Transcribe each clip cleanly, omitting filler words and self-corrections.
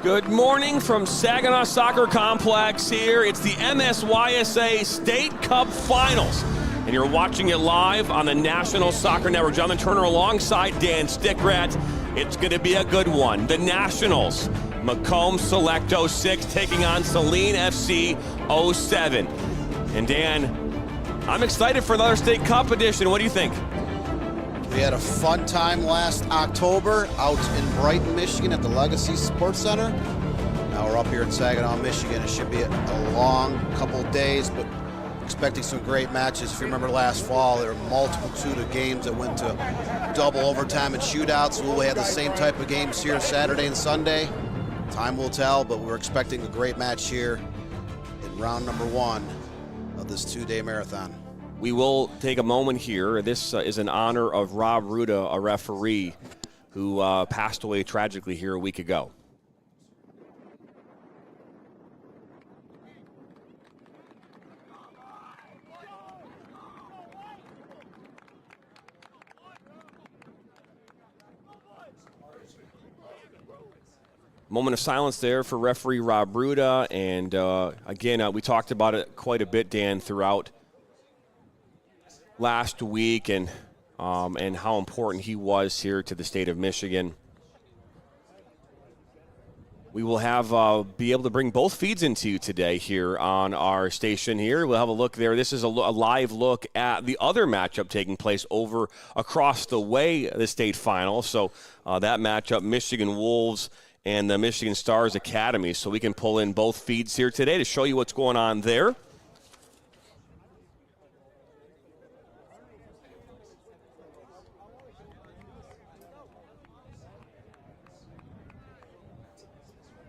Good morning from Saginaw Soccer Complex here. It's the MSYSA State Cup Finals. And you're watching it live on the National Soccer Network. Jonathan Turner alongside Dan Stickrat. It's going to be a good one. The Nationals, Macomb Select 06 taking on Saline FC 07. And Dan, I'm excited for another State Cup edition. What do you think? We had a fun time last October out in Brighton, Michigan at the Legacy Sports Center. Now we're up here in Saginaw, Michigan. It should be a long couple of days, but expecting some great matches. If you remember last fall, there were a multitude of games that went to double overtime and shootouts. We'll have the same type of games here Saturday and Sunday. Time will tell, but we're expecting a great match here in round number one of this two-day marathon. We will take a moment here. This is in honor of Rob Ruda, a referee who passed away tragically here a week ago. Moment of silence there for referee Rob Ruda. And again, we talked about it quite a bit, Dan, throughout last week and how important he was here to the state of Michigan. We will have be able to bring both feeds into you today here on our station here. We'll have a look there. This is a live look at the other matchup taking place over across the way, the state final. So that matchup, Michigan Wolves and the Michigan Stars Academy. So we can pull in both feeds here today to show you what's going on there.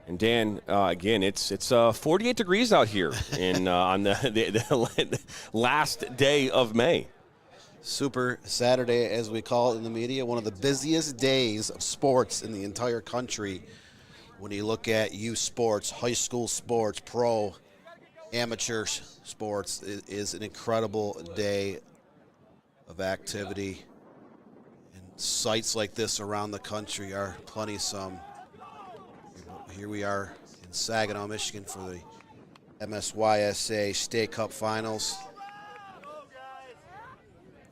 And Dan, again, it's 48 degrees out here on the last day of May. Super Saturday, as we call it in the media, one of the busiest days of sports in the entire country. When you look at youth sports, high school sports, pro, amateur sports, it is an incredible day of activity. And sites like this around the country are plenty some. Here we are in Saginaw, Michigan for the MSYSA State Cup Finals.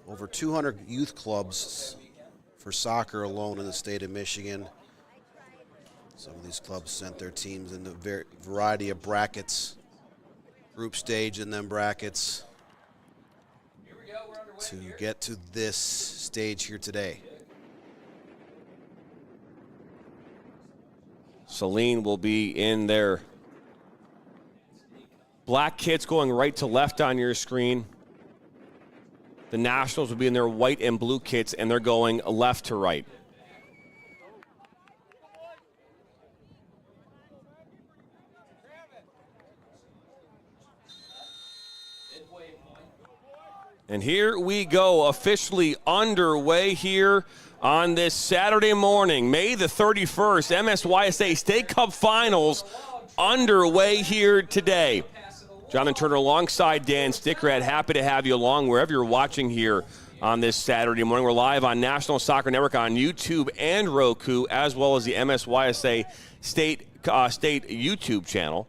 Over 200 youth clubs for soccer alone in the state of Michigan. Some of these clubs sent their teams in a variety of brackets, group stage and then brackets to get to this stage here today. Saline will be in their black kits going right to left on your screen. The Nationals will be in their white and blue kits, and they're going left to right. And here we go, officially underway here on this Saturday morning, May the 31st, MSYSA State Cup Finals underway here today. Jonathan Turner alongside Dan Stickrat, happy to have you along wherever you're watching here on this Saturday morning. We're live on National Soccer Network on YouTube and Roku, as well as the MSYSA State YouTube channel.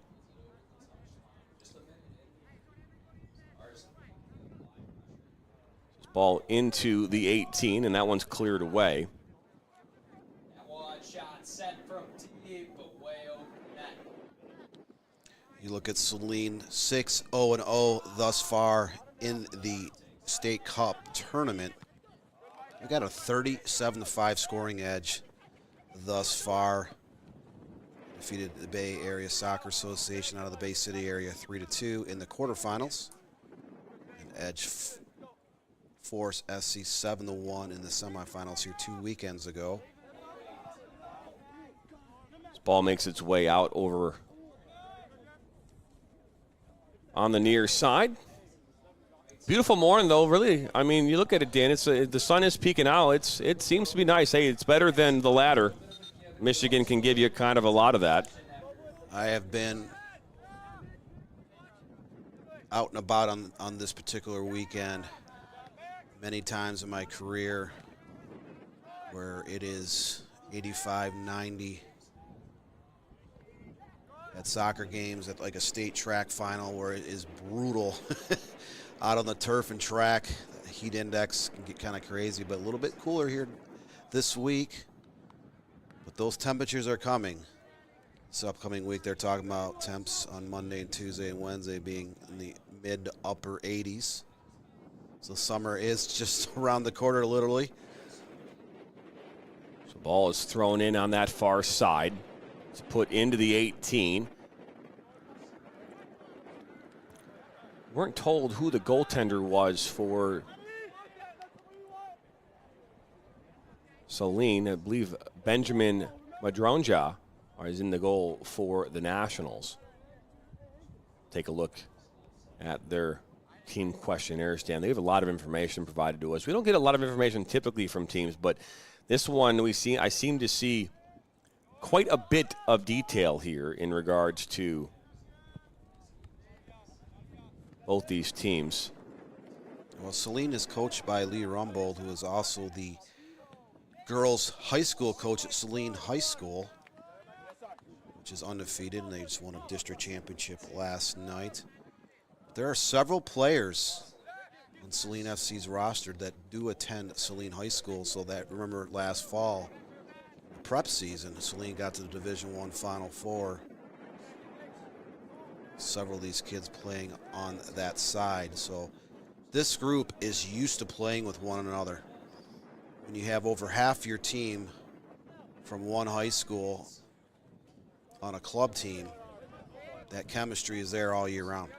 Ball into the 18, and that one's cleared away. You look at Saline 6-0-0 thus far in the State Cup tournament. We got a 37-5 scoring edge thus far. Defeated the Bay Area Soccer Association out of the Bay City area 3-2 in the quarterfinals. And edge Force SC 7-1 in the semifinals here 2 weekends ago. This ball makes its way out over on the near side. Beautiful morning, though, really. I mean, you look at it, Dan, the sun is peeking out. It seems to be nice. Hey, it's better than the latter. Michigan can give you kind of a lot of that. I have been out and about on this particular weekend many times in my career where it is 85, 90, at soccer games, at like a state track final where it is brutal out on the turf and track. The heat index can get kind of crazy, but a little bit cooler here this week. But those temperatures are coming. This upcoming week, they're talking about temps on Monday and Tuesday and Wednesday being in the mid to upper 80s. So summer is just around the corner, literally. So ball is thrown in on that far side. It's put into the 18. Weren't told who the goaltender was for Saline. I believe Benjamin Madronja is in the goal for the Nationals. Take a look at their team questionnaires, Dan. They have a lot of information provided to us. We don't get a lot of information typically from teams, but this one I seem to see quite a bit of detail here in regards to both these teams. Well, Saline is coached by Lee Rumbold, who is also the girls' high school coach at Saline High School, which is undefeated, and they just won a district championship last night. There are several players on Saline FC's roster that do attend Saline High School, so that, remember last fall, the prep season, Saline got to the Division I Final Four. Several of these kids playing on that side, so this group is used to playing with one another. When you have over half your team from one high school on a club team, that chemistry is there all year round.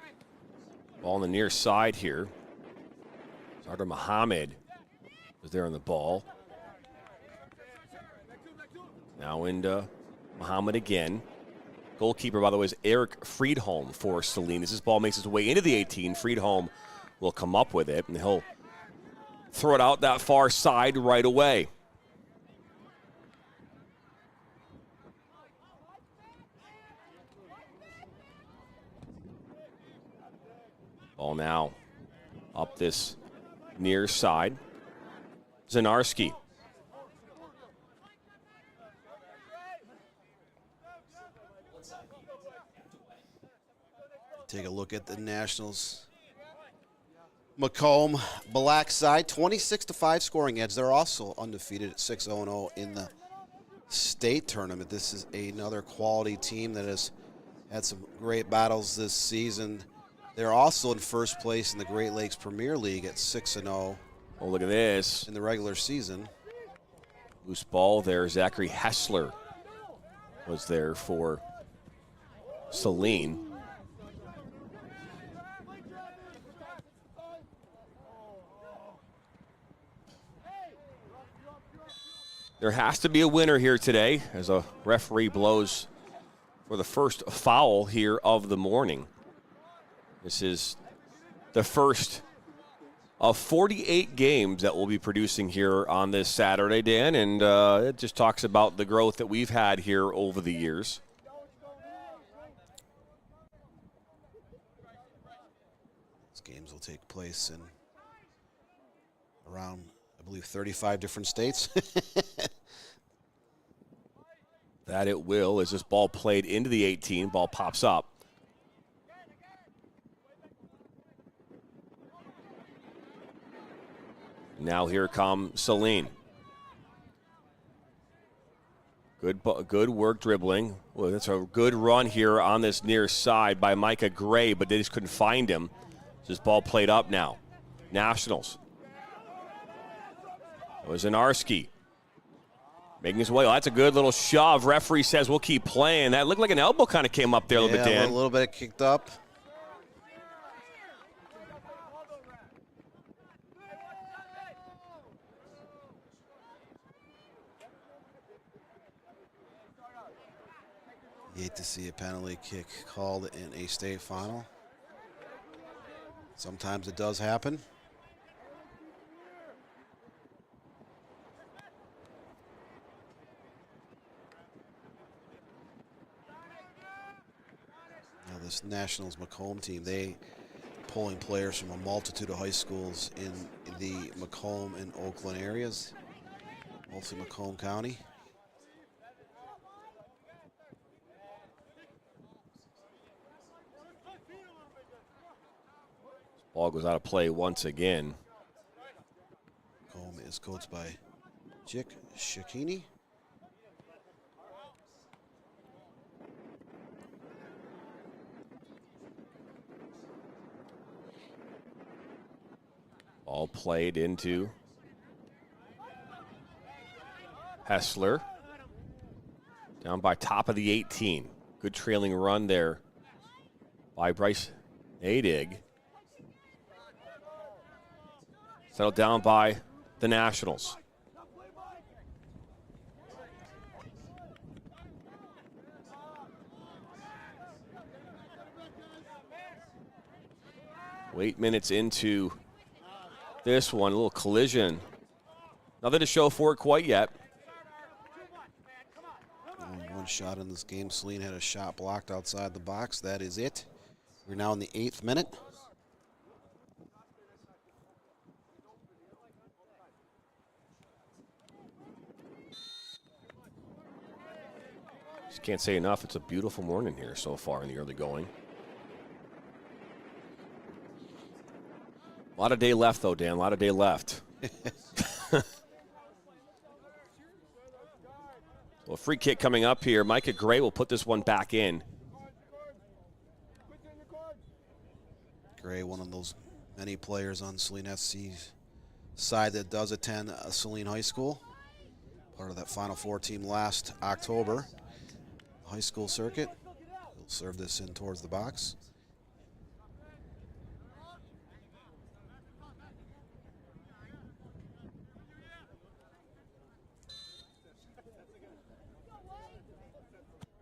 Ball on the near side here. Sardar Muhammad was there on the ball. Now into Muhammad again. Goalkeeper, by the way, is Eric Friedholm for Saline. As this ball makes its way into the 18, Friedholm will come up with it, and he'll throw it out that far side right away. Ball now up this near side. Zanarski. Take a look at the Nationals. Macomb, black side, 26-5 scoring edge. They're also undefeated at 6-0-0 in the state tournament. This is another quality team that has had some great battles this season. They're also in first place in the Great Lakes Premier League at 6-0. Oh, look at this. In the regular season. Loose ball there. Zachary Hessler was there for Saline. There has to be a winner here today as a referee blows for the first foul here of the morning. This is the first of 48 games that we'll be producing here on this Saturday, Dan, and it just talks about the growth that we've had here over the years. These games will take place in around, I believe, 35 different states. That it will, as this ball played into the 18, ball pops up. Now here comes Saline. Good work dribbling. Well, that's a good run here on this near side by Micah Gray, but they just couldn't find him. This ball played up now. Nationals. It was Zanarski making his way. Oh, that's a good little shove. Referee says we'll keep playing. That looked like an elbow kind of came up there a little bit, Dan. A little bit kicked up. You hate to see a penalty kick called in a state final. Sometimes it does happen. Now this Nationals Macomb team, they pulling players from a multitude of high schools in the Macomb and Oakland areas, mostly Macomb County. Ball goes out of play once again. Macomb is coached by Jick Shakini. Ball played into Hessler. Down by top of the 18. Good trailing run there by Bryce Nadig. Settled down by the Nationals. Eight minutes into this one, a little collision. Nothing to show for it quite yet. Only one shot in this game. Saline had a shot blocked outside the box. That is it. We're now in the 8th minute. Just can't say enough. It's a beautiful morning here so far in the early going. A lot of day left, though, Dan. A lot of day left. Well, a free kick coming up here. Micah Gray will put this one back in. Gray, one of those many players on Saline SC's side that does attend Saline High School. Part of that Final Four team last October. High school circuit. He'll serve this in towards the box.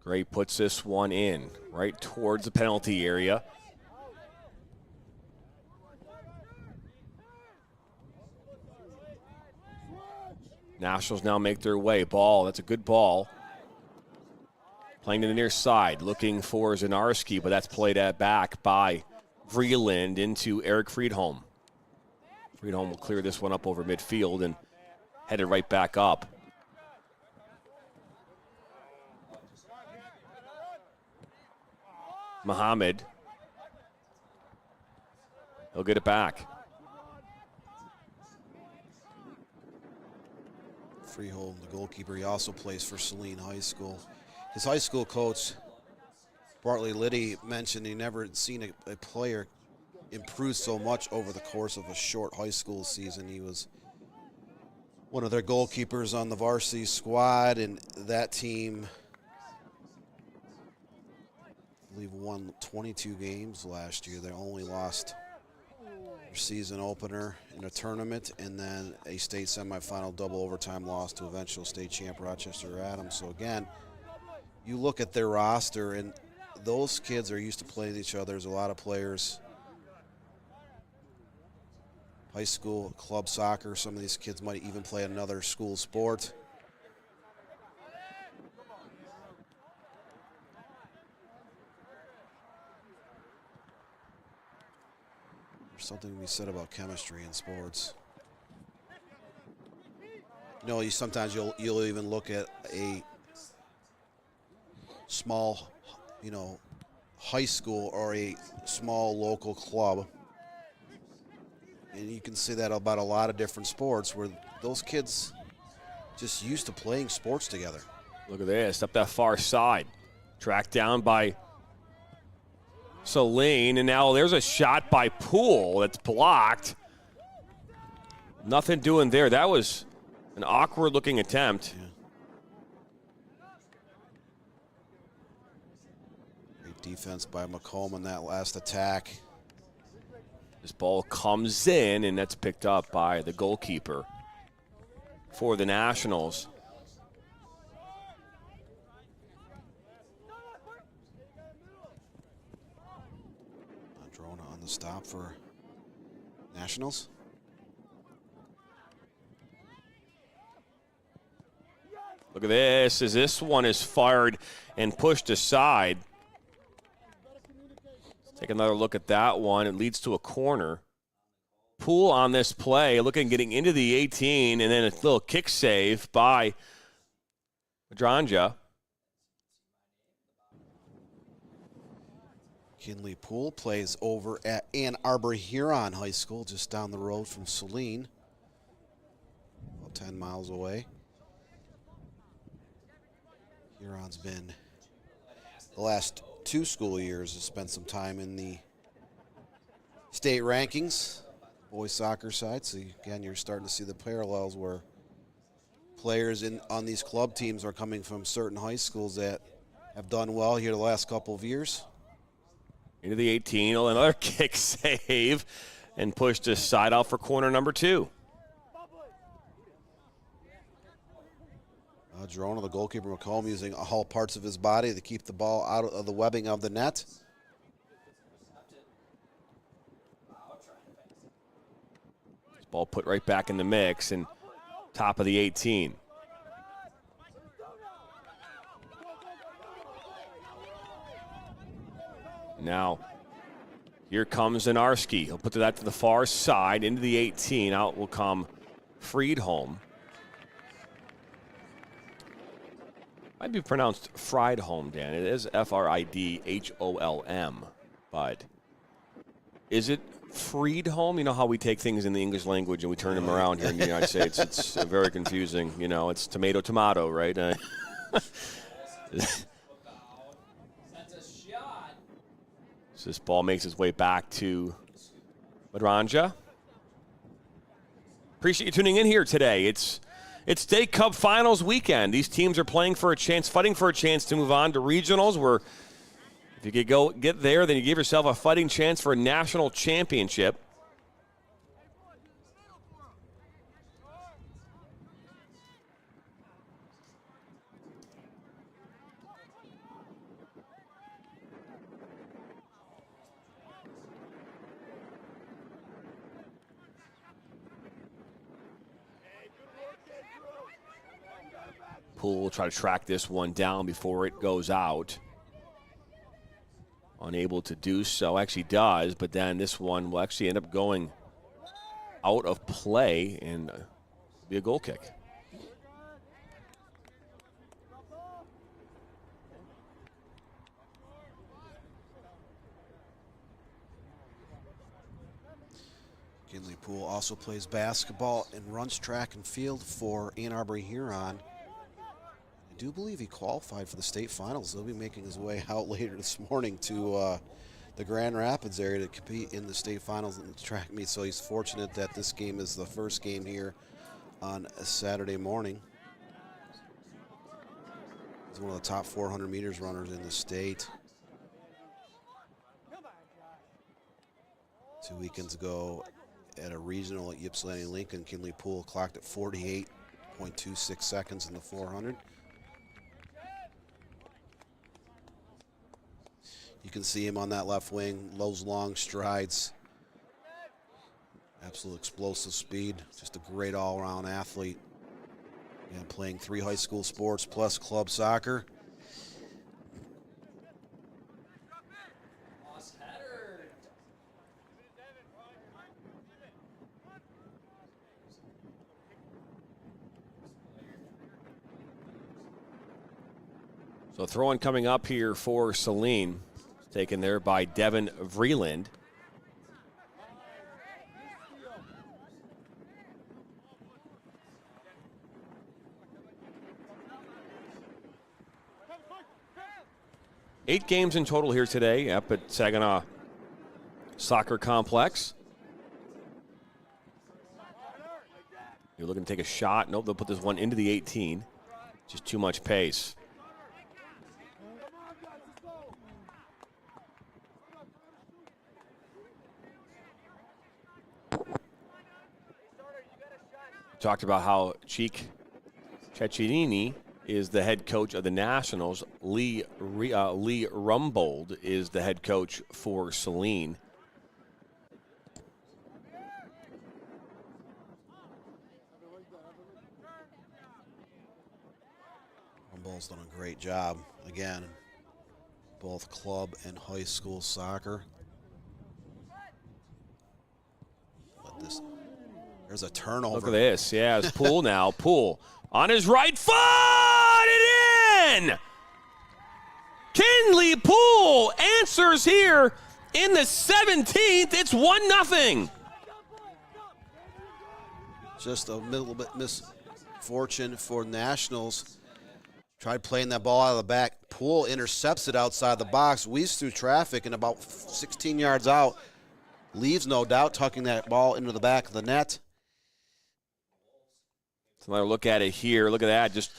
Gray puts this one in right towards the penalty area. Nationals now make their way. Ball, that's a good ball. Playing to the near side, looking for Zanarski, but that's played at back by Vreeland into Eric Friedholm. Friedholm will clear this one up over midfield and headed right back up. Muhammad. He'll get it back. Freehold, the goalkeeper, he also plays for Saline High School. His high school coach, Bartley Liddy, mentioned he never had seen a player improve so much over the course of a short high school season. He was one of their goalkeepers on the varsity squad, and that team, I believe, won 22 games last year. They only lost their season opener in a tournament and then a state semifinal double overtime loss to eventual state champ Rochester Adams. So again, you look at their roster and those kids are used to playing each other. There's a lot of players, high school, club soccer. Some of these kids might even play another school sport. There's something to be said about chemistry in sports. You know, sometimes you'll even look at a small, high school or a small local club, and you can say that about a lot of different sports where those kids just used to playing sports together. Look at this, up that far side. Tracked down by Saline, and now there's a shot by Poole that's blocked. Nothing doing there. That was an awkward-looking attempt. Yeah. Great defense by Macomb on that last attack. This ball comes in, and that's picked up by the goalkeeper for the Nationals. Drona on the stop for Nationals. Look at this, as this one is fired and pushed aside. Take another look at that one. It leads to a corner. Poole on this play, getting into the 18, and then a little kick save by Madranja. Kinley Poole plays over at Ann Arbor Huron High School, just down the road from Saline, about 10 miles away. Huron's been, the last 2 school years, has spent some time in the state rankings, boys soccer side. So again, you're starting to see the parallels where players on these club teams are coming from certain high schools that have done well here the last couple of years. Into the 18, another kick save, and pushed this side out for corner number 2. Jerona, the goalkeeper, Macomb, using all parts of his body to keep the ball out of the webbing of the net. This ball put right back in the mix, and top of the 18. Now, here comes Zanarski. He'll put that to the far side, into the 18. Out will come Friedholm. Might be pronounced Friedholm, Dan. It is F-R-I-D-H-O-L-M. But is it Friedholm? You know how we take things in the English language and we turn them around here in the United States. It's very confusing. You know, it's tomato, right? So this ball makes its way back to Madranja. Appreciate you tuning in here today. It's State Cup Finals weekend. These teams are playing for a chance, fighting for a chance to move on to regionals, where if you could get there, then you give yourself a fighting chance for a national championship. Poole will try to track this one down before it goes out. Unable to do so. Actually does, but then this one will actually end up going out of play and be a goal kick. Kinley Poole also plays basketball and runs track and field for Ann Arbor Huron. I do believe he qualified for the state finals. He'll be making his way out later this morning to the Grand Rapids area to compete in the state finals in the track meet. So he's fortunate that this game is the first game here on a Saturday morning. He's one of the top 400 meters runners in the state. 2 weekends ago at a regional at Ypsilanti Lincoln, Kinley Poole clocked at 48.26 seconds in the 400. You can see him on that left wing, those long strides, absolute explosive speed, just a great all-around athlete. And playing 3 high school sports plus club soccer. So throw-in coming up here for Saline. Taken there by Devin Vreeland. Eight games in total here today up at Saginaw Soccer Complex. You're looking to take a shot. Nope, they'll put this one into the 18. Just too much pace. Talked about how Cheek Cecchini is the head coach of the Nationals. Lee Rumbold is the head coach for Saline. Rumbold's done a great job, again, both club and high school soccer. There's a turnover. Look at this. Yeah, it's Poole now. Poole on his right foot. And in! Kinley Poole answers here in the 17th. It's 1-0. Just a little bit misfortune for Nationals. Tried playing that ball out of the back. Poole intercepts it outside the box, weaves through traffic, and about 16 yards out, leaves no doubt, tucking that ball into the back of the net. Another look at it here. Look at that. Just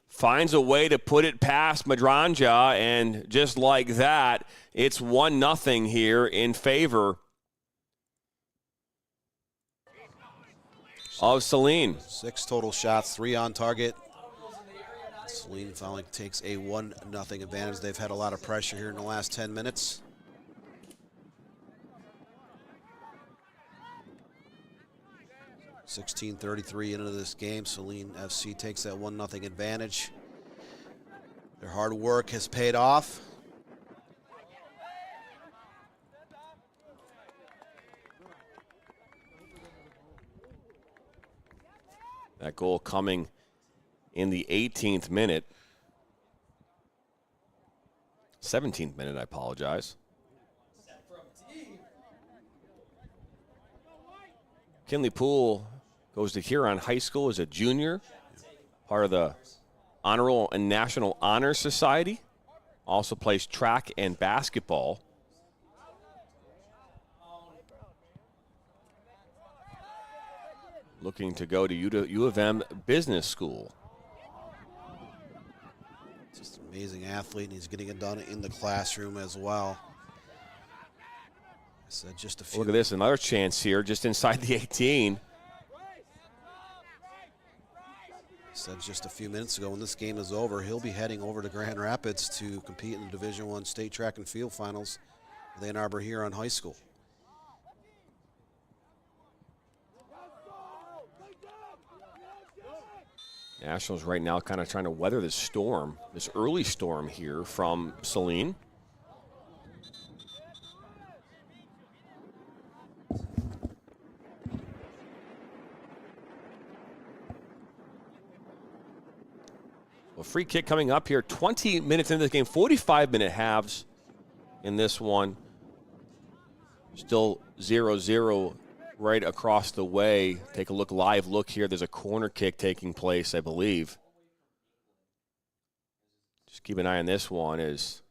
finds a way to put it past Madranja, and just like that, it's 1-0 here in favor of Saline. 6 total shots, 3 on target. Saline finally takes a 1-0 advantage. They've had a lot of pressure here in the last 10 minutes. .33 into this game. Saline FC takes that 1-0 advantage. Their hard work has paid off. That goal coming in the 18th minute. 17th minute, I apologize. Kinley Poole goes to Huron High School as a junior, part of the Honorable and National Honor Society. Also plays track and basketball. Looking to go to U of M Business School. Just an amazing athlete, and he's getting it done in the classroom as well. So just a few. Look at this, another chance here just inside the 18. Said just a few minutes ago, when this game is over, he'll be heading over to Grand Rapids to compete in the Division I State Track and Field Finals with Ann Arbor Huron High School. Nationals right now kind of trying to weather this storm, this early storm here from Saline. A free kick coming up here, 20 minutes into the game, 45-minute halves in this one. Still 0-0 right across the way. Take a live look here. There's a corner kick taking place, I believe. Just keep an eye on this one. It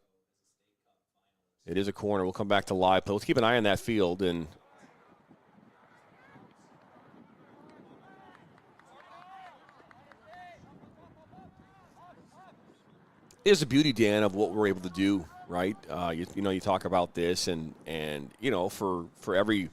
is a corner. We'll come back to live, but let's keep an eye on that field. And is the beauty, Dan, of what we're able to do, right? You talk about this, and for every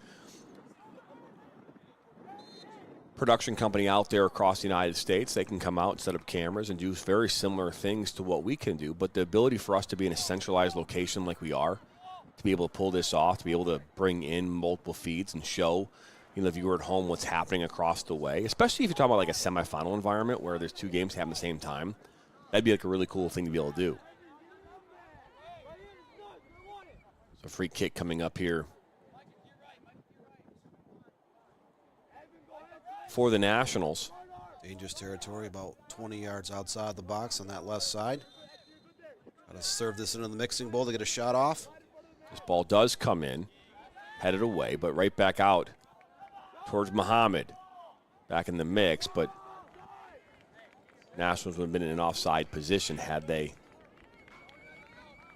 production company out there across the United States, they can come out and set up cameras and do very similar things to what we can do. But the ability for us to be in a centralized location like we are, to be able to pull this off, to be able to bring in multiple feeds and show, the viewer at home what's happening across the way, especially if you're talking about like a semifinal environment where there's 2 games happening at the same time. That'd be like a really cool thing to be able to do. So free kick coming up here for the Nationals. Dangerous territory, about 20 yards outside the box on that left side. Got to serve this into the mixing bowl to get a shot off. This ball does come in, headed away, but right back out towards Muhammad. Back in the mix, but Nationals would have been in an offside position had they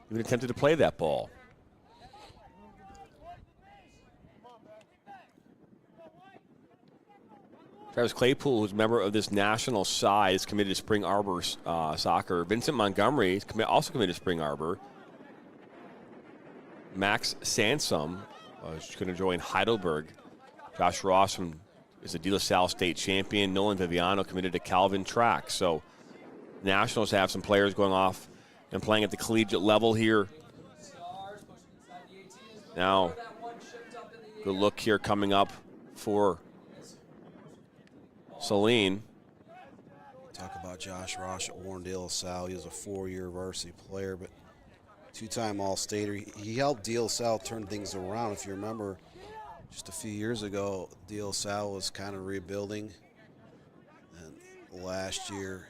even attempted to play that ball. Travis Claypool, who's a member of this national side, is committed to Spring Arbor soccer. Vincent Montgomery is also committed to Spring Arbor. Max Sansom is going to join Heidelberg. Josh Ross is a De La Salle State champion. Nolan Viviano committed to Calvin Track. So Nationals have some players going off and playing at the collegiate level here. Now, good look here coming up for Saline. Talk about Josh Ross at Warren De La Salle. He was a 4-year varsity player, but 2-time All-Stater. He helped De La Salle turn things around. If you remember, just a few years ago, De La Salle was kind of rebuilding. And last year,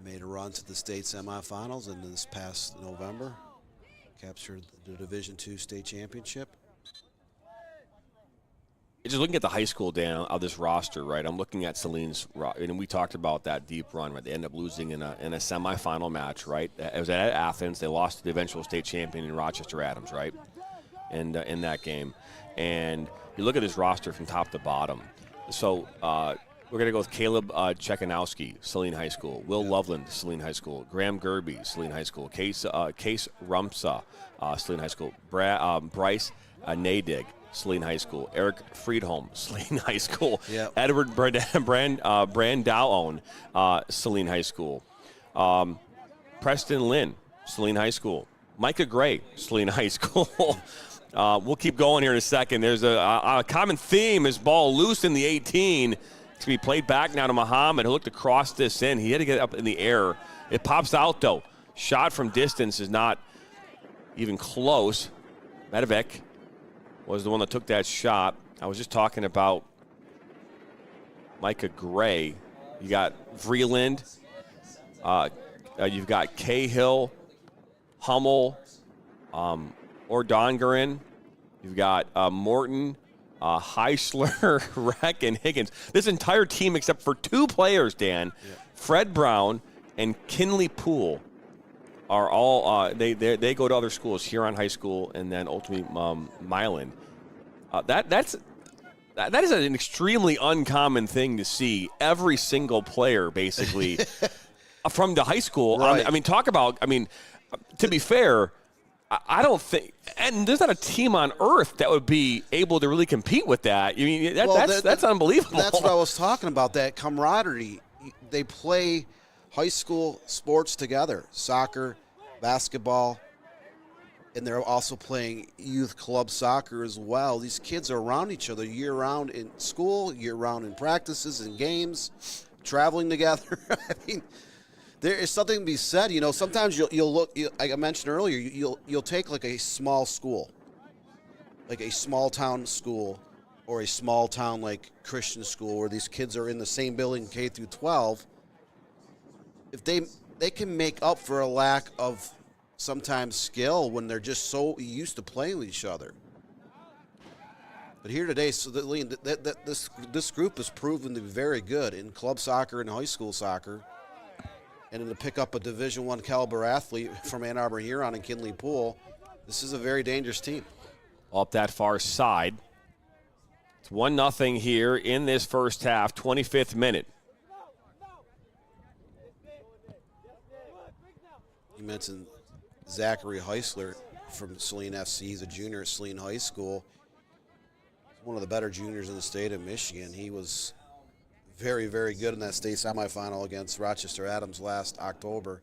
made a run to the state semifinals, and this past November captured the Division II state championship. Just looking at the high school, Dan, of this roster, right? I'm looking at Saline's, and we talked about that deep run, right? They end up losing in a semifinal match, right? It was at Athens. They lost to the eventual state champion in Rochester Adams, right? And in that game, and you look at this roster from top to bottom. So we're going to go with Caleb Czekanowski, Saline High School. Will Loveland, Saline High School. Graham Gerby, Saline High School. Case Rumsa, Saline High School. Bryce Nadig, Saline High School. Eric Friedholm, Saline High School. Yep. Edward Brandauon, Saline High School. Preston Lynn, Saline High School. Micah Gray, Saline High School. We'll keep going here in a second. There's a common theme is ball loose in the 18. It's going to be played back now to Muhammad, who looked to cross this in. He had to get up in the air. It pops out, though. Shot from distance is not even close. Medevec was the one that took that shot. I was just talking about Micah Gray. You got Vreeland. You've got Cahill, Hummel, Ordongerin. You've got Morton, Heisler, Reck, and Higgins. This entire team, except for two players, Dan, Fred Brown and Kinley Poole, are all they go to other schools, Huron High School, and then ultimately Milan. That is an extremely uncommon thing to see. Every single player, basically, from the high school. Right. To be fair, I don't think, and there's not a team on earth that would be able to really compete with that. I mean, that's unbelievable. That's what I was talking about, that camaraderie. They play high school sports together, soccer, basketball, and they're also playing youth club soccer as well. These kids are around each other year-round in school, year-round in practices and games, traveling together. I mean, there is something to be said. You know, sometimes you'll look, like I mentioned earlier, you'll take like a small school, like a small town school or a small town like Christian school where these kids are in the same building K through 12. If they can make up for a lack of sometimes skill when they're just so used to playing with each other. But here today, so this group has proven to be very good in club soccer and high school soccer. And to pick up a Division I caliber athlete from Ann Arbor Huron and Kinley Poole, this is a very dangerous team. Up that far side. It's 1-0 here in this first half, 25th minute. You mentioned Zachary Heisler from Saline FC. He's a junior at Saline High School. One of the better juniors in the state of Michigan. He was very, very good in that state semifinal against Rochester Adams last October.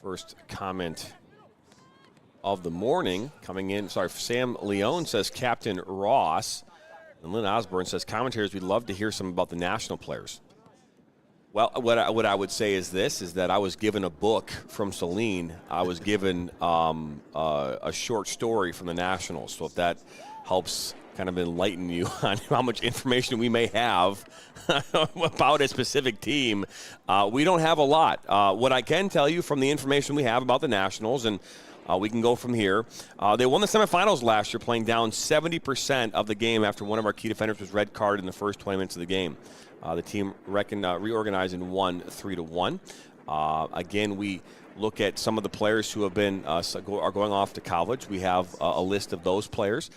First comment of the morning coming in. Sam Leone says Captain Ross. And Lynn Osborne says, commentators, we'd love to hear some about the national players. Well, what I would say is this, is that I was given a book from Saline. I was given a short story from the Nationals. So if that helps kind of enlighten you on how much information we may have about a specific team, we don't have a lot. What I can tell you from the information we have about the Nationals, and we can go from here. They won the semifinals last year, playing down 70% of the game after one of our key defenders was red carded in the first 20 minutes of the game. The team reorganized and won 3-1. Again, we look at some of the players who have been are going off to college. We have a list of those players.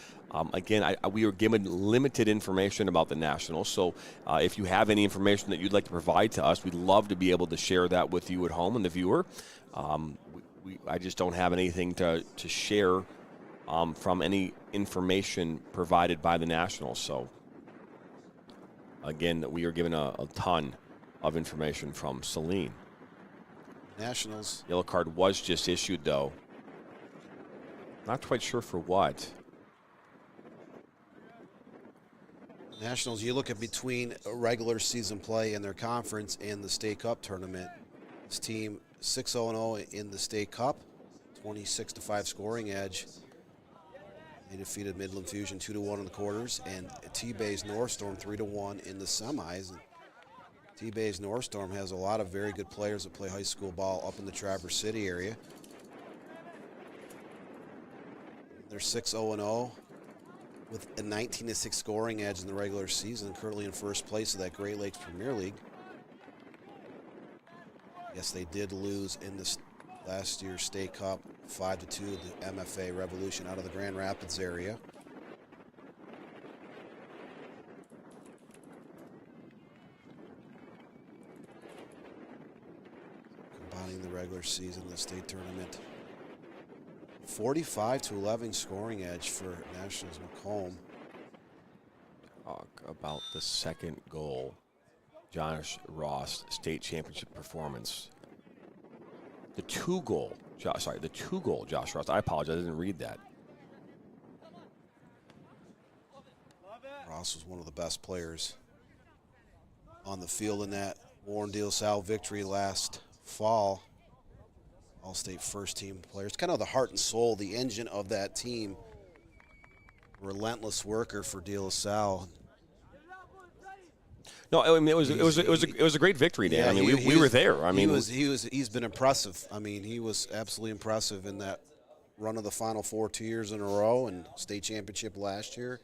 Again, we were given limited information about the Nationals, so if you have any information that you'd like to provide to us, we'd love to be able to share that with you at home and the viewer. I just don't have anything to share from any information provided by the Nationals. So, again, we are given a ton of information from Saline. Nationals. Yellow card was just issued, though. Not quite sure for what. Nationals, you look at between regular season play in their conference and the state cup tournament. This team 6-0-0 in the state cup, 26-5 scoring edge. They defeated Midland Fusion 2-1 in the quarters, and T-Bay's North Storm 3-1 in the semis. And T-Bay's North Storm has a lot of very good players that play high school ball up in the Traverse City area. They're 6-0-0 with a 19-6 scoring edge in the regular season, currently in first place of that Great Lakes Premier League. Yes, they did lose in this last year's State Cup 5-2, the MFA Revolution out of the Grand Rapids area. Combining the regular season, the state tournament. 45-11 scoring edge for Nationals Macomb. Talk about the second goal. Josh Ross state championship performance. The two goal Josh Ross. I apologize, I didn't read that. Ross was one of the best players on the field in that Warren De La Salle victory last fall. All-state first-team players. Kind of the heart and soul, the engine of that team. Relentless worker for De La Salle. No, I mean it was a great victory, Dan. Yeah, I mean we were there. I mean he's been impressive. I mean he was absolutely impressive in that run of the Final Four 2 years in a row and state championship last year.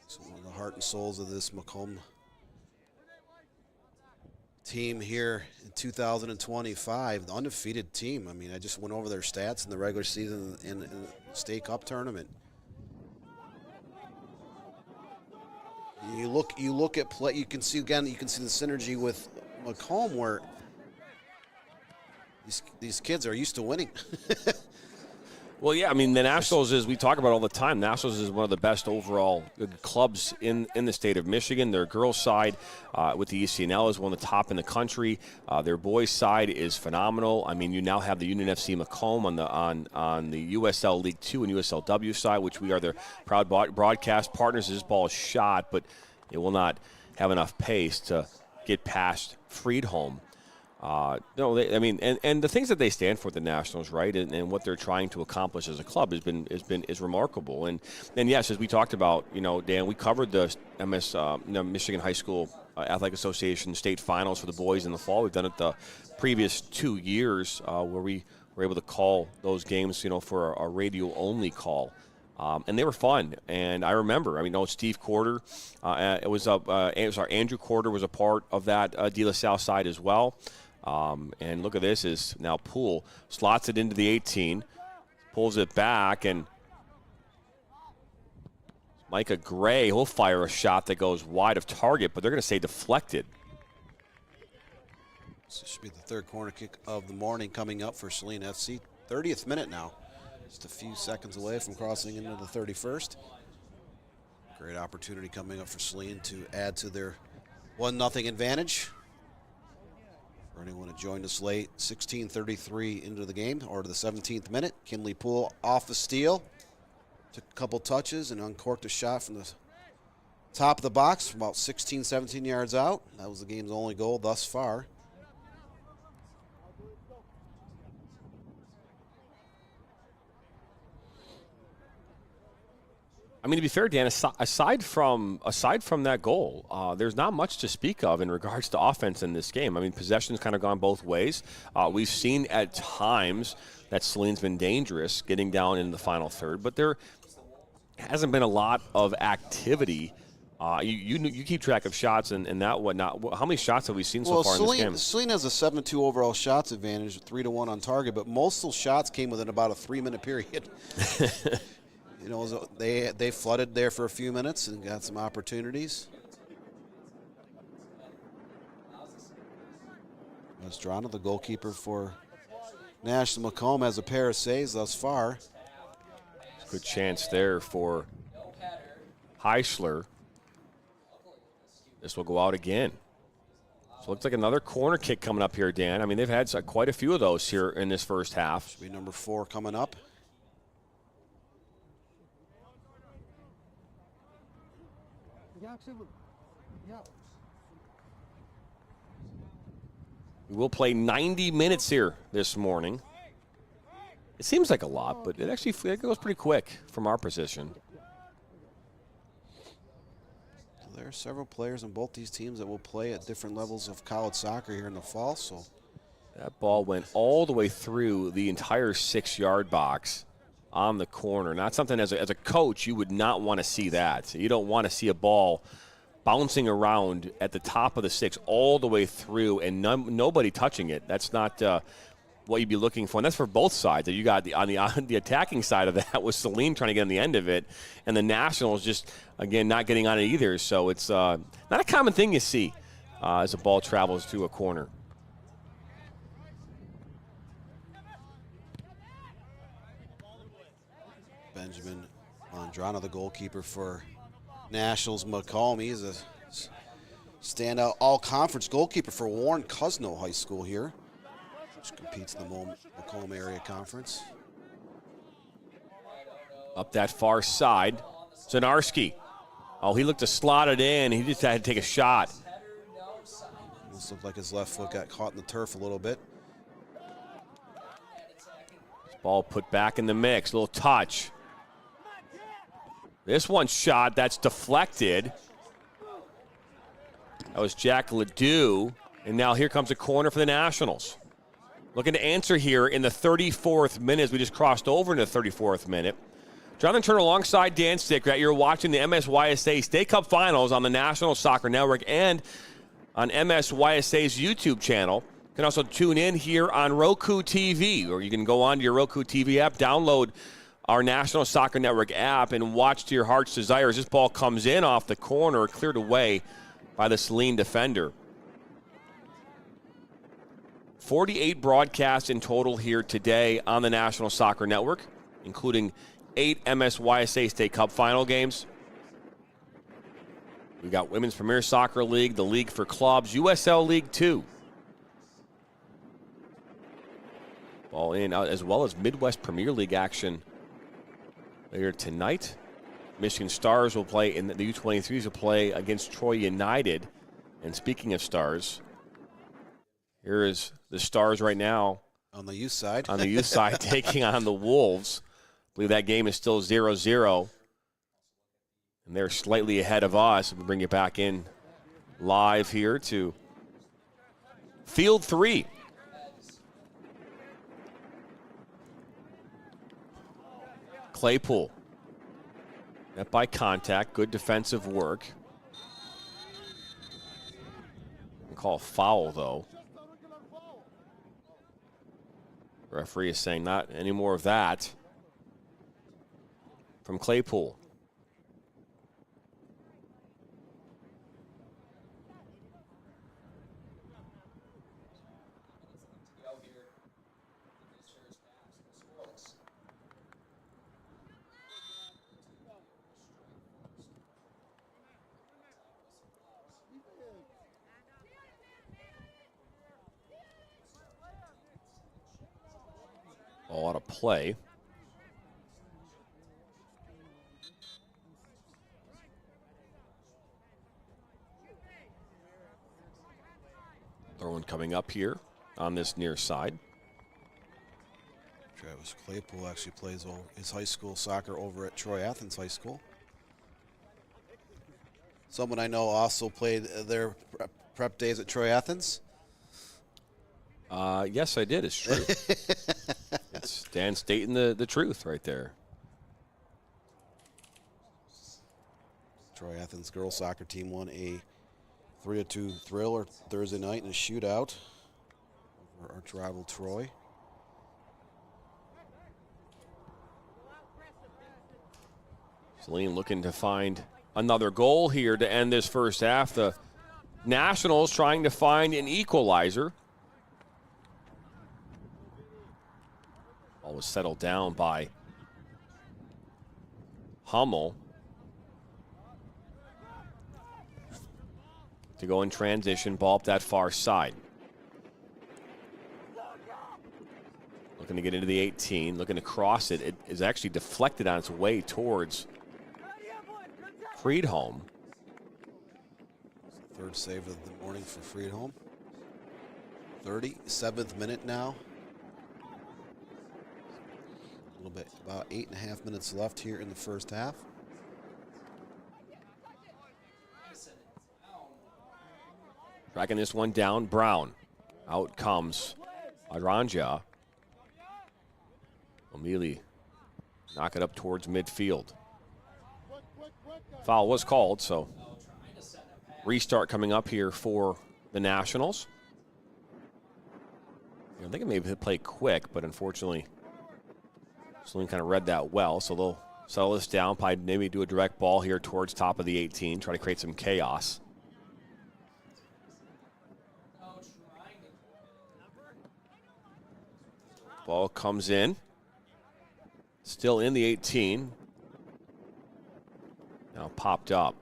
So one of the heart and souls of this Macomb team here in 2025, the undefeated team. I mean, I just went over their stats in the regular season and the State Cup tournament. You look at play. You can see the synergy with Macomb, where these kids are used to winning. Well, yeah, I mean, the Nationals, is we talk about all the time, Nationals is one of the best overall clubs in the state of Michigan. Their girls' side with the ECNL is one of the top in the country. Their boys' side is phenomenal. I mean, you now have the Union FC Macomb on the USL League 2 and USLW side, which we are their proud broadcast partners. This ball is shot, but it will not have enough pace to get past Freedholm. And the things that they stand for, the Nationals, right, and what they're trying to accomplish as a club is remarkable. And yes, as we talked about, Dan, we covered the Michigan High School Athletic Association state finals for the boys in the fall. We've done it the previous 2 years where we were able to call those games, for a radio only call. And they were fun, and I remember. Steve Corder, Andrew Corder was a part of that De La Salle side as well. And look at this, is now Poole slots it into the 18, pulls it back, and Micah Gray, he'll fire a shot that goes wide of target, but they're going to say deflected. This should be the third corner kick of the morning coming up for Saline FC. 30th minute now. Just a few seconds away from crossing into the 31st. Great opportunity coming up for Saline to add to their 1-0 advantage. For anyone who joined us late, 16:33 into the game, or to the 17th minute. Kinley Poole off the steal. Took a couple touches and uncorked a shot from the top of the box from about 16, 17 yards out. That was the game's only goal thus far. I mean, to be fair, Dan, aside from that goal, there's not much to speak of in regards to offense in this game. I mean, possession's kind of gone both ways. We've seen at times that Saline's been dangerous getting down into the final third, but there hasn't been a lot of activity. You keep track of shots and that whatnot. How many shots have we seen so far in this game? Saline has a 7-2 overall shots advantage, 3-1 on target, but most of those shots came within about a 3-minute period. They flooded there for a few minutes and got some opportunities. Mastrana, the goalkeeper for National Macomb, has a pair of saves thus far. Good chance there for Heisler. This will go out again. So it looks like another corner kick coming up here, Dan. I mean, they've had quite a few of those here in this first half. Should be number 4 coming up. We will play 90 minutes here this morning. It seems like a lot, but it goes pretty quick from our position. There are several players on both these teams that will play at different levels of college soccer here in the fall. So that ball went all the way through the entire 6-yard box on the corner. Not something as a coach you would not want to see that. You don't want to see a ball bouncing around at the top of the 6 all the way through and nobody touching it. That's not what you'd be looking for, and that's for both sides. You got on the attacking side of that was Saline trying to get on the end of it, and the Nationals just, again, not getting on it either. So it's not a common thing you see as a ball travels through a corner. Benjamin Andrano, the goalkeeper for Nationals Macomb. He's a standout all-conference goalkeeper for Warren Cosno High School here, which competes in the Macomb area conference. Up that far side, Zanarski. Oh, he looked to slot it in. He just had to take a shot. Almost looked like his left foot got caught in the turf a little bit. Ball put back in the mix. Little touch. This one shot that's deflected. That was Jack Ledoux. And now here comes a corner for the Nationals. Looking to answer here in the 34th minute as we just crossed over into the 34th minute. Jonathan Turner alongside Dan Stickrat. You're watching the MSYSA State Cup Finals on the National Soccer Network and on MSYSA's YouTube channel. You can also tune in here on Roku TV, or you can go on to your Roku TV app, download our National Soccer Network app, and watch to your heart's desire as this ball comes in off the corner, cleared away by the Saline defender. 48 broadcasts in total here today on the National Soccer Network, including 8 MSYSA State Cup final games. We've got Women's Premier Soccer League, the League for Clubs, USL League 2. Ball in, as well as Midwest Premier League action later tonight. Michigan Stars will play, and the U23s will play against Troy United. And speaking of Stars, here is the Stars right now. On the youth side. On the youth side, taking on the Wolves. I believe that game is still 0-0. And they're slightly ahead of us. We'll bring you back in live here to Field 3. Claypool. Met by contact. Good defensive work. We'll call a foul, though. The referee is saying not any more of that from Claypool. Ball out of play. Throw-in coming up here on this near side. Travis Claypool actually plays his high school soccer over at Troy Athens High School. Someone I know also played their prep days at Troy Athens. Yes, I did. It's true. It's Dan stating the truth right there. Troy Athens girls soccer team won a 3-2 thriller Thursday night in a shootout over our rival Troy. Saline looking to find another goal here to end this first half. The Nationals trying to find an equalizer. Ball was settled down by Hummel. To go in transition, ball up that far side. Looking to get into the 18, looking to cross it. It is actually deflected on its way towards Friedholm. Third save of the morning for Friedholm. 37th minute now. little bit, about 8.5 minutes left here in the first half. Tracking this one down, Brown. Out comes Aranja. O'Mealy knock it up towards midfield. Foul was called, so restart coming up here for the Nationals. I think it may play quick, but unfortunately, Saline kind of read that well, so they'll settle this down, probably maybe do a direct ball here towards top of the 18, try to create some chaos. Ball comes in. Still in the 18. Now popped up.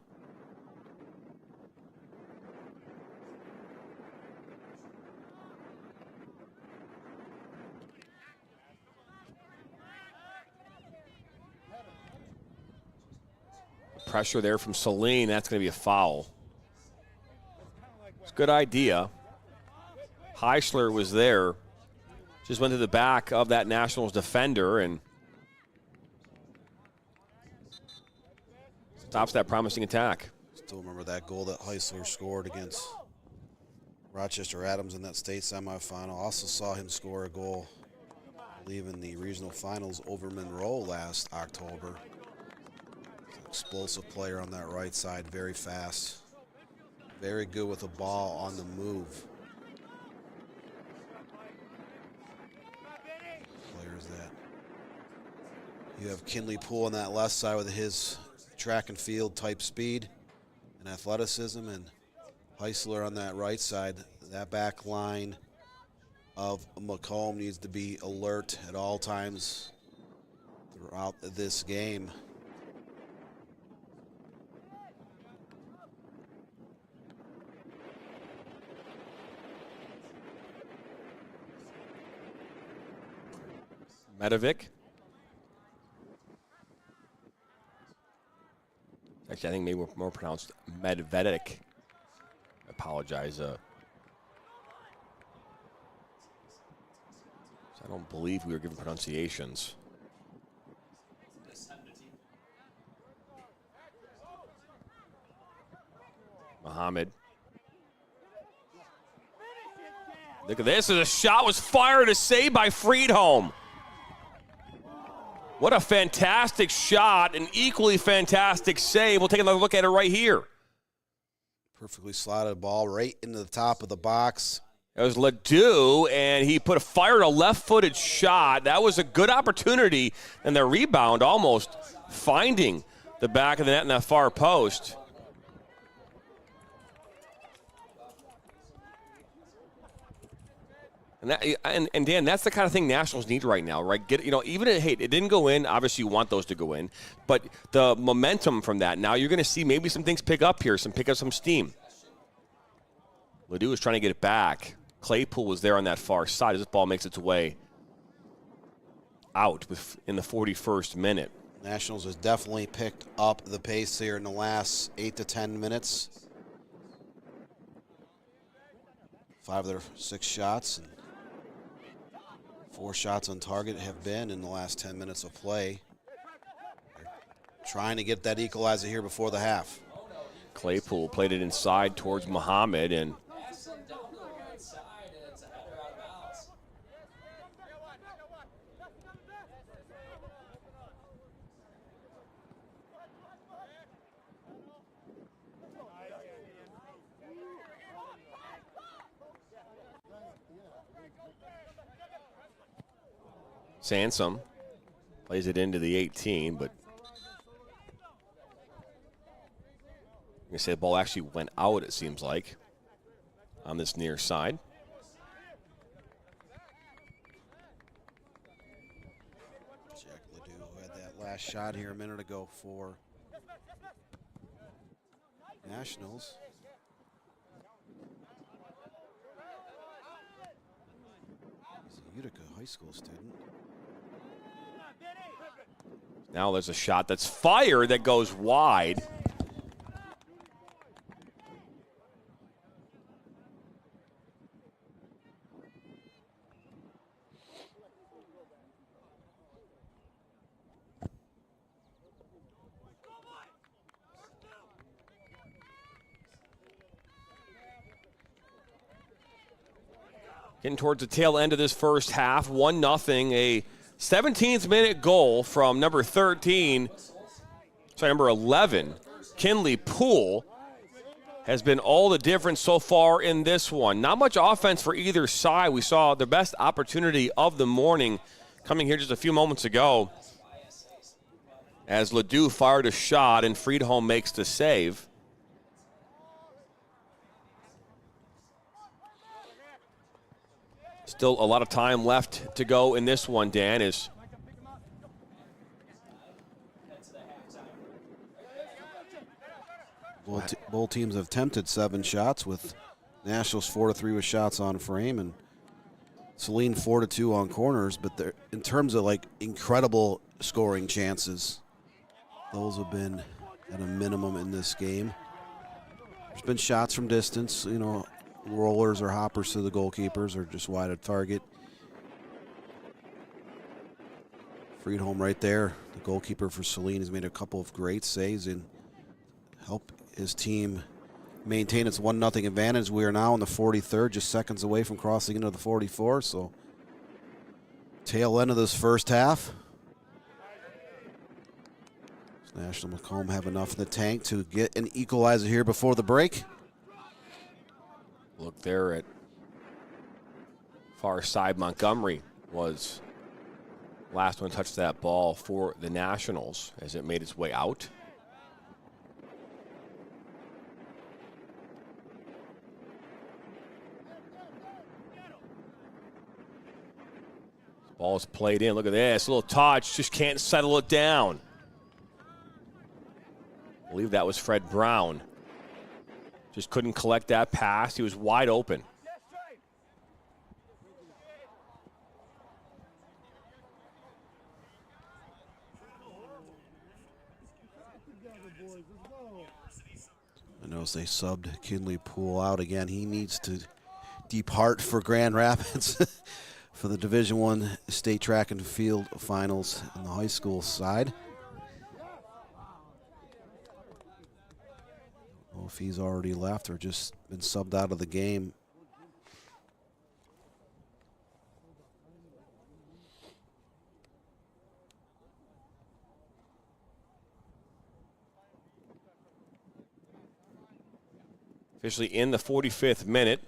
Pressure there from Saline. That's going to be a foul. It's a good idea. Heisler was there. Just went to the back of that Nationals defender and stops that promising attack. Still remember that goal that Heisler scored against Rochester Adams in that state semifinal. Also saw him score a goal, I believe, in the regional finals over Monroe last October. Explosive player on that right side, very fast. Very good with the ball on the move. Players that you have Kinley Poole on that left side with his track and field type speed and athleticism, and Heisler on that right side. That back line of Macomb needs to be alert at all times throughout this game. Medovic. Actually, I think maybe more pronounced Medvedev. I apologize. I don't believe we were given pronunciations. Muhammad. Look at this. A shot was fired, a save by Friedholm. What a fantastic shot, an equally fantastic save. We'll take another look at it right here. Perfectly slotted ball right into the top of the box. It was Ledoux, and he fired a left-footed shot. That was a good opportunity, and the rebound almost finding the back of the net in that far post. And Dan, that's the kind of thing Nationals need right now, right? Even if, hey, it didn't go in. Obviously, you want those to go in, but the momentum from that. Now you're going to see maybe some things pick up here, pick up some steam. Ledoux is trying to get it back. Claypool was there on that far side as this ball makes its way out in the 41st minute. Nationals has definitely picked up the pace here in the last 8 to 10 minutes. 5 of their 6 shots and 4 shots on target have been in the last 10 minutes of play. They're trying to get that equalizer here before the half. Claypool played it inside towards Muhammad, and Sansom plays it into the 18, but I'm going to say the ball actually went out, it seems like, on this near side. Jack Ledoux had that last shot here a minute ago for Nationals. He's a Utica high school student. Now there's a shot that's fired that goes wide. Getting towards the tail end of this first half, 1-0, a 17th minute goal from number 11, Kinley Poole, has been all the difference so far in this one. Not much offense for either side. We saw the best opportunity of the morning coming here just a few moments ago as Ledoux fired a shot and Friedholm makes the save. Still a lot of time left to go in this one, Dan, as both teams have attempted 7 shots, with Nationals 4-3 with shots on frame and Saline 4-2 on corners. But in terms of like incredible scoring chances, those have been at a minimum in this game. There's been shots from distance, you know, rollers or hoppers to the goalkeepers or just wide of target. Friedholm right there, the goalkeeper for Saline, has made a couple of great saves and help his team maintain its 1-0 advantage. We are now in the 43rd, just seconds away from crossing into the 44th. So tail end of this first half. Does National Macomb have enough in the tank to get an equalizer here before the break? Look there at far side. Montgomery was last one to touch that ball for the Nationals as it made its way out. Ball is played in. Look at this. A little touch. Just can't settle it down. I believe that was Fred Brown. Just couldn't collect that pass. He was wide open. I notice they subbed Kinley Poole out again. He needs to depart for Grand Rapids for the Division I state track and field finals on the high school side. I don't know if he's already left or just been subbed out of the game. Officially in the 45th minute.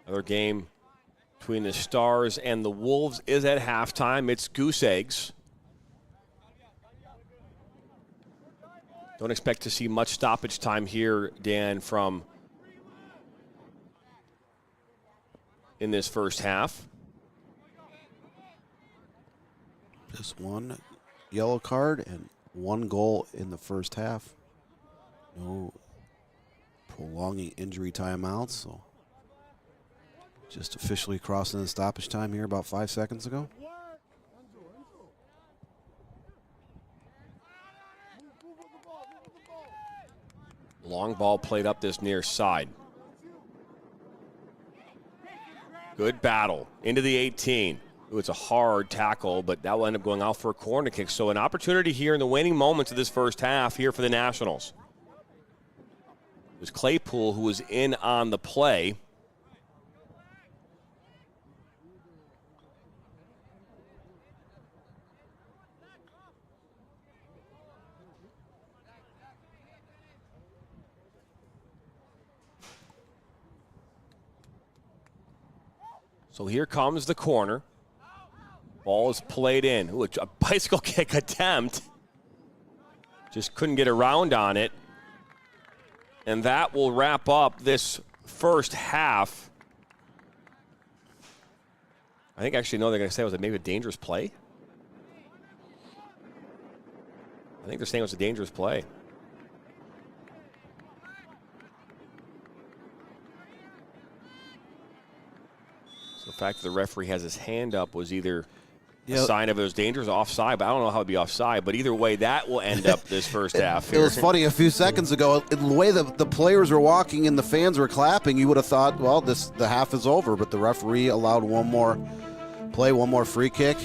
Another game between the Stars and the Wolves is at halftime. It's goose eggs. Don't expect to see much stoppage time here, Dan, from in this first half. Just one yellow card and one goal in the first half. No prolonging injury timeouts, so just officially crossing the stoppage time here about 5 seconds ago. Long ball played up this near side. Good battle into the 18. Ooh, it's a hard tackle, but that will end up going out for a corner kick. So an opportunity here in the waning moments of this first half here for the Nationals. It was Claypool who was in on the play. So here comes the corner. Ball is played in. Ooh, a bicycle kick attempt. Just couldn't get around on it. And that will wrap up this first half. I think actually, no, they're going to say it was maybe a dangerous play. I think they're saying it was a dangerous play. So the fact that the referee has his hand up was either a sign of it was dangerous, offside, but I don't know how it'd be offside. But either way, that will end up this first half. It was funny, a few seconds ago, the way the players were walking and the fans were clapping, you would have thought, well, the half is over. But the referee allowed one more play, one more free kick,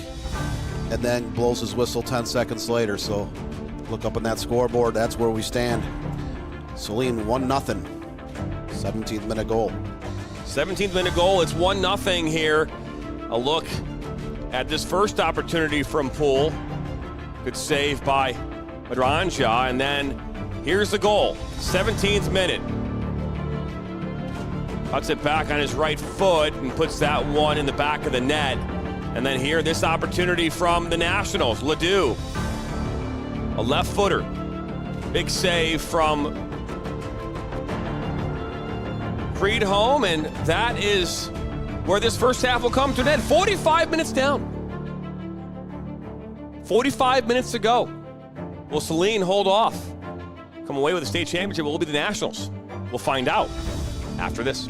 and then blows his whistle 10 seconds later. So look up on that scoreboard. That's where we stand. Saline 1-0. 17th minute goal. 17th minute goal. It's 1-0 here. A look at this first opportunity from Poole. Good save by Madrangja. And then here's the goal. 17th minute. Cuts it back on his right foot and puts that one in the back of the net. And then here, this opportunity from the Nationals. Ledoux, a left footer. Big save from Friedholm, and that is where this first half will come to an end. 45 minutes down. 45 minutes to go. Will Saline hold off? Come away with the state championship? Will it be the Nationals? We'll find out after this.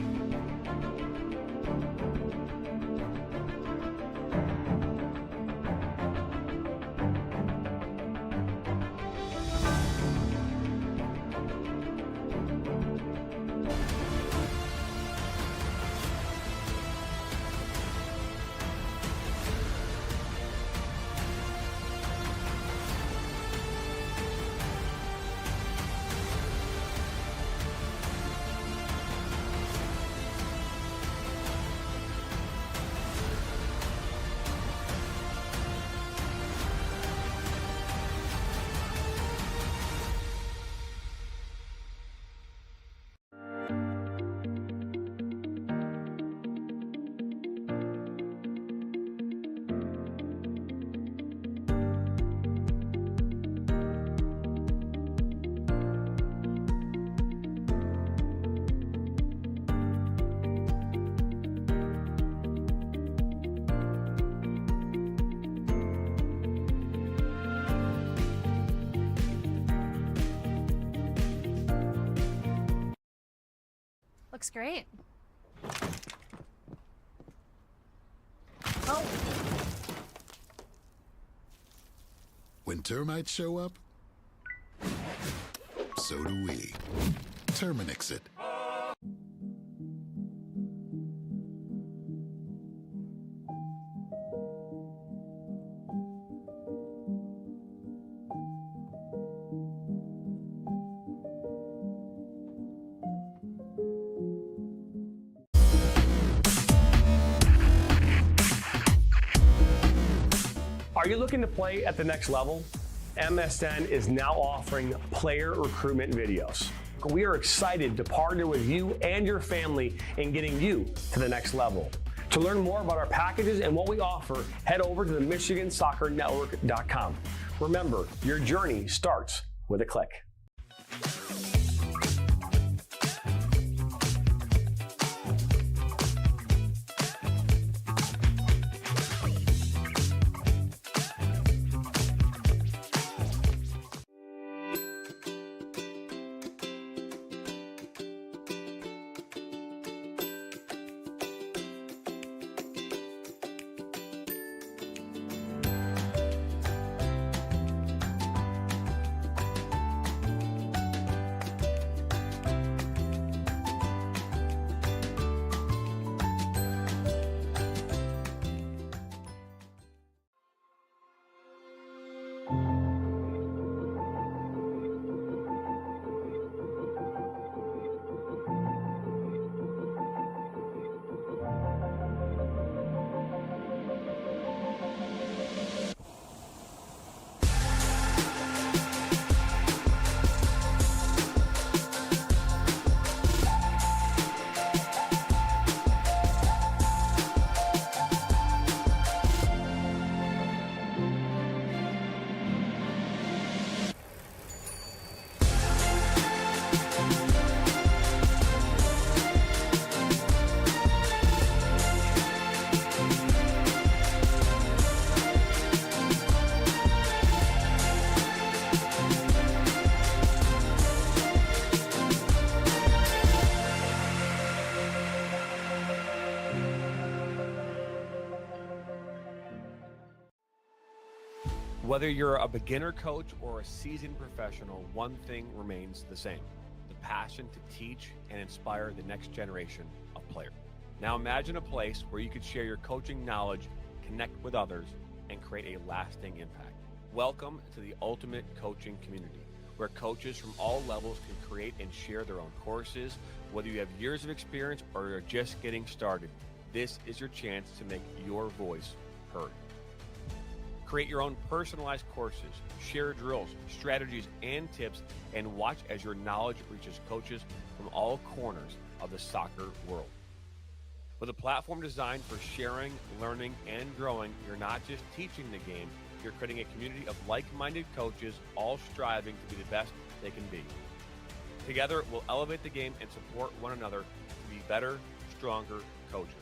Looks great. Oh. When termites show up, so do we. Terminix it. Are you looking to play at the next level? MSN is now offering player recruitment videos. We are excited to partner with you and your family in getting you to the next level. To learn more about our packages and what we offer, head over to the MichiganSoccerNetwork.com. Remember, your journey starts with a click. Whether you're a beginner coach or a seasoned professional, one thing remains the same: the passion to teach and inspire the next generation of players. Now imagine a place where you could share your coaching knowledge, connect with others, and create a lasting impact. Welcome to the ultimate coaching community, where coaches from all levels can create and share their own courses. Whether you have years of experience or you're just getting started, this is your chance to make your voice heard. Create your own personalized courses, share drills, strategies, and tips, and watch as your knowledge reaches coaches from all corners of the soccer world. With a platform designed for sharing, learning, and growing, you're not just teaching the game, you're creating a community of like-minded coaches all striving to be the best they can be. Together, we'll elevate the game and support one another to be better, stronger coaches.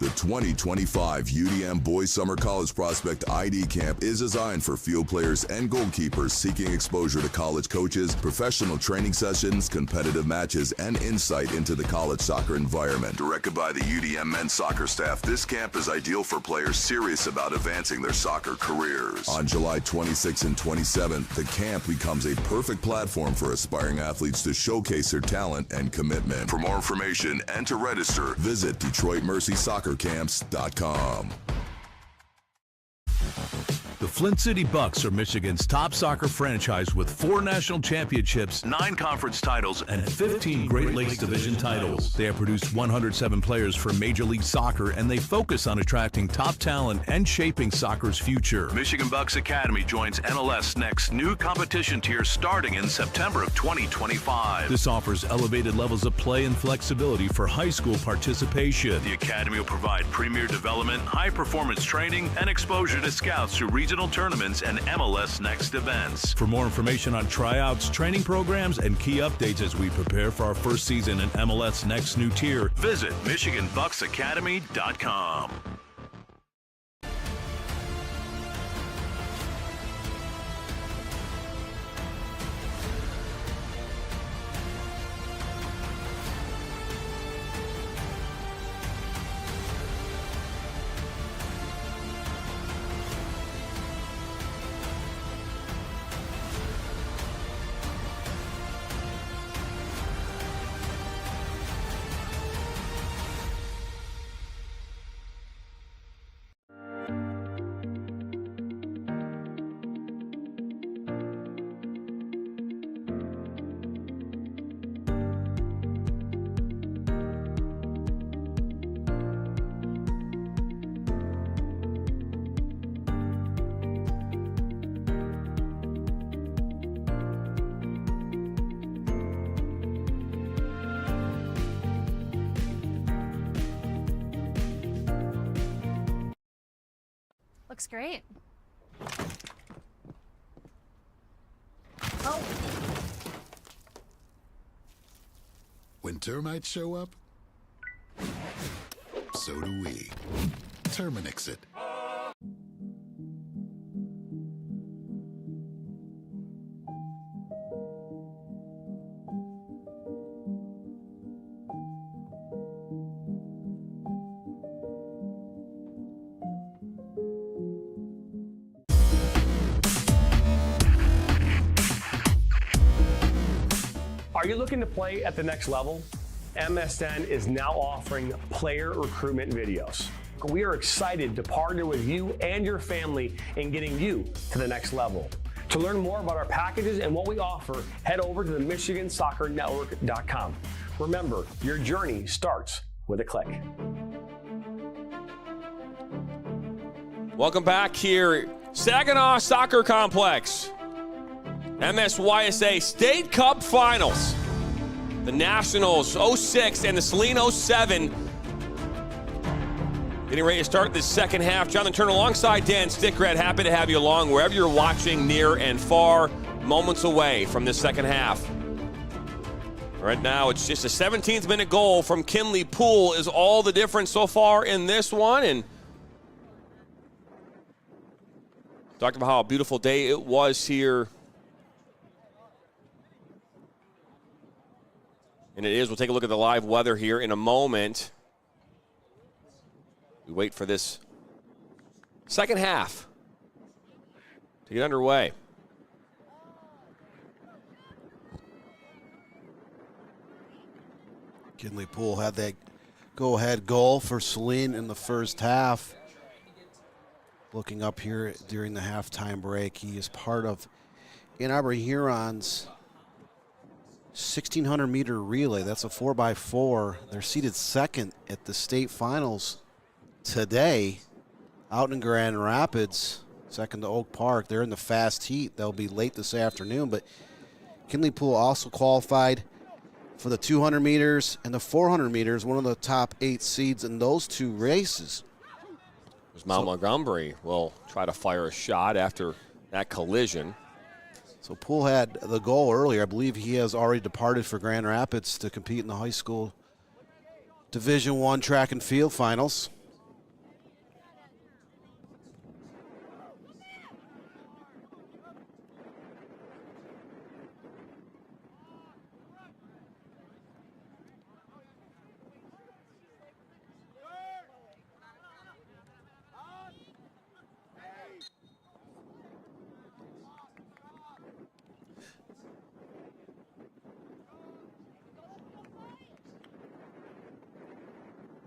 The 2025 UDM Boys Summer College Prospect ID Camp is designed for field players and goalkeepers seeking exposure to college coaches, professional training sessions, competitive matches, and insight into the college soccer environment. Directed by the UDM men's soccer staff, this camp is ideal for players serious about advancing their soccer careers. On July 26th and 27th, the camp becomes a perfect platform for aspiring athletes to showcase their talent and commitment. For more information and to register, visit DetroitMercySoccerCamps.com. The Flint City Bucks are Michigan's top soccer franchise with 4 national championships, 9 conference titles, and 15 Great Lakes Division titles. They have produced 107 players for Major League Soccer, and they focus on attracting top talent and shaping soccer's future. Michigan Bucks Academy joins MLS Next new competition tier starting in September of 2025. This offers elevated levels of play and flexibility for high school participation. The Academy will provide premier development, high-performance training, and exposure to scouts through regional tournaments and MLS Next events. For more information on tryouts, training programs, and key updates as we prepare for our first season in MLS Next new tier, visit MichiganBucksAcademy.com. Looks great. Oh. When termites show up, so do we. Terminix it. Are you looking to play at the next level? MSN is now offering player recruitment videos. We are excited to partner with you and your family in getting you to the next level. To learn more about our packages and what we offer, head over to the MichiganSoccerNetwork.com. Remember, your journey starts with a click. Welcome back here, Saginaw Soccer Complex. MSYSA State Cup Finals. The Nationals 06 and the Saline 07. Getting ready to start this second half. Jonathan Turner alongside Dan Stickred. Happy to have you along wherever you're watching, near and far. Moments away from this second half. Right now, it's just a 17th minute goal from Kinley Poole is all the difference so far in this one. And talked about how a beautiful day it was here. And it is. We'll take a look at the live weather here in a moment. We wait for this second half to get underway. Kinley Poole had that go-ahead goal for Saline in the first half. Looking up here during the halftime break, he is part of Ann Arbor Huron's 1,600-meter relay. That's a 4x4. They're seated second at the state finals today out in Grand Rapids, second to Oak Park. They're in the fast heat. They'll be late this afternoon, but Kinley Poole also qualified for the 200 meters and the 400 meters, one of the top 8 seeds in those two races. Mount Montgomery will try to fire a shot after that collision. So Poole had the goal earlier. I believe he has already departed for Grand Rapids to compete in the high school Division I track and field finals.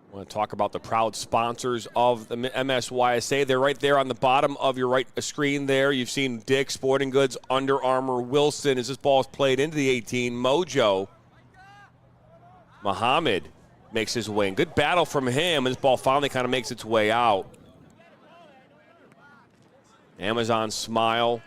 I want to talk about the proud sponsors of the MSYSA. They're right there on the bottom of your right screen there. You've seen Dick's Sporting Goods, Under Armour, Wilson as this ball is played into the 18. Mojo. Muhammad makes his way in. Good battle from him. This ball finally kind of makes its way out. Amazon Smile.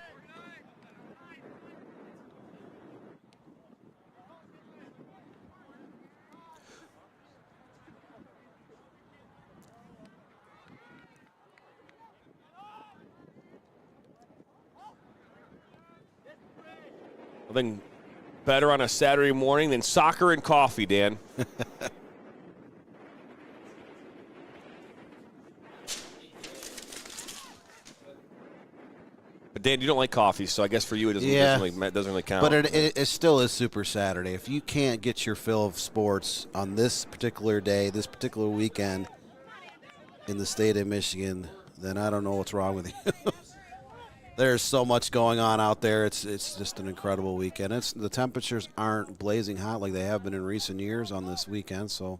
Nothing better on a Saturday morning than soccer and coffee, Dan. But Dan, you don't like coffee, so I guess for you it doesn't really count. But it still is Super Saturday. If you can't get your fill of sports on this particular day, this particular weekend in the state of Michigan, then I don't know what's wrong with you. There's so much going on out there. It's just an incredible weekend. The temperatures aren't blazing hot like they have been in recent years on this weekend, so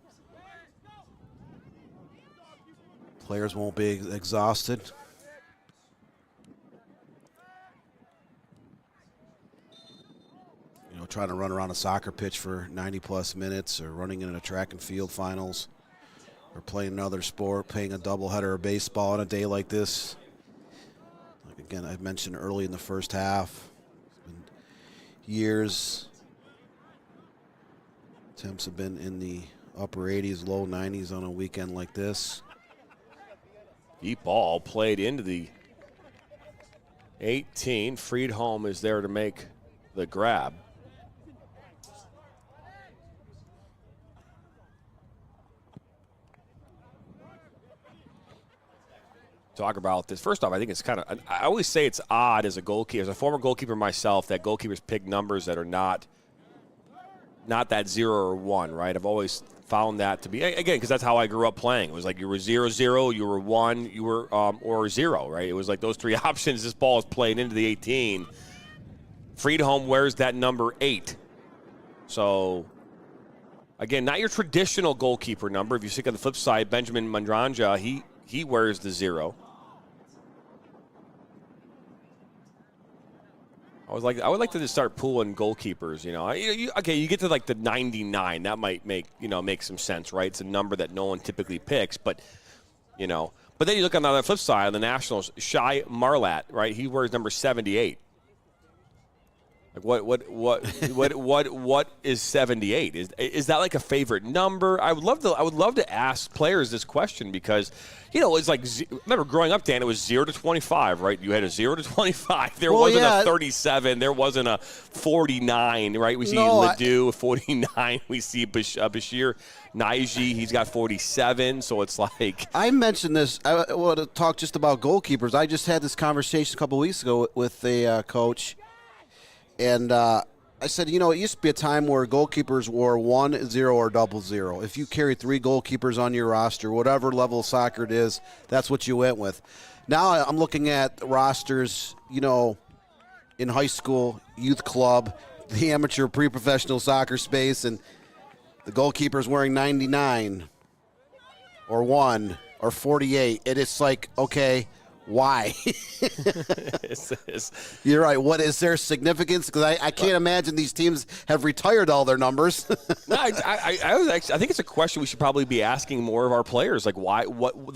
players won't be exhausted. You know, trying to run around a soccer pitch for 90-plus minutes, or running in a track and field finals, or playing another sport, playing a doubleheader of baseball on a day like this. Again, I mentioned early in the first half, it's been years. Temps have been in the upper 80s, low 90s on a weekend like this. Deep ball played into the 18. Friedholm is there to make the grab. Talk about this. First off, I think it's kind of, I always say it's odd as a goalkeeper, as a former goalkeeper myself, that goalkeepers pick numbers that are not that 0 or 1, right? I've always found that to be, again, because that's how I grew up playing. It was like you were 0-0, you were 1, you were, or 0, right? It was like those three options. This ball is played into the 18. Friedholm wears that number 8. So, again, not your traditional goalkeeper number. If you stick on the flip side, Benjamin Mandrangea, he wears the 0. I would like to just start pooling goalkeepers. You know, you get to like the 99, that might make some sense, right? It's a number that no one typically picks, but But then you look on the other flip side, on the Nationals, Shai Marlat, right? He wears number 78. Like what is 78? Is that like a favorite number? I would love to ask players this question, because it's like, remember growing up, Dan, it was 0 to 25, right? You had a 0 to 25. There wasn't a 37. There wasn't a 49, right? We see Ledoux 49. We see Bashir Naiji. He's got 47. So it's like, I mentioned this. I want to talk just about goalkeepers. I just had this conversation a couple weeks ago with a coach. And I said, it used to be a time where goalkeepers wore 1, 0, or 00. If you carry 3 goalkeepers on your roster, whatever level of soccer it is, that's what you went with. Now I'm looking at rosters, in high school, youth club, the amateur pre-professional soccer space, and the goalkeeper's wearing 99 or 1 or 48. And it's like, okay, why? You're right. What is their significance? Because I can't imagine these teams have retired all their numbers. No, I think it's a question we should probably be asking more of our players. Like, why? What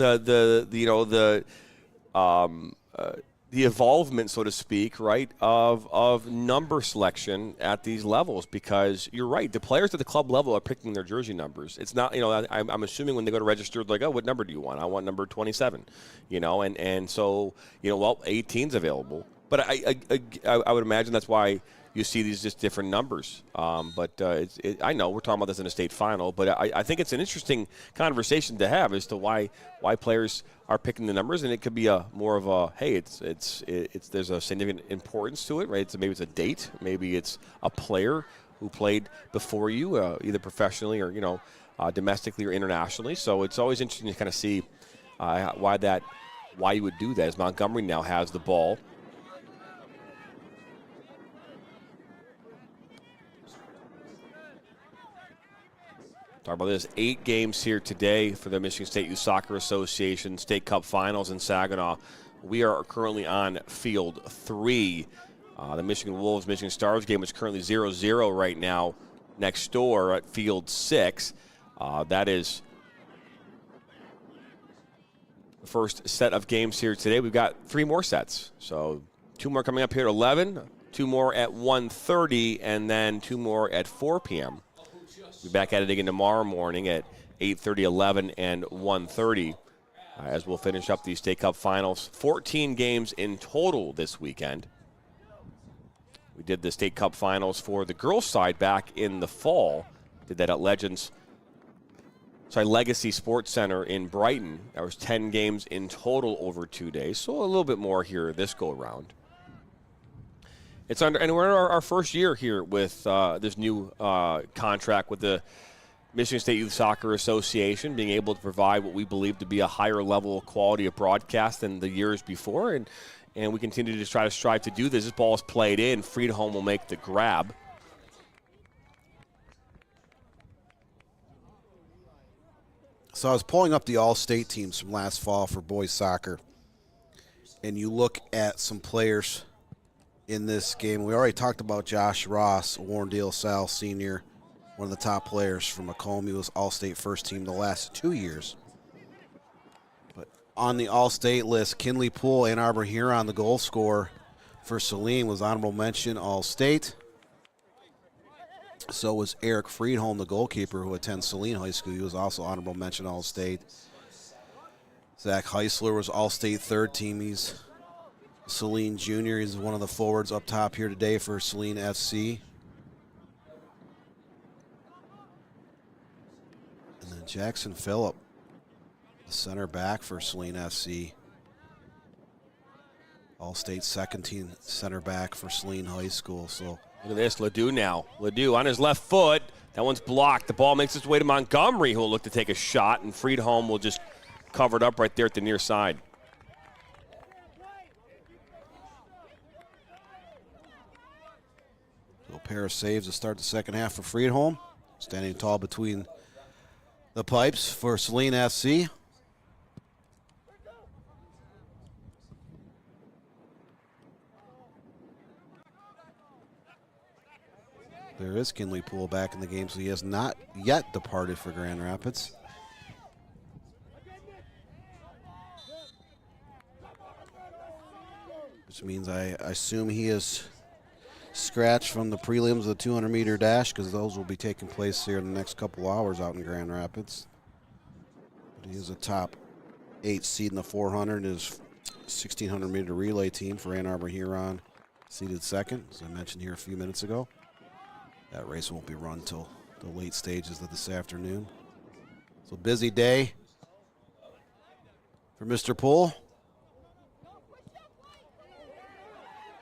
the evolvement, so to speak, right, of number selection at these levels, because you're right, the players at the club level are picking their jersey numbers. It's not, I'm assuming when they go to register, they're like, oh, what number do you want? I want number 27, and so, 18's available. But I would imagine that's why you see these just different numbers. I know we're talking about this in a state final, but I think it's an interesting conversation to have as to why players are picking the numbers, and it could be more of a, hey, there's a significant importance to it, right? So maybe it's a date, maybe it's a player who played before you, either professionally or domestically or internationally. So it's always interesting to kind of see why you would do that. As Montgomery now has the ball. Talk about this. 8 games here today for the Michigan State Youth Soccer Association State Cup Finals in Saginaw. We are currently on field 3. The Michigan Wolves Michigan Stars game is currently 0-0 right now next door at field 6. That is the first set of games here today. We've got 3 more sets. So 2 more coming up here at 11, 2 more at 1:30, and then 2 more at 4 p.m. We'll be back at it again tomorrow morning at 8:30, 11, and 1:30 as we'll finish up the State Cup Finals. 14 games in total this weekend. We did the State Cup Finals for the girls' side back in the fall. Did that at Legacy Sports Center in Brighton. There was 10 games in total over 2 days, so a little bit more here this go-around. And we're in our first year here with this new contract with the Michigan State Youth Soccer Association, being able to provide what we believe to be a higher level of quality of broadcast than the years before, and we continue to try to strive to do this. This ball is played in. Friedholm will make the grab. So I was pulling up the all-state teams from last fall for boys soccer, and you look at some players in this game. We already talked about Josh Ross, Warrendale Sal Sr., one of the top players from Macomb. He was all-state first team the last 2 years. But on the all-state list, Kinley Poole, Ann Arbor Huron, the goal scorer for Saline, was honorable mention all-state. So was Eric Friedholm, the goalkeeper who attends Saline High School. He was also honorable mention all-state. Zach Heisler was all-state third team. He's Saline Jr. He's one of the forwards up top here today for Saline FC. And then Jackson Phillip, the center back for Saline FC. All-state second team center back for Saline High School. So look at this, Ledoux now. Ledoux on his left foot. That one's blocked. The ball makes its way to Montgomery, who will look to take a shot, and Friedholm will just cover it up right there at the near side. So a pair of saves to start the second half for Friedholm. Standing tall between the pipes for Saline FC. There is Kinley Poole back in the game, so he has not yet departed for Grand Rapids. Which means I assume he is scratched from the prelims of the 200-meter dash, because those will be taking place here in the next couple hours out in Grand Rapids. But he is a top 8 seed in the 400. His 1,600-meter relay team for Ann Arbor Huron seeded second, as I mentioned here a few minutes ago. That race won't be run till the late stages of this afternoon. So busy day for Mr. Poole.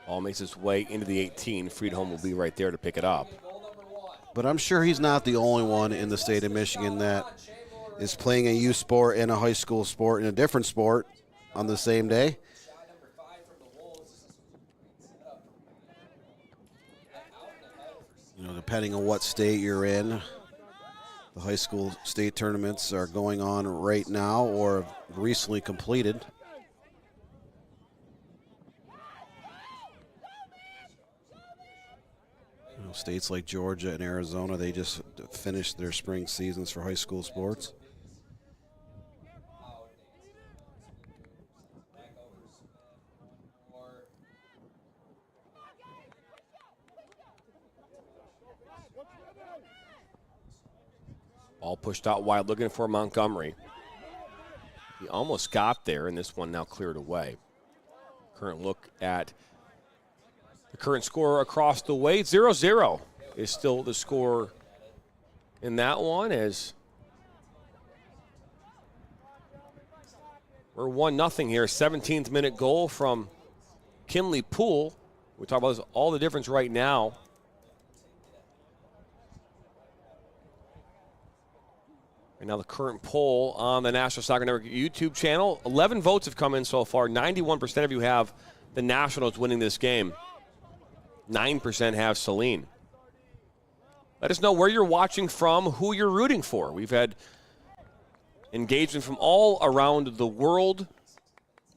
Ball makes its way into the 18. Friedholm will be right there to pick it up. But I'm sure he's not the only one in the state of Michigan that is playing a youth sport and a high school sport and a different sport on the same day. You know, depending on what state you're in. The high school state tournaments are going on right now or have recently completed. States like Georgia and Arizona, they just finished their spring seasons for high school sports. Ball pushed out wide, looking for Montgomery. He almost got there, and this one now cleared away. Current look at the current score across the way. 0-0 is still the score in that one, as we're 1-0 here. 17th minute goal from Kinley Poole. We talk about all the difference right now. And now the current poll on the National Soccer Network YouTube channel. 11 votes have come in so far. 91% of you have the Nationals winning this game. 9% have Saline. Let us know where you're watching from, who you're rooting for. We've had engagement from all around the world.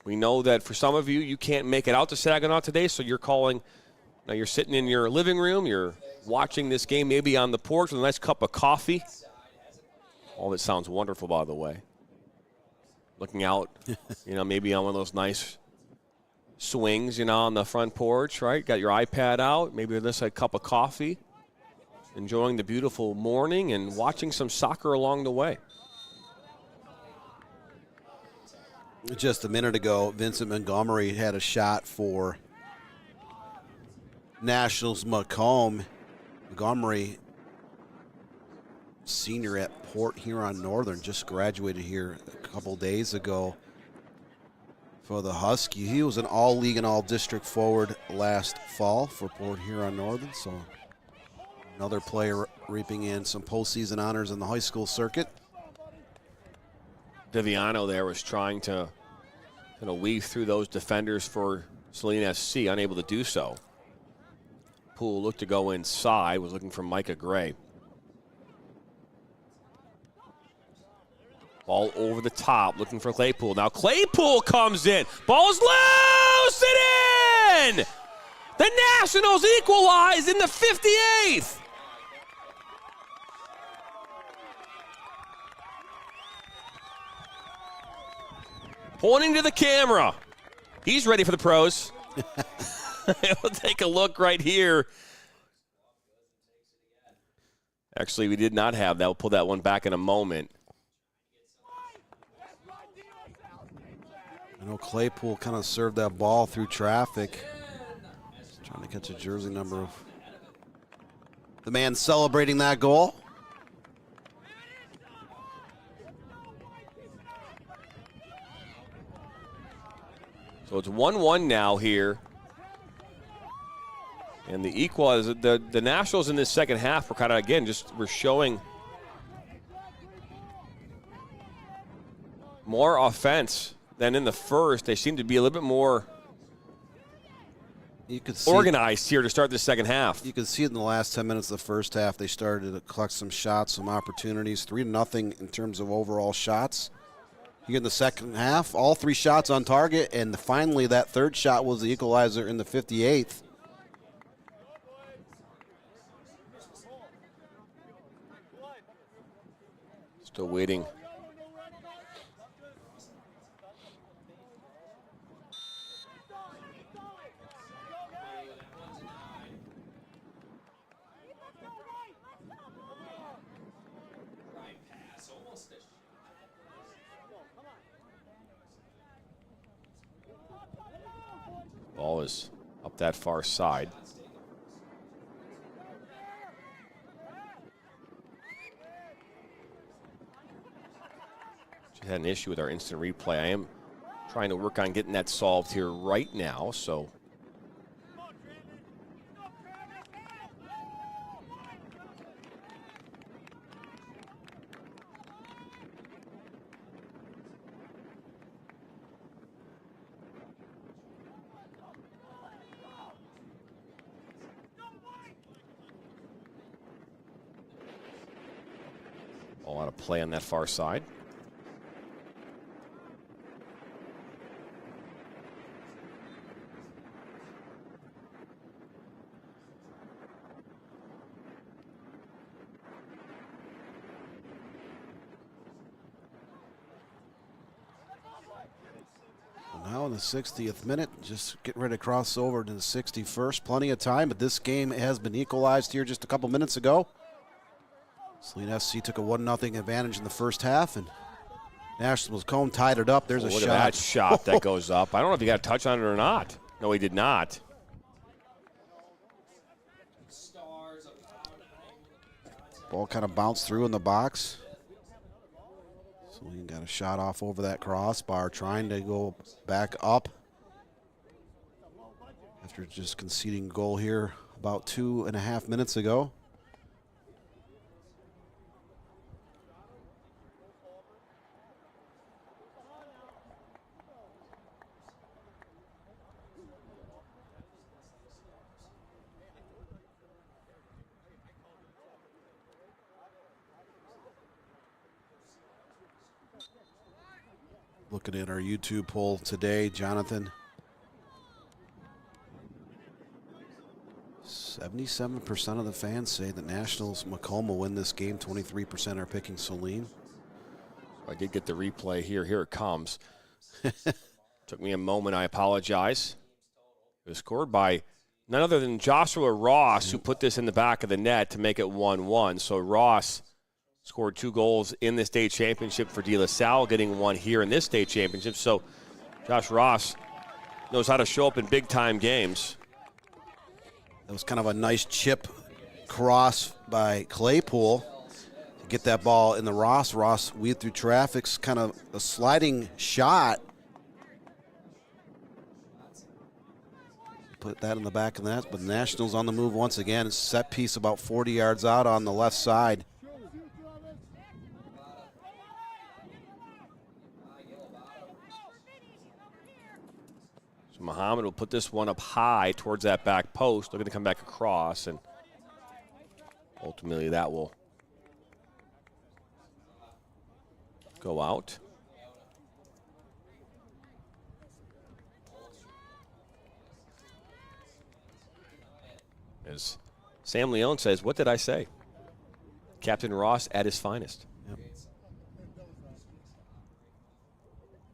We know that for some of you, you can't make it out to Saginaw today, so you're calling. Now you're sitting in your living room. You're watching this game maybe on the porch with a nice cup of coffee. All that sounds wonderful, by the way. Looking out, maybe on one of those nice swings, on the front porch, right? Got your iPad out, maybe with this a cup of coffee, enjoying the beautiful morning and watching some soccer along the way. Just a minute ago, Vincent Montgomery had a shot for Nationals Macomb. Montgomery, senior at Port Huron Northern, just graduated here a couple days ago for the Husky. He was an all-league and all-district forward last fall for Port Huron Northern, so another player reaping in some postseason honors in the high school circuit. Viviano there was trying to kind of weave through those defenders for Saline SC, unable to do so. Poole looked to go inside, was looking for Micah Gray. Ball over the top, looking for Claypool. Now Claypool comes in. Ball's loose and in! The Nationals equalize in the 58th. Pointing to the camera. He's ready for the pros. We'll take a look right here. Actually, we did not have that. We'll pull that one back in a moment. I know Claypool kind of served that ball through traffic. Just trying to catch a jersey number of the man celebrating that goal. So it's 1-1 now here. And the equalizer, the Nationals in this second half were kind of, again, we're showing more offense than in the first. They seem to be a little bit more organized here to start the second half. You can see it in the last 10 minutes of the first half. They started to collect some shots, some opportunities. 3-0 in terms of overall shots. You get in the second half, all 3 shots on target, and finally that third shot was the equalizer in the 58th. Still waiting. Ball is up that far side. Just had an issue with our instant replay. I am trying to work on getting that solved here right now, so. Ball out of play on that far side. Now in the 60th minute, just getting ready to cross over to the 61st. Plenty of time, but this game has been equalized here just a couple minutes ago. Saline SC took a 1-0 advantage in the first half, and Nationals Macomb tied it up. There's a look shot. At that shot that goes up. I don't know if he got a touch on it or not. No, he did not. Ball kind of bounced through in the box. Saline got a shot off over that crossbar, trying to go back up after just conceding a goal here about 2.5 minutes ago. Looking at our YouTube poll today, Jonathan. 77% of the fans say that Nationals Macomb will win this game. 23% are picking Saline. I did get the replay here. Here it comes. Took me a moment. I apologize. It was scored by none other than Joshua Ross, who put this in the back of the net to make it 1-1. So Ross scored 2 goals in the state championship for De La Salle, getting 1 here in this state championship. So Josh Ross knows how to show up in big-time games. That was kind of a nice chip cross by Claypool to get that ball in the Ross. Ross weaved through traffic's kind of a sliding shot. Put that in the back of the net, but the Nationals on the move once again. Set piece about 40 yards out on the left side. Muhammad will put this one up high towards that back post. Looking to come back across, and ultimately that will go out. As Sam Leone says, what did I say? Captain Ross at his finest. Yep.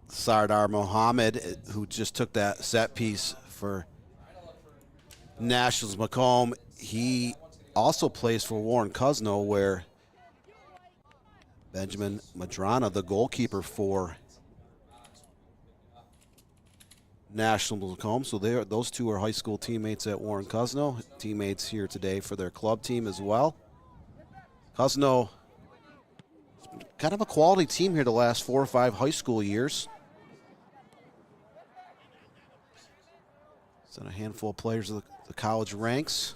Sardar Mohammed, who just took that set piece for Nationals Macomb, he also plays for Warren Cosno, where Benjamin Madrana, the goalkeeper for Nationals Macomb. So those two are high school teammates at Warren Cosno, teammates here today for their club team as well. Cosno, kind of a quality team here the last 4 or 5 high school years. Sent a handful of players of the college ranks.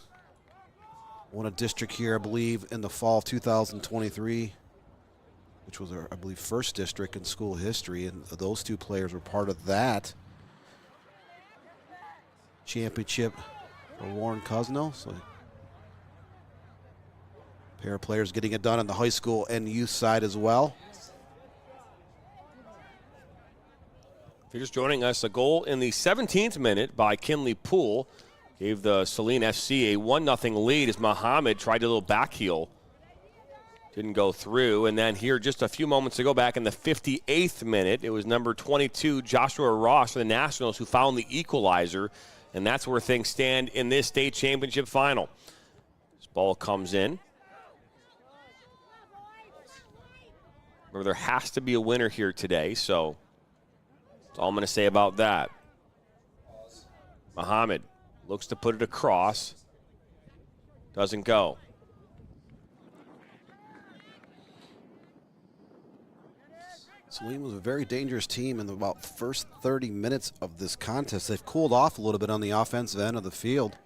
Won a district here, I believe, in the fall of 2023, which was our, I believe, first district in school history, and those 2 players were part of that championship for Warren Cosno. So a pair of players getting it done on the high school and youth side as well. If you're just joining us, a goal in the 17th minute by Kinley Poole gave the Saline FC a 1-0 lead as Muhammad tried a little back heel. Didn't go through. And then here just a few moments ago, back in the 58th minute, it was number 22, Joshua Ross for the Nationals, who found the equalizer. And that's where things stand in this state championship final. This ball comes in. Remember, there has to be a winner here today, so that's all I'm going to say about that. Muhammad looks to put it across. Doesn't go. Saline was a very dangerous team in the about first 30 minutes of this contest. They've cooled off a little bit on the offensive end of the field.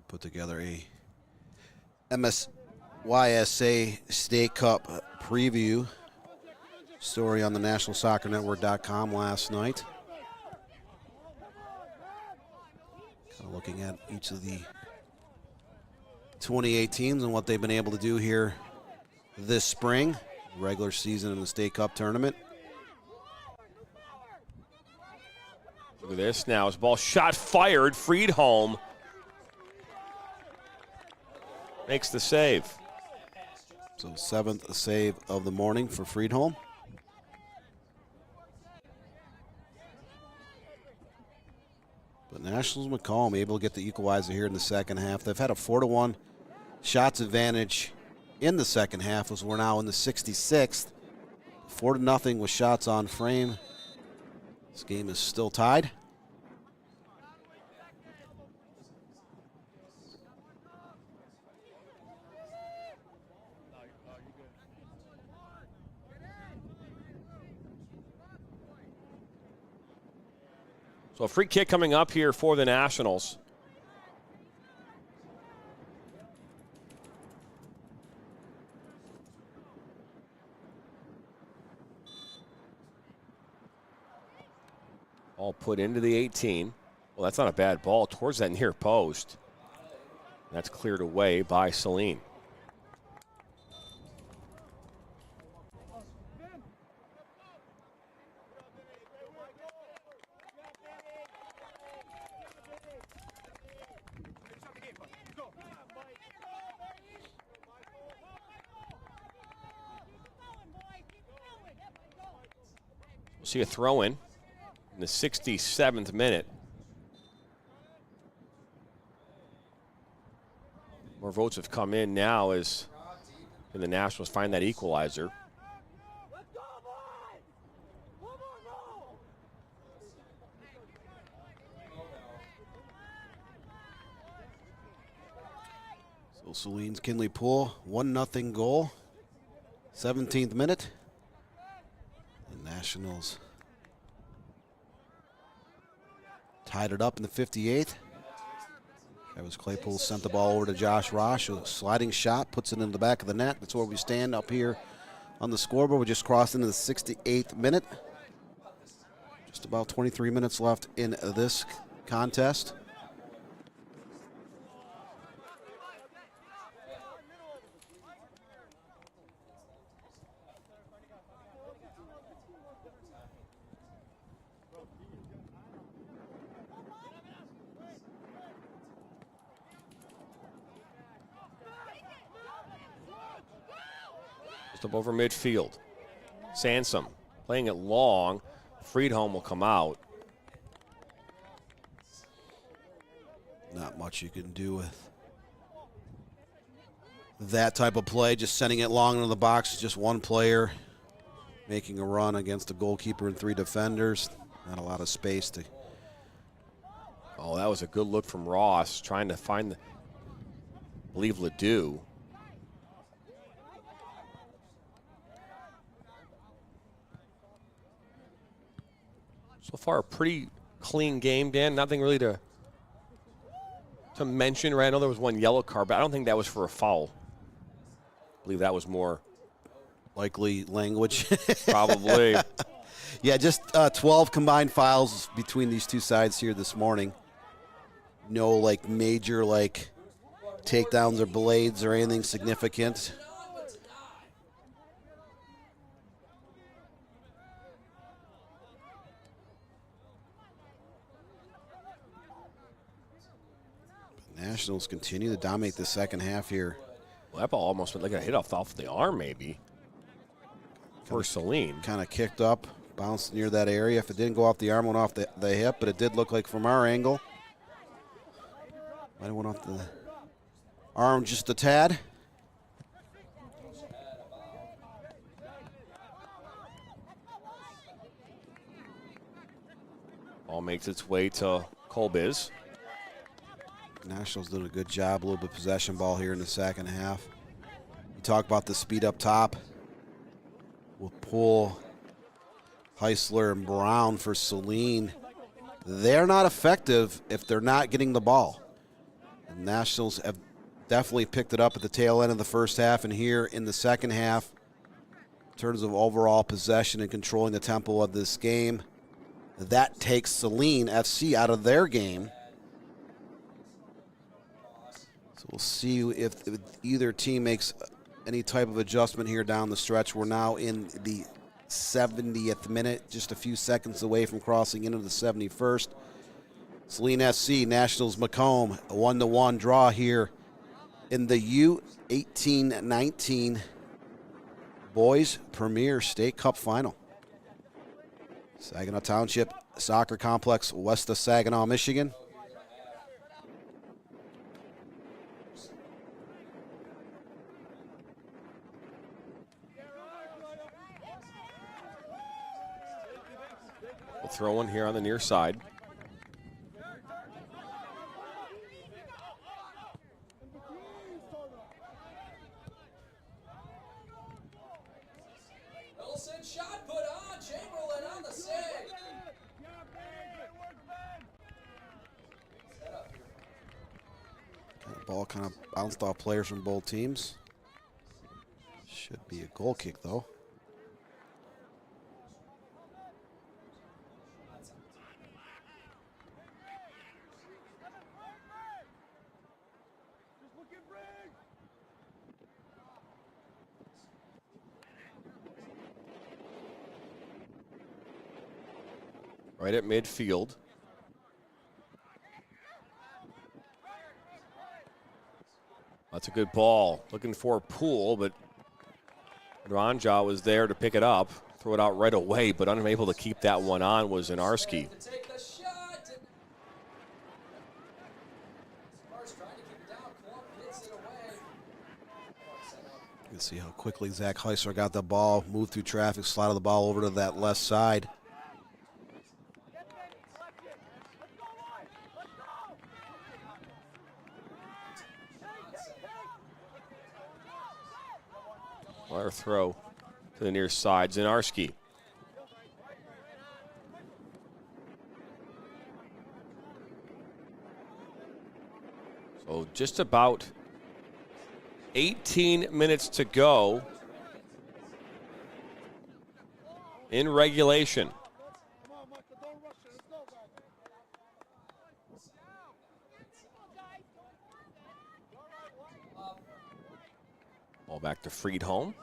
Put together a MSYSA State Cup preview story on the NationalSoccerNetwork.com last night. Kind of looking at each of the 28 teams and what they've been able to do here this spring, regular season in the State Cup tournament. Look at this now. His ball shot fired, freed home. Makes the save. So 7th save of the morning for Friedholm. But Nationals Macomb able to get the equalizer here in the second half. They've had a 4-1 shots advantage in the second half as we're now in the 66th. 4-0 with shots on frame. This game is still tied. So a free kick coming up here for the Nationals. Ball put into the 18. Well, that's not a bad ball towards that near post. That's cleared away by Saline. We'll see a throw in the 67th minute. More votes have come in now as the Nationals find that equalizer. So Saline's Kinley Poole, 1-0 goal. 17th minute. The Nationals tied it up in the 58th. Travis Claypool sent the ball over to Josh Rosh. A sliding shot, puts it in the back of the net. That's where we stand up here on the scoreboard. We just crossed into the 68th minute. Just about 23 minutes left in this contest. Up over midfield. Sansom playing it long. Friedholm will come out. Not much you can do with that type of play. Just sending it long into the box. Just one player making a run against a goalkeeper and 3 defenders. Not a lot of space to. Oh, that was a good look from Ross, trying to find I believe Ledoux. So far, a pretty clean game, Dan. Nothing really to mention, right? I know there was one yellow card, but I don't think that was for a foul. I believe that was more Likely language. probably. Yeah, just 12 combined fouls between these two sides here this morning. No, major, takedowns or blades or anything significant. Nationals continue to dominate the second half here. Well, that ball almost went like a hit off the arm, maybe. For Saline. Kind of kicked up, bounced near that area. If it didn't go off the arm, went off the hip, but it did look like from our angle. Might have went off the arm just a tad. Ball makes its way to Colbiz. Nationals doing a good job, a little bit of possession ball here in the second half. You talk about the speed up top. We'll pull Heisler and Brown for Saline. They're not effective if they're not getting the ball. And Nationals have definitely picked it up at the tail end of the first half, and here in the second half, in terms of overall possession and controlling the tempo of this game, that takes Saline FC out of their game. So we'll see if either team makes any type of adjustment here down the stretch. We're now in the 70th minute, just a few seconds away from crossing into the 71st. Saline SC, Nationals Macomb, a 1-1 draw here in the U19 Boys Premier State Cup Final. Saginaw Township Soccer Complex, west of Saginaw, Michigan. We'll throw one here on the near side. Shot put on, Chamberlain on the save. The ball kind of bounced off players from both teams. Should be a goal kick, though. Right at midfield. That's a good ball. Looking for a Poole, but Ranja was there to pick it up. Throw it out right away, but unable to keep that one on was Inarski. You can see how quickly Zach Heisler got the ball, moved through traffic, slotted the ball over to that left side. Our throw to the near side, Zinarski. So just about 18 minutes to go in regulation. Ball back to Friedholm.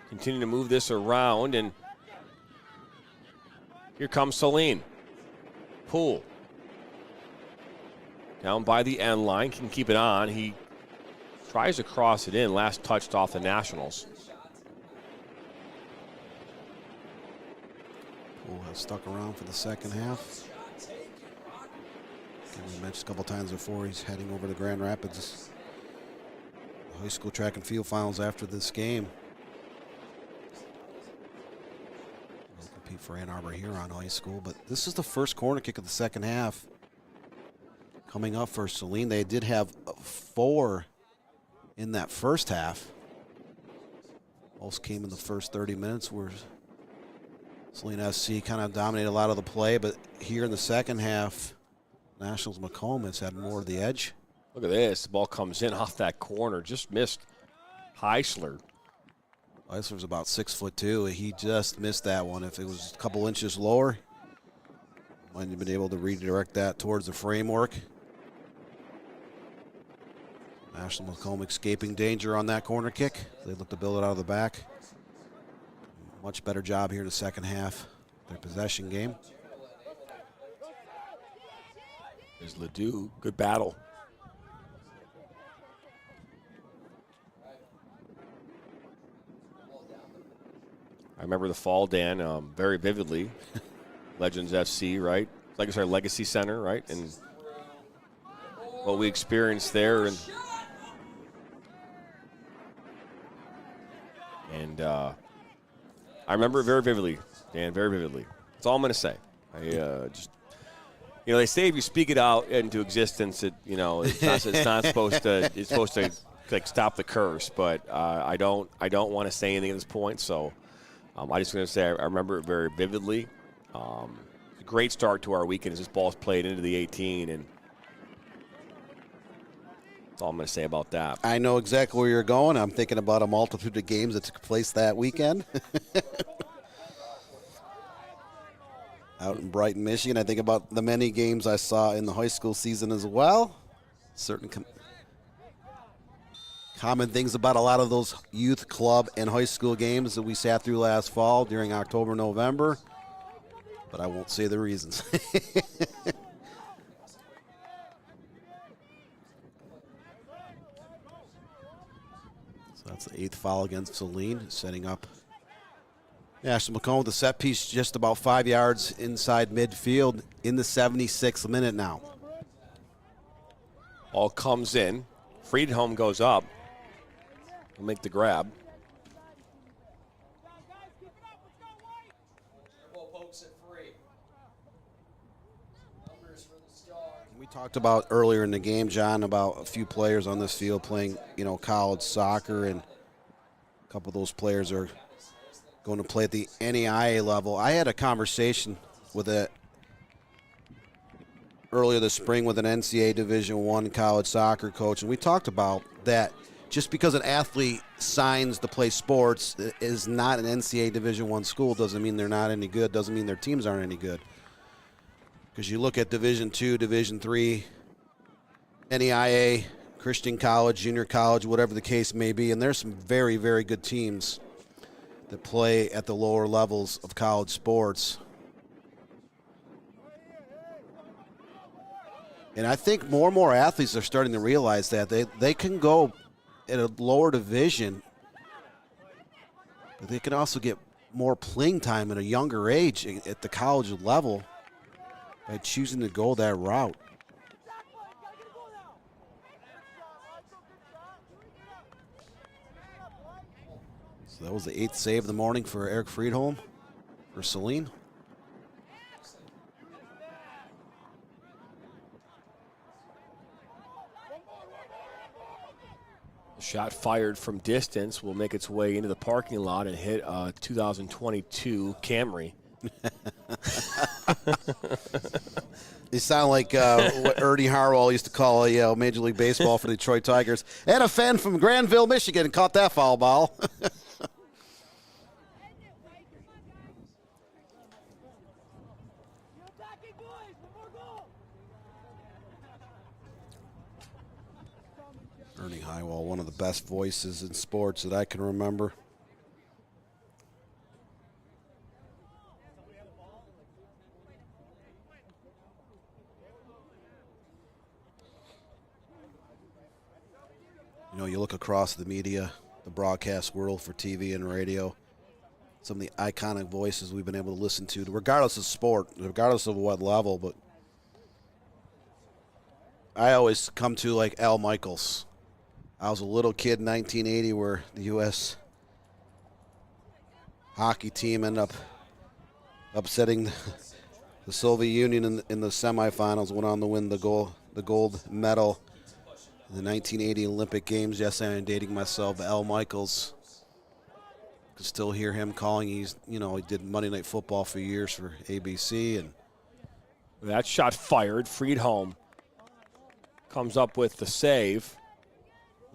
Continue to move this around, and here comes Saline. Poole. Down by the end line, can keep it on. He tries to cross it in, last touched off the Nationals. Poole has stuck around for the second half. Again, we mentioned a couple times before, he's heading over to Grand Rapids high school track and field finals after this game. We'll compete for Ann Arbor Huron High School, but this is the first corner kick of the second half. Coming up for Saline, they did have 4 in that first half. Most came in the first 30 minutes where Saline SC kind of dominated a lot of the play, but here in the second half, Nationals Macomb has had more of the edge. Look at this. The ball comes in off that corner. Just missed Heisler. Heisler's about 6'2". He just missed that one. If it was a couple inches lower, might have been able to redirect that towards the framework. National Macomb escaping danger on that corner kick. They look to build it out of the back. Much better job here in the second half. Their possession game. There's Ledoux. Good battle. I remember the fall, Dan, very vividly. Legends FC, right? Like it's our Legacy Center, right? And what we experienced there. And I remember it very vividly, Dan, very vividly. That's all I'm going to say. They say if you speak it out into existence, it's not supposed to. It's supposed to like stop the curse. But I don't want to say anything at this point. So I just going to say I remember it very vividly. A great start to our weekend as this ball's played into the 18, and that's all I'm going to say about that. I know exactly where you're going. I'm thinking about a multitude of games that took place that weekend. Out in Brighton, Michigan. I think about the many games I saw in the high school season as well. Certain common things about a lot of those youth club and high school games that we sat through last fall during October, November. But I won't say the reasons. So that's the 8th foul against Saline, setting up National Macomb with a set piece just about 5 yards inside midfield in the 76th minute now. Ball comes in. Friedholm goes up. Will make the grab. We talked about earlier in the game, John, about a few players on this field playing, college soccer, and a couple of those players are going to play at the NAIA level. I had a conversation with earlier this spring with an NCAA Division I college soccer coach, and we talked about that just because an athlete signs to play sports is not an NCAA Division I school doesn't mean they're not any good, doesn't mean their teams aren't any good. Because you look at Division II, Division III, NAIA, Christian college, junior college, whatever the case may be, and there's some very, very good teams that play at the lower levels of college sports. And I think more and more athletes are starting to realize that they can go at a lower division, but they can also get more playing time at a younger age at the college level by choosing to go that route. So that was the 8th save of the morning for Eric Friedholm for Saline. Shot fired from distance will make its way into the parking lot and hit a 2022 Camry. You sound like what Ernie Harwell used to call Major League Baseball for the Detroit Tigers. And a fan from Granville, Michigan, caught that foul ball. Ernie Harwell, one of the best voices in sports that I can remember. You look across the media, the broadcast world for TV and radio, some of the iconic voices we've been able to listen to, regardless of sport, regardless of what level, but I always come to like Al Michaels. I was a little kid in 1980 where the U.S. hockey team ended up upsetting the Soviet Union in the semifinals, went on to win the gold medal in the 1980 Olympic Games. Yes, I'm dating myself. Al Michaels. Could still hear him calling. He did Monday Night Football for years for ABC. And that shot fired. Friedholm comes up with the save.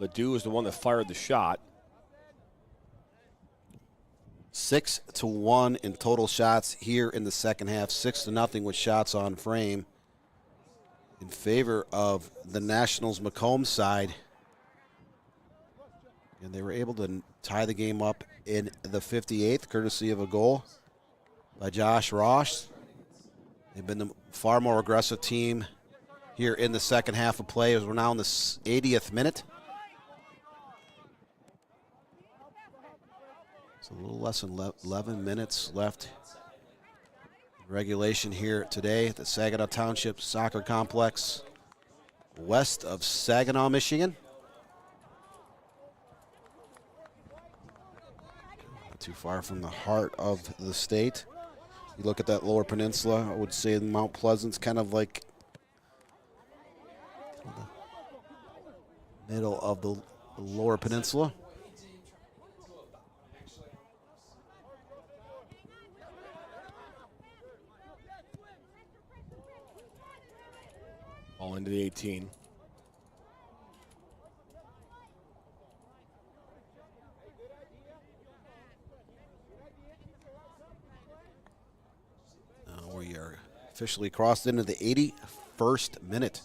Ledoux is the one that fired the shot. 6-1 in total shots here in the second half. 6-0 with shots on frame in favor of the Nationals Macomb side. And they were able to tie the game up in the 58th, courtesy of a goal by Josh Ross. They've been the far more aggressive team here in the second half of play as we're now in the 80th minute. So a little less than 11 minutes left. Regulation here today at the Saginaw Township Soccer Complex, west of Saginaw, Michigan. Not too far from the heart of the state. You look at that Lower Peninsula, I would say Mount Pleasant's kind of like the middle of the Lower Peninsula. All into the 18. Now we are officially crossed into the 81st minute.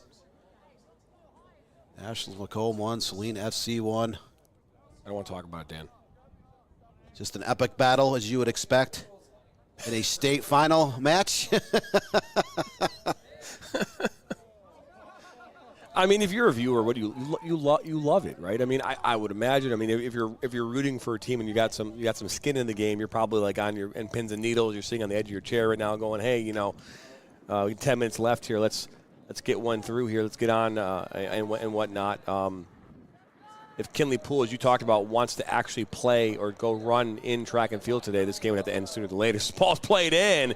Ashland's Macomb 1, Saline FC 1. I don't want to talk about it, Dan. Just an epic battle, as you would expect in a state final match. I mean, if you're a viewer, what do you love it, right? I mean, I would imagine. I mean, if you're rooting for a team and you got some skin in the game, you're probably like on your and pins and needles. You're sitting on the edge of your chair right now, going, "Hey, 10 minutes left here. Let's get one through here. Let's get on and whatnot." If Kinley Poole, as you talked about, wants to actually play or go run in track and field today, this game would have to end sooner than later. Ball's played in.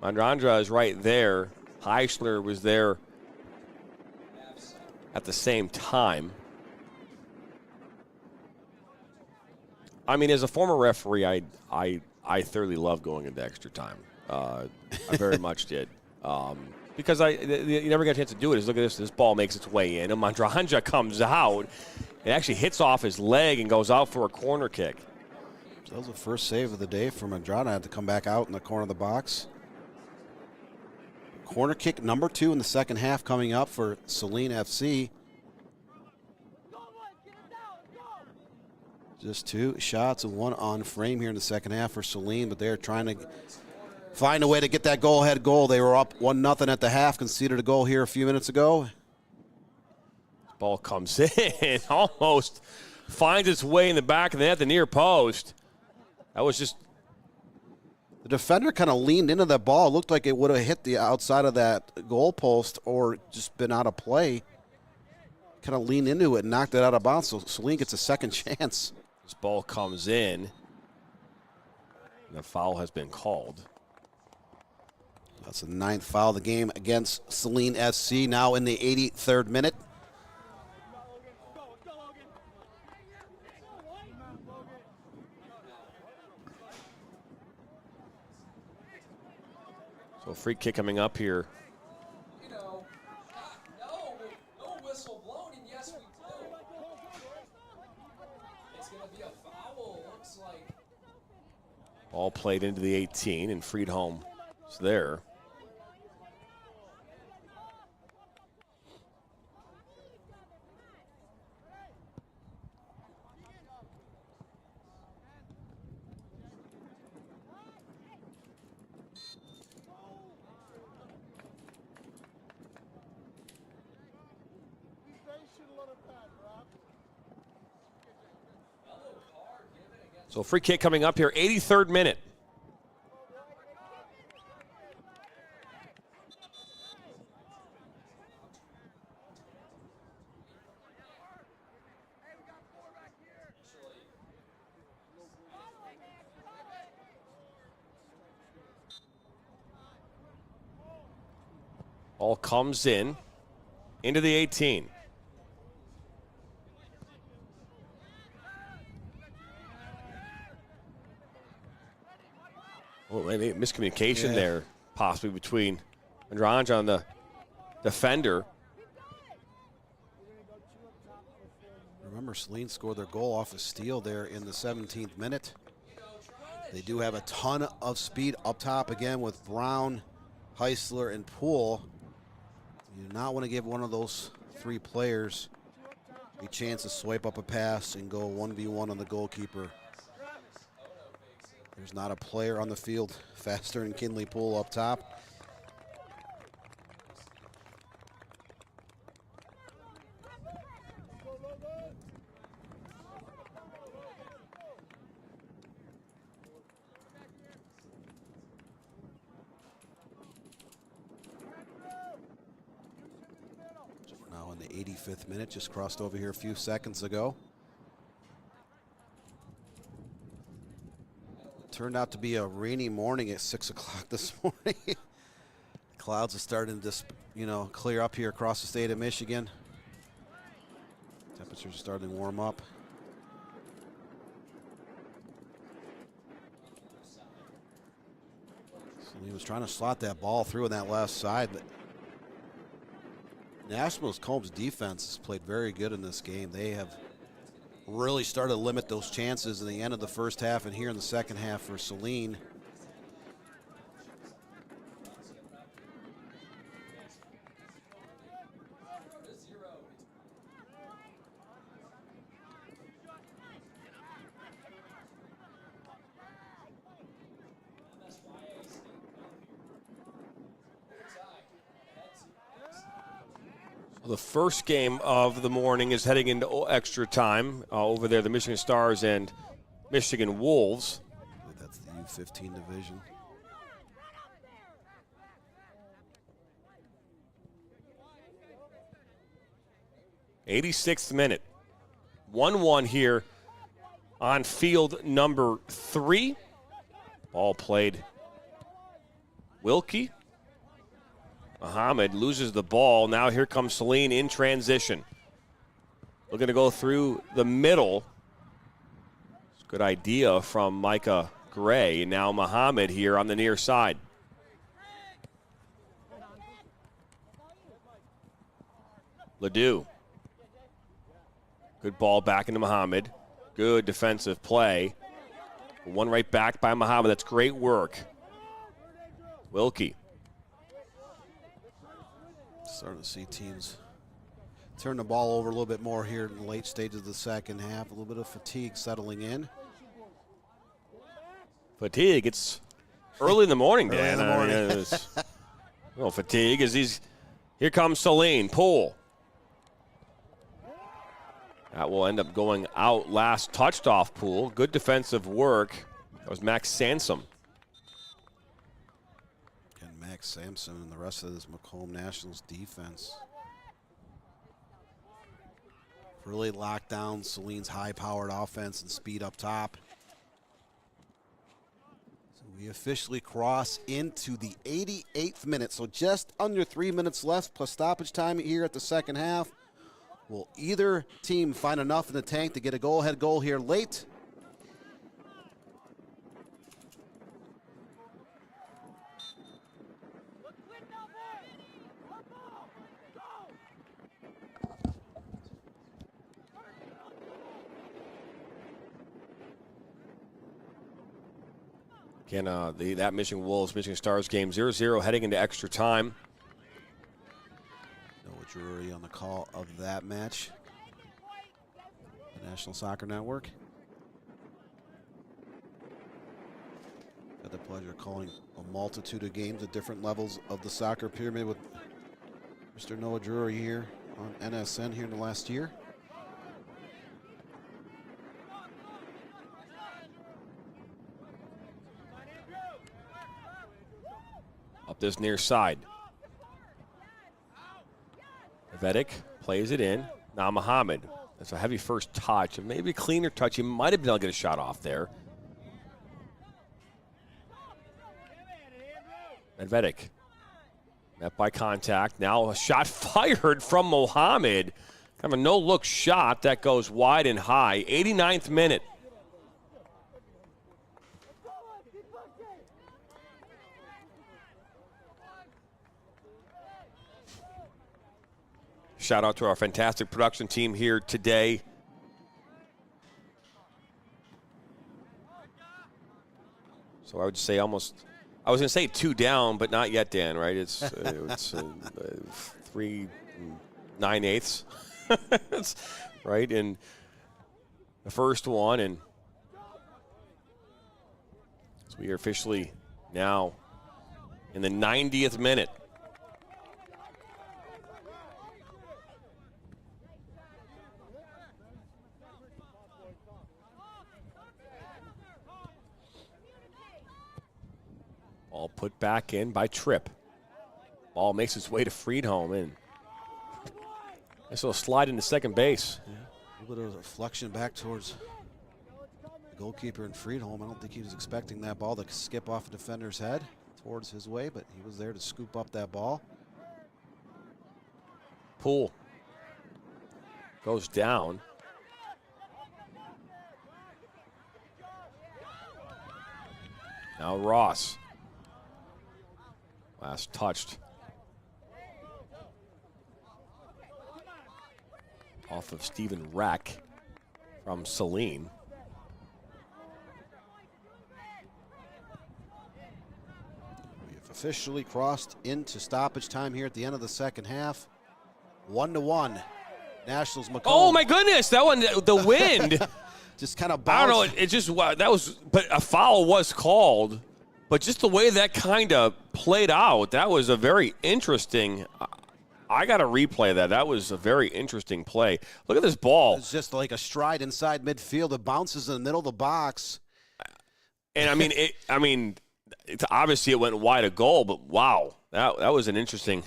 Mandrandra is right there. Heisler was there at the same time. I mean, as a former referee, I thoroughly love going into extra time. I very much did. Because you never get a chance to do it. Look at this. This ball makes its way in. And Mandrandra comes out. It actually hits off his leg and goes out for a corner kick. So that was the first save of the day for Mandrandra. Had to come back out in the corner of the box. Corner kick number 2 in the second half coming up for Saline FC. Just 2 shots and 1 on frame here in the second half for Saline, but they're trying to find a way to get that goal-ahead goal. They were up 1-0 at the half, conceded a goal here a few minutes ago. Ball comes in, almost finds its way in the back of the net, the near post. That was just... The defender kind of leaned into that ball. It looked like it would have hit the outside of that goal post or just been out of play. Kind of leaned into it and knocked it out of bounds, so Saline gets a second chance. This ball comes in. The foul has been called. That's the 9th foul of the game against Saline FC, now in the 83rd minute. So a free kick coming up here. No whistle blown, and yes, we do. It's going to be a foul, looks like. Ball played into the 18 and freed home. It's there. So free kick coming up here, 83rd minute. Ball comes in into the 18. Oh, maybe miscommunication there, possibly between Mandrandra and the defender. Remember, Saline scored their goal off a steal there in the 17th minute. They do have a ton of speed up top again with Brown, Heisler, and Poole. You do not want to give one of those 3 players a chance to swipe up a pass and go 1v1 on the goalkeeper. There's not a player on the field faster than Kinley Poole up top. Now in the 85th minute, just crossed over here a few seconds ago. Turned out to be a rainy morning at 6 o'clock this morning. Clouds are starting to, clear up here across the state of Michigan. Temperatures are starting to warm up. Saline was trying to slot that ball through on that left side, but Macomb's defense has played very good in this game. They have really started to limit those chances in the end of the first half and here in the second half for Saline. The first game of the morning is heading into extra time. Over there, the Michigan Stars and Michigan Wolves. That's the U15 division. '86th minute. 1-1 here on field number 3. Ball played. Wilkie. Muhammad loses the ball. Now here comes Saline in transition. Looking to go through the middle. It's a good idea from Micah Gray. Now Muhammad here on the near side. Ledoux. Good ball back into Muhammad. Good defensive play. One right back by Muhammad. That's great work. Wilkie. Starting to see teams turn the ball over a little bit more here in the late stages of the second half. A little bit of fatigue settling in. Fatigue. It's early in the morning, Dan. Early in the morning. Well, fatigue is here comes Saline. Pull. That will end up going out. Last touched off Poole. Good defensive work. That was Max Sansom. And Max Sampson and the rest of this Macomb Nationals defense really locked down Saline's high-powered offense and speed up top. So we officially cross into the 88th minute, so just under 3 minutes left plus stoppage time here at the second half. Will either team find enough in the tank to get a go-ahead goal here late? Again, that Michigan Wolves, Michigan Stars game 0-0 heading into extra time. Noah Drury on the call of that match. The National Soccer Network. Had the pleasure of calling a multitude of games at different levels of the soccer pyramid with Mr. Noah Drury here on NSN here in the last year. Up this near side. Vedic plays it in. Now Muhammad. That's a heavy first touch. Maybe a cleaner touch. He might have been able to get a shot off there. Vedic. Met by contact. Now a shot fired from Mohammed. Kind of a no-look shot that goes wide and high. 89th minute. Shout out to our fantastic production team here today. So I would say almost, I was going to say 2 down, but not yet, Dan, right? It's 3 9/8, right? In the first one. And so we are officially now in the 90th minute. Ball put back in by Tripp. Ball makes its way to Friedholm, and this will slide into second base. A little bit of a deflection back towards the Goalkeeper in Friedholm, I don't think he was expecting that ball to skip off a defender's head towards his way, but he was there to scoop up that ball. Poole goes down. Now Ross. Last touched. Off of Stephen Rack from Saline. We've officially crossed into stoppage time here at the end of the second half. 1-1. Nationals Macomb. Oh my goodness, that one, the wind. Just kind of I bounced. don't know, it just, that was, but a foul was called. But just the way that kind of played out, that was a very interesting, I got to replay that. That was a very interesting play. Look at this ball. It's just like a stride inside midfield. It bounces in the middle of the box. And obviously it went wide of goal, but wow, that was an interesting.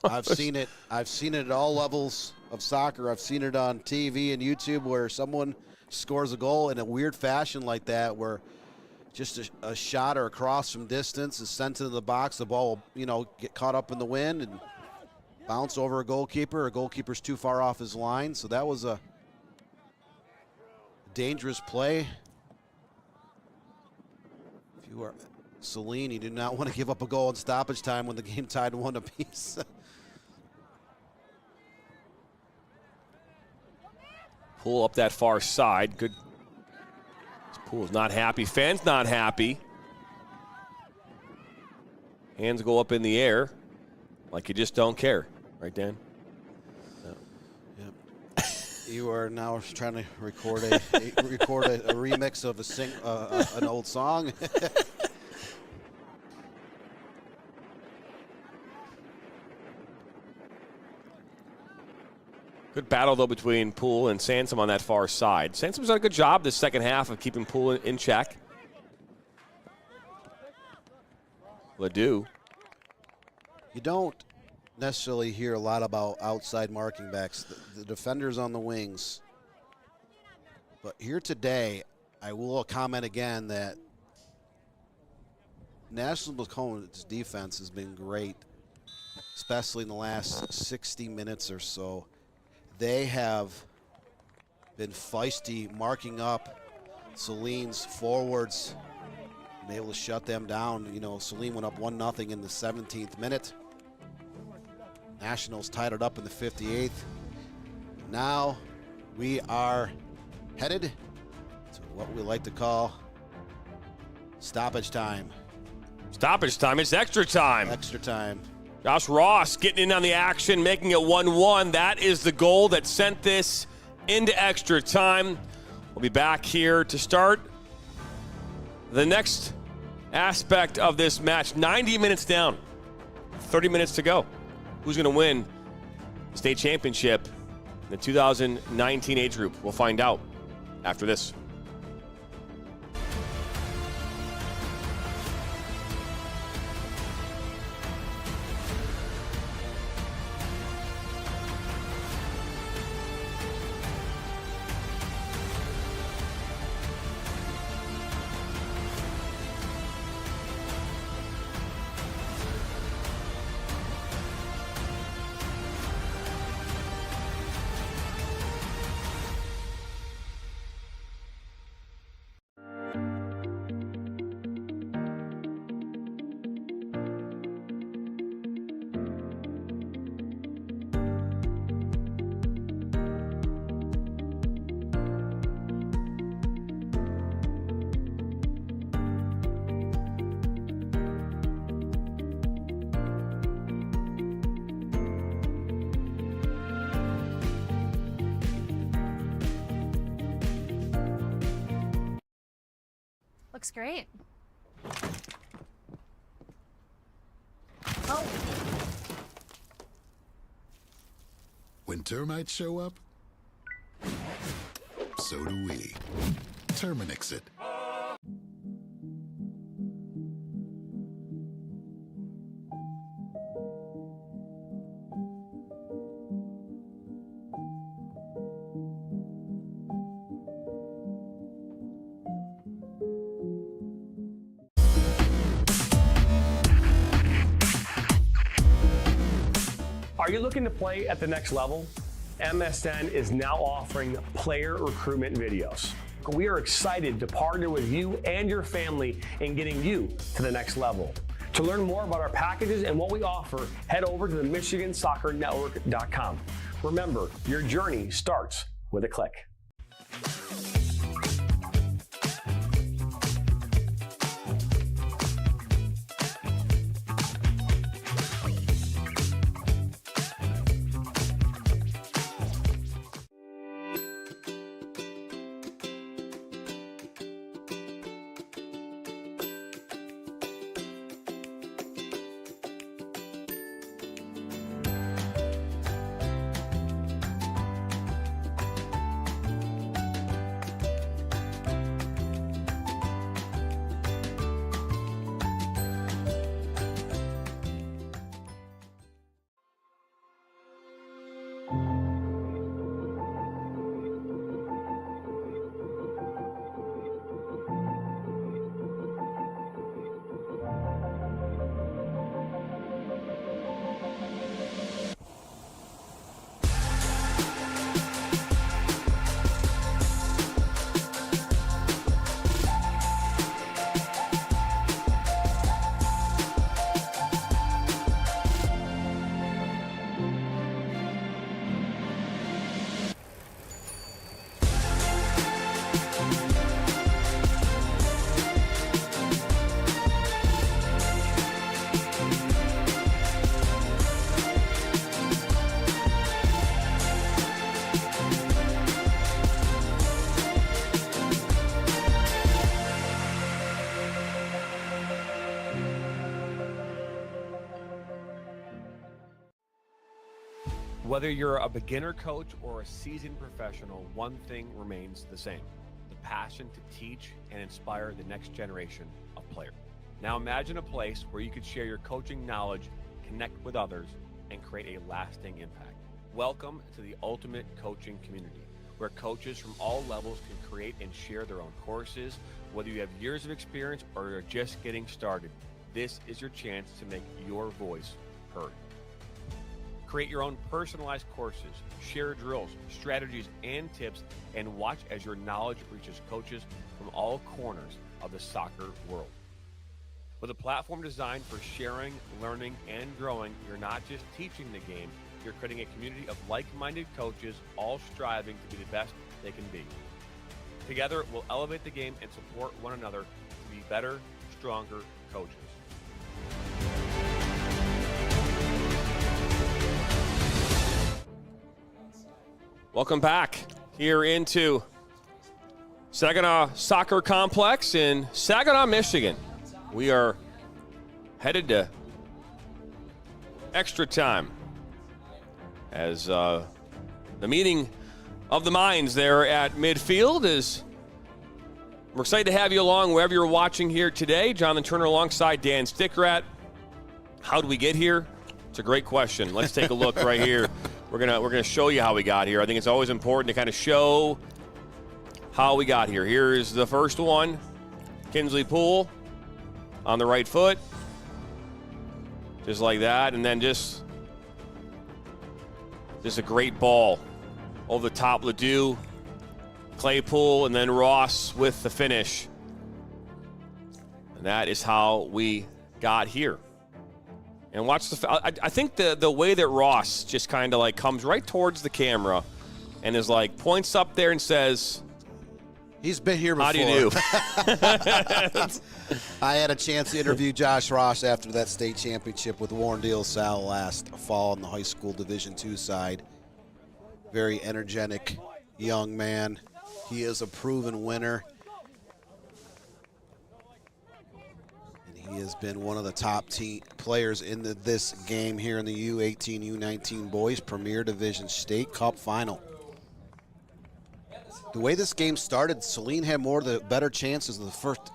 I've seen it at all levels of soccer. I've seen it on TV and YouTube where someone scores a goal in a weird fashion like that, where just a shot or a cross from distance is sent into the box. The ball will, get caught up in the wind and bounce over a goalkeeper. A goalkeeper's too far off his line. So that was a dangerous play. If you are Saline, you do not want to give up a goal in stoppage time when the game tied 1 apiece. Pull up that far side. Good. Pool's not happy. Fans not happy. Hands go up in the air like you just don't care. Right, Dan? Yep. You are now trying to record a remix of an old song. Good battle, though, between Poole and Sansom on that far side. Sansom's done a good job this second half of keeping Poole in check. Ledoux. You don't necessarily hear a lot about outside marking backs, the defenders on the wings. But here today, I will comment again that National Macomb's defense has been great, especially in the last 60 minutes or so. They have been feisty, marking up Saline's forwards, and able to shut them down. Saline went up 1-0 in the 17th minute. Nationals tied it up in the 58th. Now we are headed to what we like to call stoppage time. Stoppage time. It's extra time. Extra time. Josh Ross getting in on the action, making it 1-1. That is the goal that sent this into extra time. We'll be back here to start the next aspect of this match. 90 minutes down, 30 minutes to go. Who's going to win the state championship in the 2019 age group? We'll find out after this. Looks great. Oh. When termites show up, so do we. Terminix it. Are you looking to play at the next level? MSN is now offering player recruitment videos. We are excited to partner with you and your family in getting you to the next level. To learn more about our packages and what we offer, head over to the MichiganSoccerNetwork.com. Remember, your journey starts with a click. Whether you're a beginner coach or a seasoned professional, one thing remains the same: the passion to teach and inspire the next generation of players. Now imagine a place where you could share your coaching knowledge, connect with others, and create a lasting impact. Welcome to the ultimate coaching community, where coaches from all levels can create and share their own courses. Whether you have years of experience or you're just getting started, this is your chance to make your voice heard. Create your own personalized courses, share drills, strategies, and tips, and watch as your knowledge reaches coaches from all corners of the soccer world. With a platform designed for sharing, learning, and growing, you're not just teaching the game, you're creating a community of like-minded coaches, all striving to be the best they can be. Together, we'll elevate the game and support one another to be better, stronger coaches. Welcome back here into Saginaw Soccer Complex in Saginaw, Michigan. We are headed to extra time as the meeting of the minds there at midfield is. We're excited to have you along wherever you're watching here today. Jonathan Turner alongside Dan Stickrat. How did we get here? It's a great question. Let's take a look right here. We're gonna show you how we got here. I think it's always important to kind of show how we got here. Here's the first one. Kinsley Poole on the right foot. Just like that. And then just a great ball over the top. Ledoux, Claypool, and then Ross with the finish. And that is how we got here. And watch I think the way that Ross just kind of like comes right towards the camera and is like points up there and says, he's been here before. How do you do? I had a chance to interview Josh Ross after that state championship with Warren De La Salle last fall on the high school Division II side. Very energetic young man. He is a proven winner. He has been one of the top players in this game here in the U18 U19 Boys Premier Division State Cup Final. The way this game started, Saline had more of the better chances in the first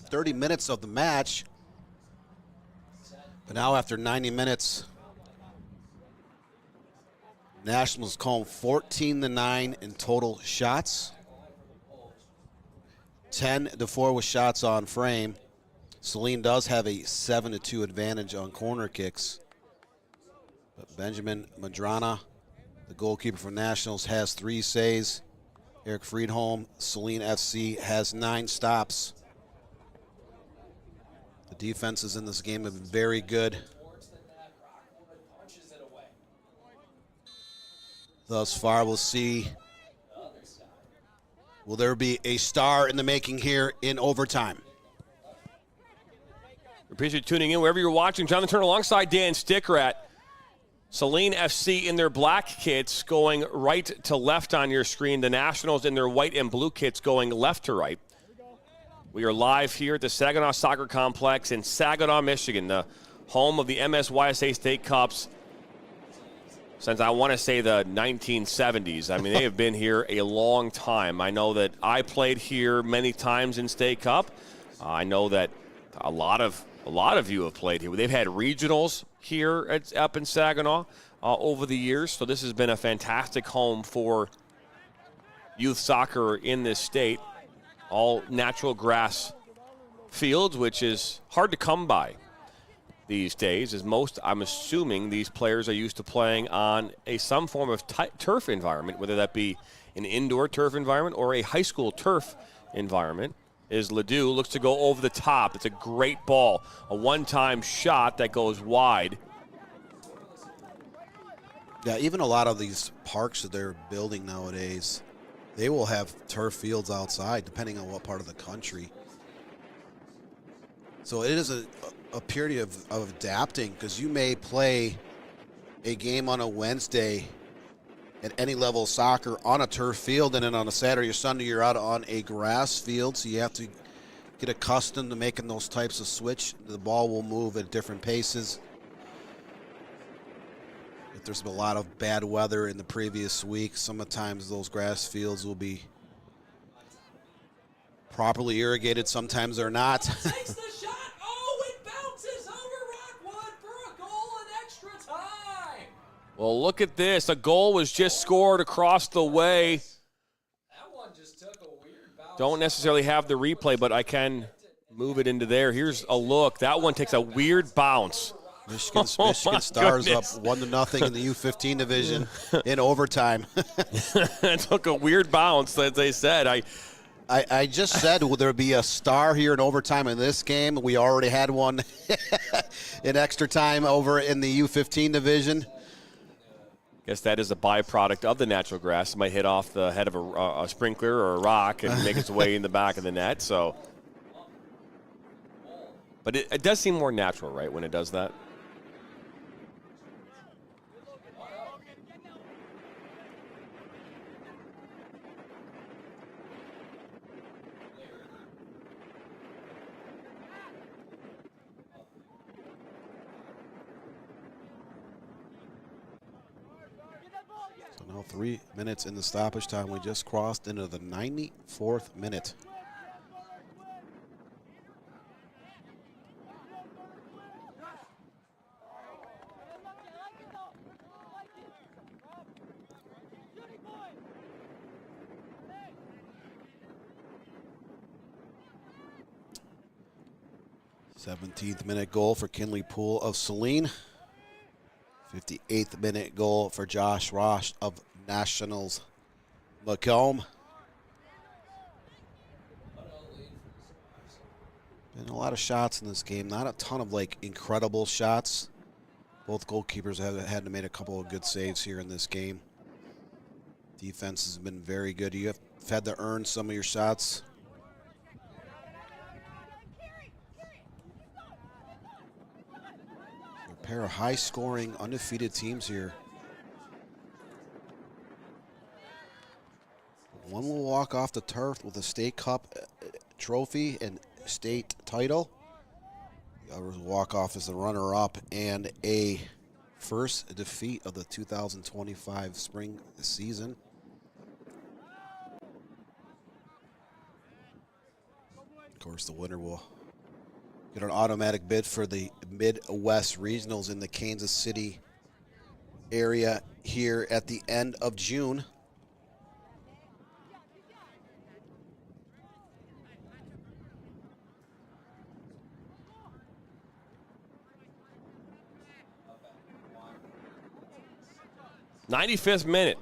30 minutes of the match. But now after 90 minutes, Nationals call 14-9 in total shots. 10-4 with shots on frame. Saline does have a 7-2 advantage on corner kicks. But Benjamin Madrana, the goalkeeper for Nationals, has 3 saves. Eric Friedholm, Saline FC, has 9 stops. The defenses in this game have been very good. Thus far, we'll see. Will there be a star in the making here in overtime? Appreciate you tuning in wherever you're watching. Jonathan Turner alongside Dan Sticker at Saline FC in their black kits going right to left on your screen. The Nationals in their white and blue kits going left to right. We are live here at the Saginaw Soccer Complex in Saginaw, Michigan, the home of the MSYSA State Cups since I want to say the 1970s. I mean, they have been here a long time. I know that I played here many times in State Cup. I know that a lot of you have played here. They've had regionals here up in Saginaw over the years, so this has been a fantastic home for youth soccer in this state. All natural grass fields, which is hard to come by these days, as most, I'm assuming, these players are used to playing on some form of turf environment, whether that be an indoor turf environment or a high school turf environment. Is Ledoux looks to go over the top. It's a great ball, a one-time shot that goes wide. Yeah, even a lot of these parks that they're building nowadays, they will have turf fields outside, depending on what part of the country. So it is a period of adapting, because you may play a game on a Wednesday at any level of soccer on a turf field, and then on a Saturday or Sunday you're out on a grass field, so you have to get accustomed to making those types of switch. The ball will move at different paces. If there's been a lot of bad weather in the previous week, sometimes those grass fields will be properly irrigated, sometimes they're not. Takes the shot. Oh, it bounces over Rockwood for a goal in extra time. Well, look at this. A goal was just scored across the way. That one just took a weird bounce. Don't necessarily have the replay, but I can move it into there. Here's a look. That one takes a weird bounce. Michigan Oh, Stars up goodness. 1-0 in the U15 division in overtime. It took a weird bounce, as they said. I just said, will there be a star here in overtime in this game? We already had one in extra time over in the U15 division. Guess that is a byproduct of the natural grass. It might hit off the head of a sprinkler or a rock and make its way in the back of the net. So, but it does seem more natural, right, when it does that? So now 3 minutes in the stoppage time. We just crossed into the 94th minute. th minute goal for Kinley Poole of Saline. 58th minute goal for Josh Rosh of Nationals Macomb. Been a lot of shots in this game. Not a ton of incredible shots. Both goalkeepers have had to make a couple of good saves here in this game. Defense has been very good. You have had to earn some of your shots. A pair of high-scoring, undefeated teams here. One will walk off the turf with a state cup trophy and state title. The others will walk off as the runner-up and a first defeat of the 2025 spring season. Of course, the winner will get an automatic bid for the Midwest Regionals in the Kansas City area here at the end of June. 95th minute.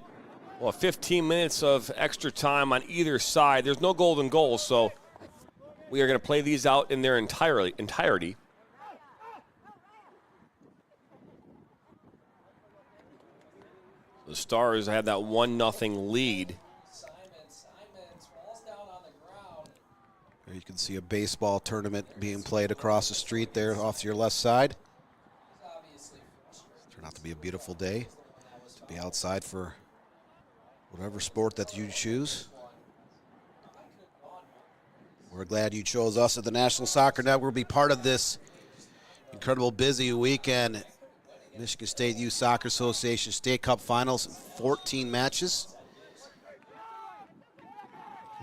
Well, 15 minutes of extra time on either side. There's no golden goal, so we are going to play these out in their entirety. The Stars had that 1-0 lead. Simons falls down on the ground. There you can see a baseball tournament being played across the street there off to your left side. Turned out to be a beautiful day to be outside for whatever sport that you choose. We're glad you chose us at the National Soccer Network to be part of this incredible busy weekend. Michigan State Youth Soccer Association State Cup Finals, 14 matches,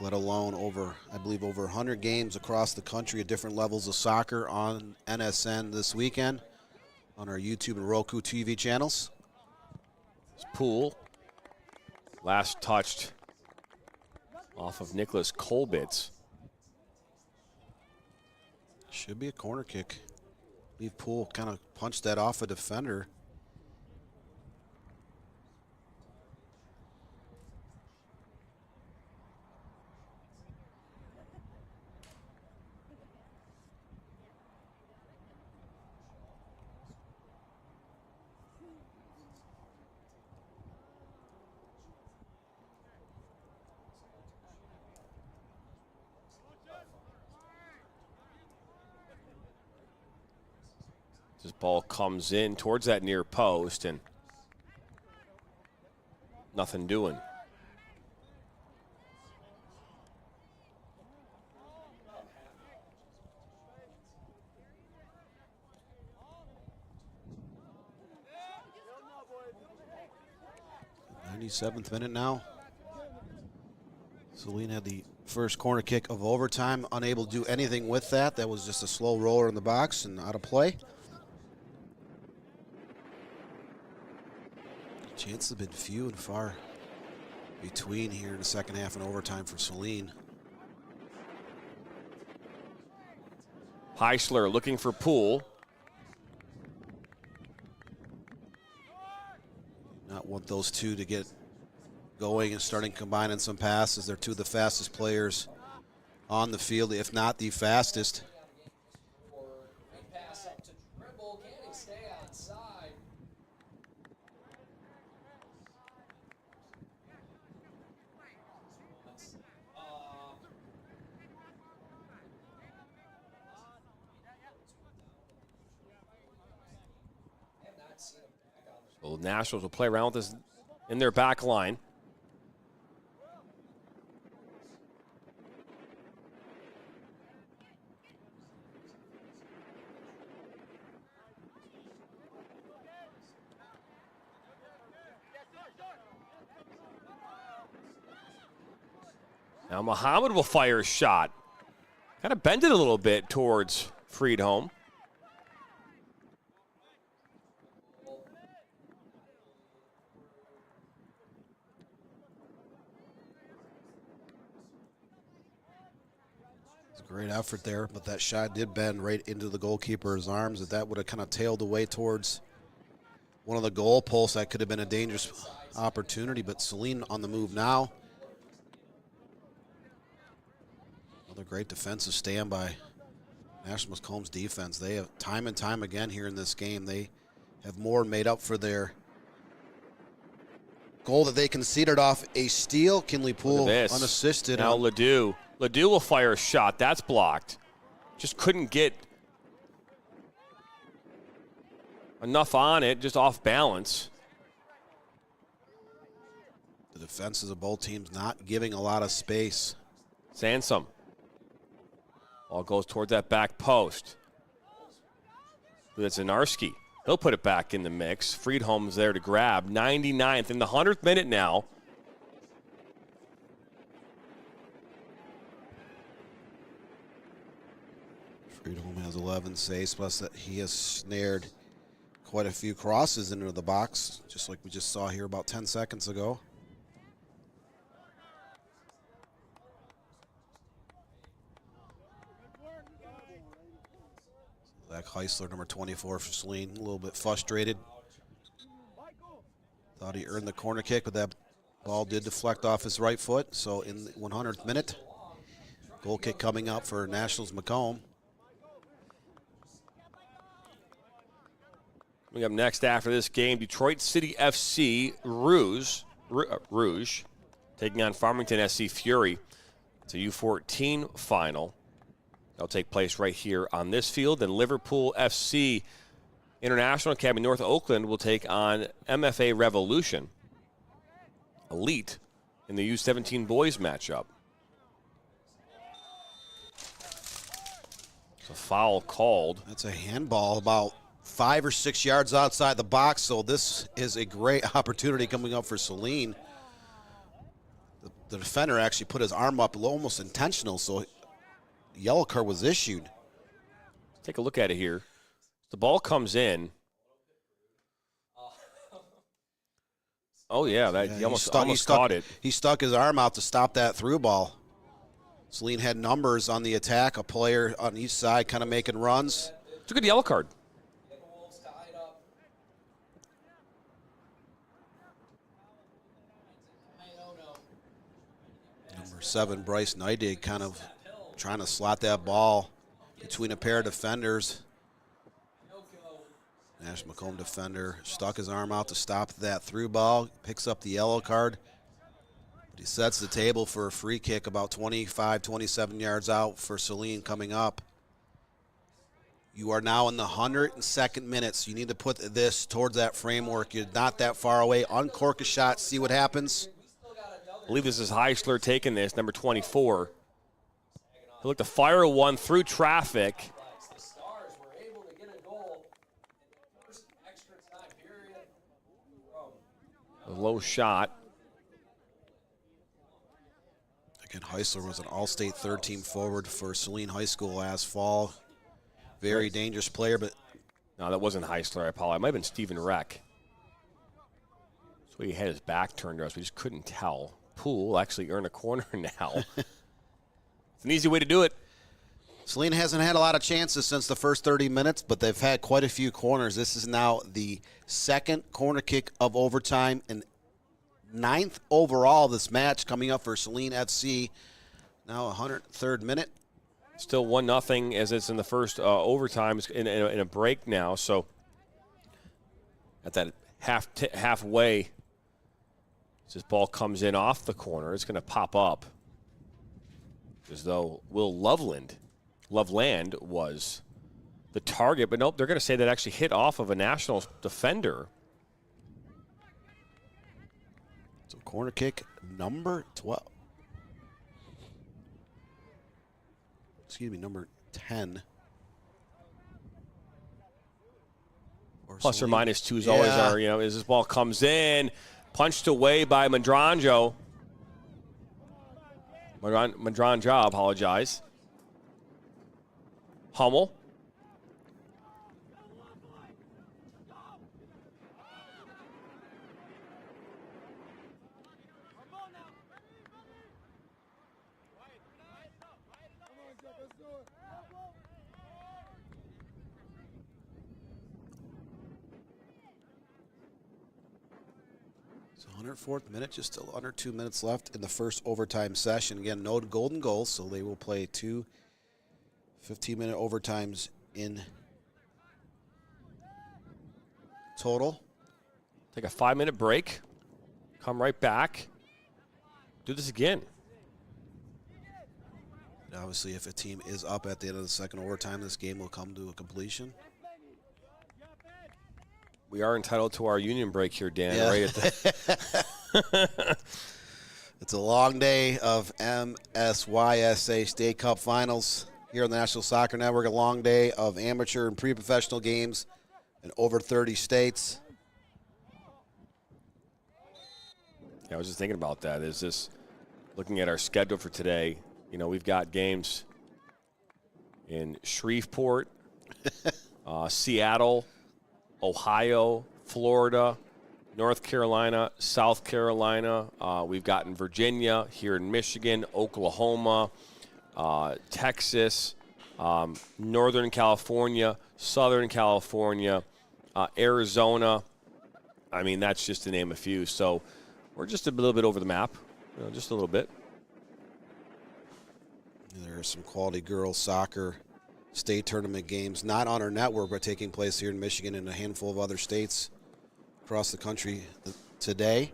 let alone I believe over 100 games across the country at different levels of soccer on NSN this weekend on our YouTube and Roku TV channels. This Poole, last touched off of Nicholas Kolbitz. Should be a corner kick. I believe Poole kind of punched that off a defender. This ball comes in towards that near post and nothing doing. '97th minute now. Saline had the first corner kick of overtime, unable to do anything with that. That was just a slow roller in the box and out of play. Chances have been few and far between here in the second half and overtime for Saline. Heisler looking for Poole. Not want those two to get going and starting combining some passes. They're two of the fastest players on the field, if not the fastest. Pass up to dribble. Can he stay on side? So Nationals will play around with this in their back line. Now Muhammad will fire a shot. Kind of bend it a little bit towards Friedholm. It's a great effort there, but that shot did bend right into the goalkeeper's arms. That would have kind of tailed away towards one of the goal posts. That could have been a dangerous opportunity, but Saline on the move now. Another great defensive stand by National Macomb's defense. They have time and time again here in this game. They have more made up for their goal that they conceded off a steal. Kinley Poole unassisted. Now Ledoux. Ledoux will fire a shot. That's blocked. Just couldn't get enough on it, just off balance. The defenses of both teams not giving a lot of space. Sansom. Ball goes towards that back post. That's Zanarski. He'll put it back in the mix. Friedholm's there to grab. 99th in the 100th minute now. Friedholm has 11 saves, plus that he has snared quite a few crosses into the box, just like we just saw here about 10 seconds ago. Zach Heisler, number 24 for Saline, a little bit frustrated. Thought he earned the corner kick, but that ball did deflect off his right foot. So in the 100th minute, goal kick coming up for Nationals Macomb. Coming up next after this game, Detroit City FC Rouge taking on Farmington SC Fury. It's a U14 final. That'll take place right here on this field. Then Liverpool FC International Academy North Oakland will take on MFA Revolution Elite in the U17 boys matchup. It's a foul called. That's a handball about 5 or 6 yards outside the box, so this is a great opportunity coming up for Saline. The defender actually put his arm up almost intentional, so yellow card was issued. Take a look at it here. The ball comes in. Oh, yeah, he almost caught it. He stuck his arm out to stop that through ball. Saline had numbers on the attack, a player on each side kind of making runs. It's a good yellow card. Number 7, Bryce Neidig, kind of trying to slot that ball between a pair of defenders. Nash Macomb defender stuck his arm out to stop that through ball, picks up the yellow card. But he sets the table for a free kick about 25, 27 yards out for Saline coming up. You are now in the 102nd minute, so you need to put this towards that framework. You're not that far away. Uncork a shot, see what happens. I believe this is Heisler taking this, number 24. He'll look to fire one through traffic. A low shot. Again, Heisler was an all-state third-team forward for Saline High School last fall. Very dangerous player, but... No, that wasn't Heisler, I apologize. It might have been Stephen Reck. So he had his back turned to us. We just couldn't tell. Poole actually earned a corner now. It's an easy way to do it. Saline hasn't had a lot of chances since the first 30 minutes, but they've had quite a few corners. This is now the second corner kick of overtime and 9th overall this match coming up for Saline FC. Now 103rd minute. Still 1-0 as it's in the first overtime in a break now. So at that halfway, as this ball comes in off the corner, it's going to pop up as though Will Loveland was the target. But nope, they're going to say that actually hit off of a Nationals defender. So corner kick number 12. Excuse me, number 10. Plus or minus 2 is always our, as this ball comes in, punched away by Madranjo. Madranjo, apologize. Hummel. So 104th minute, just still under 2 minutes left in the first overtime session. Again, no golden goals, so they will play 2 15-minute overtimes in total. Take a 5-minute break. Come right back. Do this again. And obviously, if a team is up at the end of the second overtime, this game will come to a completion. We are entitled to our union break here, Dan. Yeah. Right at the It's a long day of MSYSA State Cup Finals here on the National Soccer Network. A long day of amateur and pre-professional games in over 30 states. Yeah, I was just thinking about that. Is this looking at our schedule for today? We've got games in Shreveport, Seattle, Ohio, Florida, North Carolina, South Carolina. We've got in Virginia, here in Michigan, Oklahoma, Texas, Northern California, Southern California, Arizona. I mean, that's just to name a few. So we're just a little bit over the map, just a little bit. There are some quality girls soccer state tournament games, not on our network, but taking place here in Michigan and a handful of other states across the country today.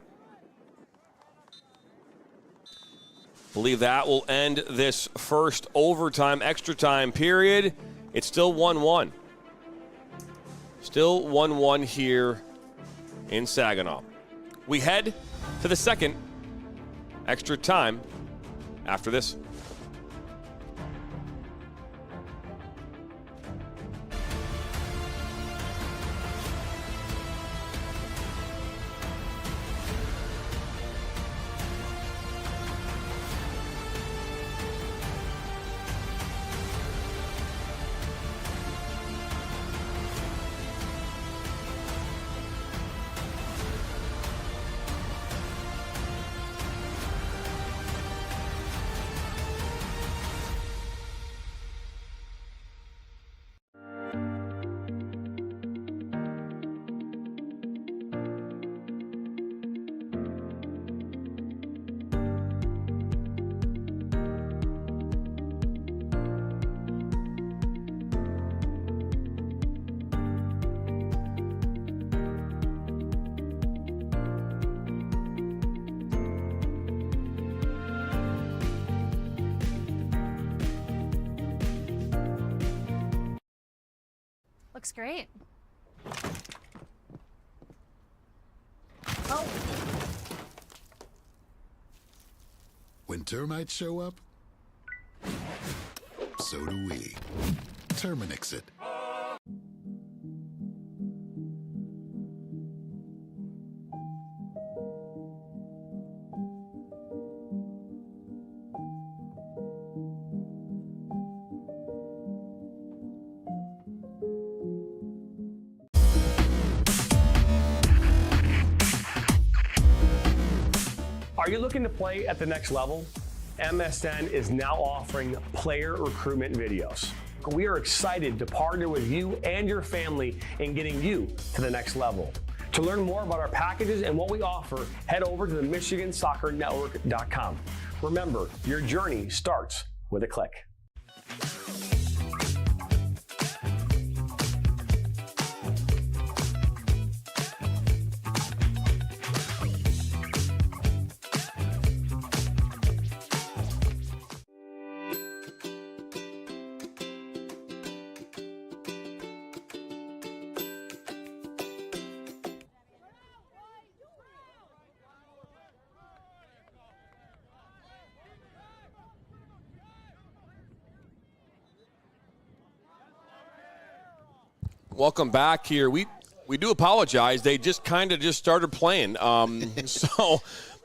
Believe that will end this first overtime, extra time period. It's still 1-1. Still 1-1 here in Saginaw. We head to the second extra time after this. Looks great. Oh. When termites show up, so do we. Terminix it. Are you looking to play at the next level? MSN is now offering player recruitment videos. We are excited to partner with you and your family in getting you to the next level. To learn more about our packages and what we offer, head over to the MichiganSoccerNetwork.com. Remember, your journey starts with a click. Welcome back here. We do apologize. They just kind of started playing.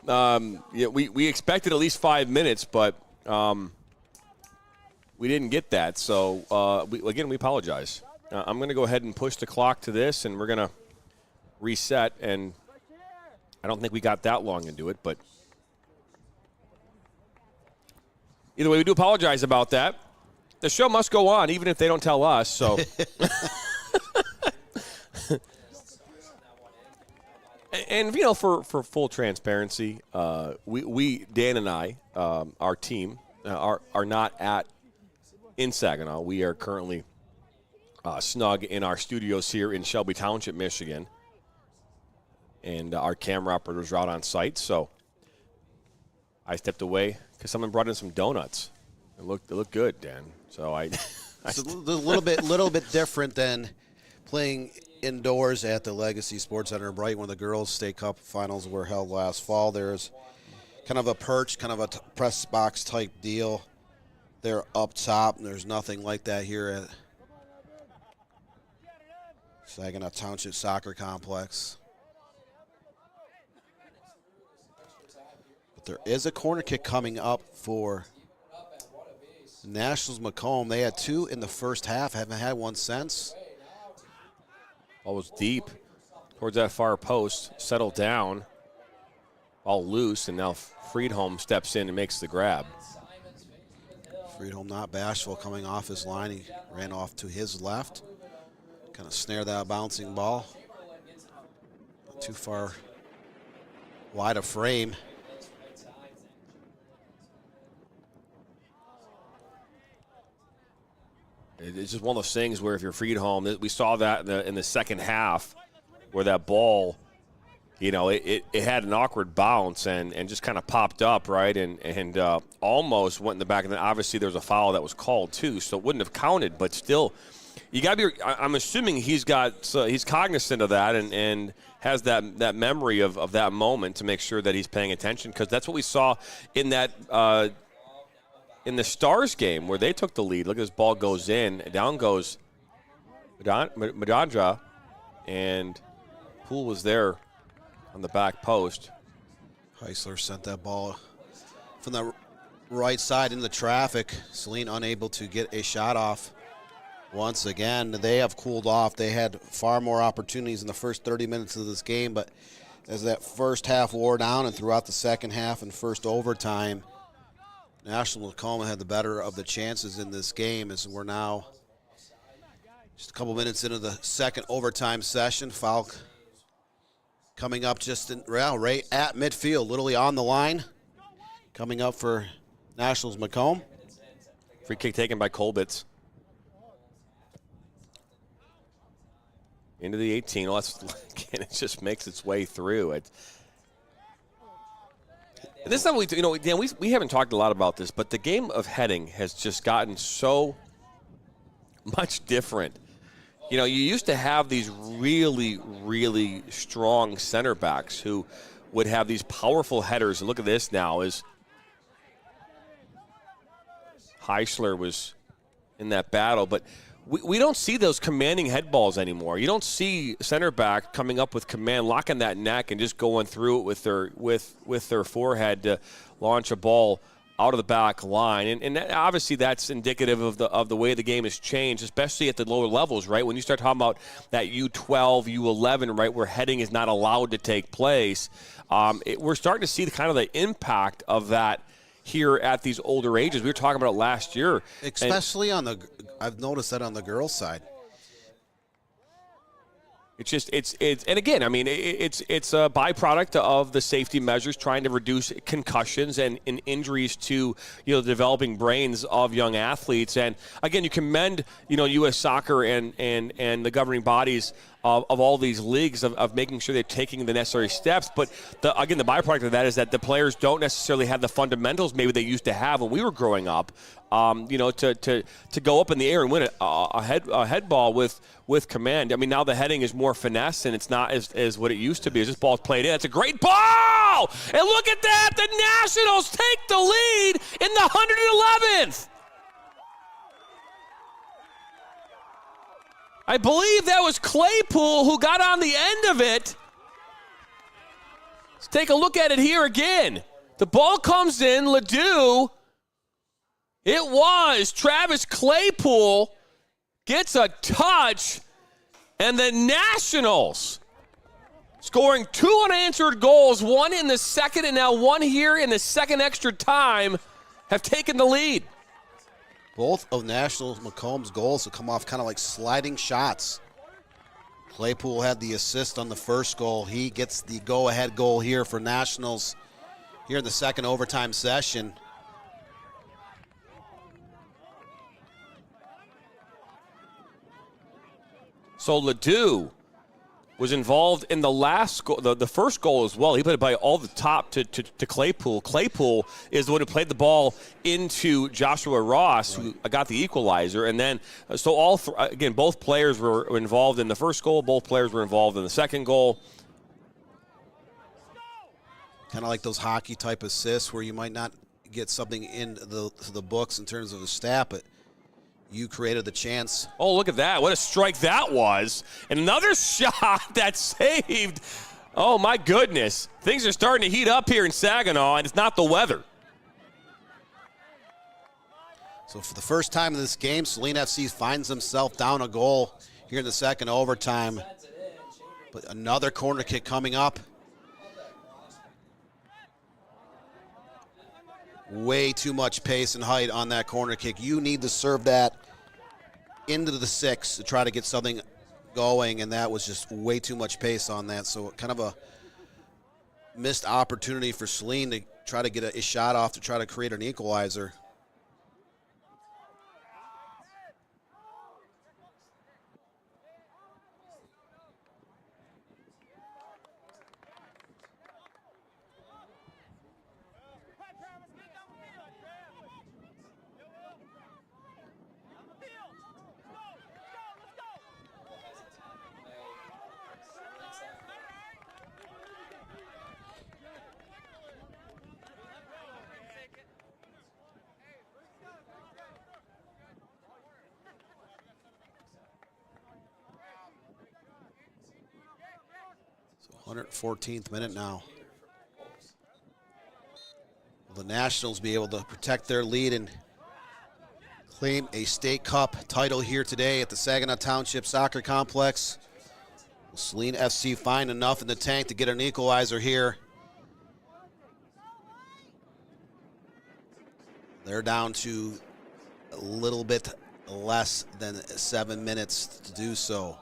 We expected at least 5 minutes, but we didn't get that. So, we apologize. I'm going to go ahead and push the clock to this, and we're going to reset. And I don't think we got that long into it, but either way, we do apologize about that. The show must go on, even if they don't tell us. So. And, for full transparency, Dan and I, our team, are not in Saginaw. We are currently snug in our studios here in Shelby Township, Michigan. And our camera operators are out on site. So I stepped away because someone brought in some donuts. They look good, Dan. So it's a little bit different than playing indoors at the Legacy Sports Center in Brighton when the girls' state cup finals were held last fall. There's kind of a perch, kind of a press box type deal there up top, and there's nothing like that here at Saginaw Township Soccer Complex. But there is a corner kick coming up for Nationals Macomb. They had two in the first half, haven't had one since. Ball was deep towards that far post, settled down, all loose, and now Friedholm steps in and makes the grab. Friedholm not bashful coming off his line. He ran off to his left, kind of snare that bouncing ball. Too far wide of frame. It's just one of those things where if you're free at home, we saw that in the second half where that ball, you know, it had an awkward bounce and just kind of popped up, right, and almost went in the back. And then obviously there was a foul that was called too, so it wouldn't have counted. But still, you got to be. I'm assuming he's cognizant of that and has that memory of that moment to make sure that he's paying attention, because that's what we saw in that. In the Stars game where they took the lead. Look at this ball goes in. Down goes Madandra, and Poole was there on the back post. Heisler sent that ball from the right side into traffic. Saline unable to get a shot off. Once again, they have cooled off. They had far more opportunities in the first 30 minutes of this game, but as that first half wore down and throughout the second half and first overtime, National Macomb had the better of the chances in this game, as we're now just a couple minutes into the second overtime session. Foul coming up just right at midfield, literally on the line. Coming up for Nationals Macomb. Free kick taken by Kolbitz. Into the 18. Well, again, it just makes its way through. This is not what Dan, we haven't talked a lot about this, but the game of heading has just gotten so much different. You know, you used to have these really, really strong center backs who would have these powerful headers. And look at this now, as Heisler was in that battle, but we don't see those commanding head balls anymore. You don't see center back coming up with command, locking that neck, and just going through it with their forehead to launch a ball out of the back line. And obviously that's indicative of the way the game has changed, especially at the lower levels, right? When you start talking about that U12, U11, right, where heading is not allowed to take place, we're starting to see the impact of that here at these older ages. We were talking about it last year. Especially I've noticed that on the girls' side. And again, I mean, it's a byproduct of the safety measures, trying to reduce concussions and injuries to, the developing brains of young athletes. And again, you commend, U.S. Soccer and the governing bodies of all these leagues of making sure they're taking the necessary steps. But the byproduct of that is that the players don't necessarily have the fundamentals maybe they used to have when we were growing up. To go up in the air and win a head ball with command. I mean, now the heading is more finesse, and it's not as what it used to be. As this ball's played in, it's a great ball! And look at that! The Nationals take the lead in the 111th! I believe that was Claypool who got on the end of it. Let's take a look at it here again. The ball comes in, Ledoux. It was Travis Claypool gets a touch, and the Nationals scoring 2 unanswered goals, 1 in the second and now 1 here in the second extra time, have taken the lead. Both of National Macomb's goals have come off kind of like sliding shots. Claypool had the assist on the first goal. He gets the go-ahead goal here for Nationals here in the second overtime session. So Ledoux was involved in the last goal, the first goal as well. He put it by all the top to Claypool. Claypool is the one who played the ball into Joshua Ross, who got the equalizer. And then, so again, both players were involved in the first goal. Both players were involved in the second goal. Kind of like those hockey type assists where you might not get something in the books in terms of a stat, but you created the chance. Oh, look at that. What a strike that was. And another shot that saved. Oh, my goodness. Things are starting to heat up here in Saginaw, and it's not the weather. So for the first time in this game, Saline FC finds himself down a goal here in the second overtime. But another corner kick coming up. Way too much pace and height on that corner kick. You need to serve that into the 6 to try to get something going, and that was just way too much pace on that. So kind of a missed opportunity for Saline to try to get a shot off to try to create an equalizer. So 114th minute now. Will the Nationals be able to protect their lead and claim a state cup title here today at the Saginaw Township Soccer Complex? Will Saline FC find enough in the tank to get an equalizer here? They're down to a little bit less than 7 minutes to do so.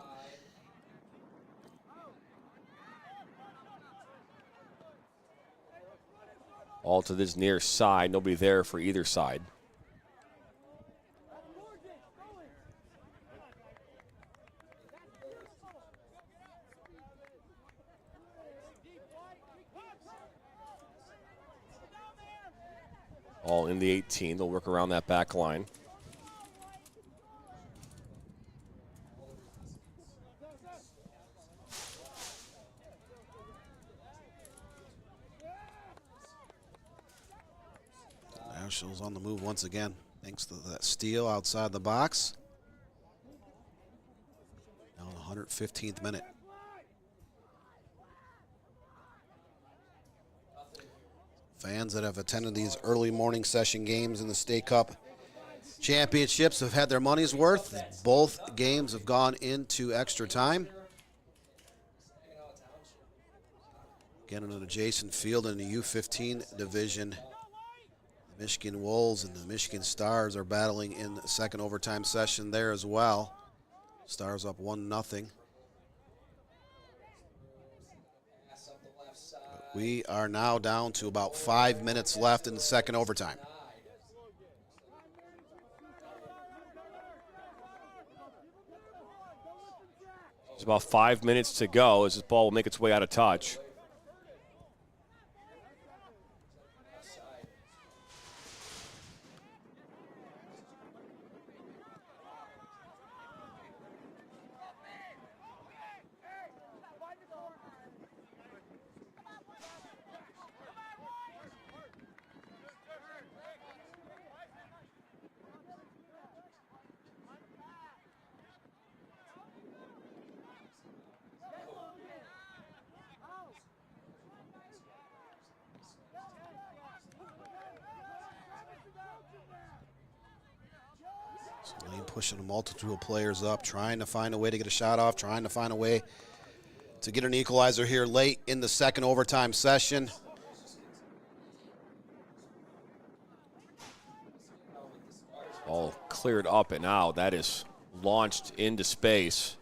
All to this near side. Nobody there for either side. All in the 18. They'll work around that back line. Nationals on the move once again, thanks to that steal outside the box. Now in the 115th minute. Fans that have attended these early morning session games in the State Cup Championships have had their money's worth. Both games have gone into extra time. Again, in an adjacent field in the U15 division, the Michigan Wolves and the Michigan Stars are battling in the second overtime session there as well. Stars up 1-0. We are now down to about 5 minutes left in the second overtime. There's about 5 minutes to go as this ball will make its way out of touch. Saline pushing a multitude of players up, trying to find a way to get a shot off, trying to find a way to get an equalizer here late in the second overtime session. All cleared up and out. That is launched into space.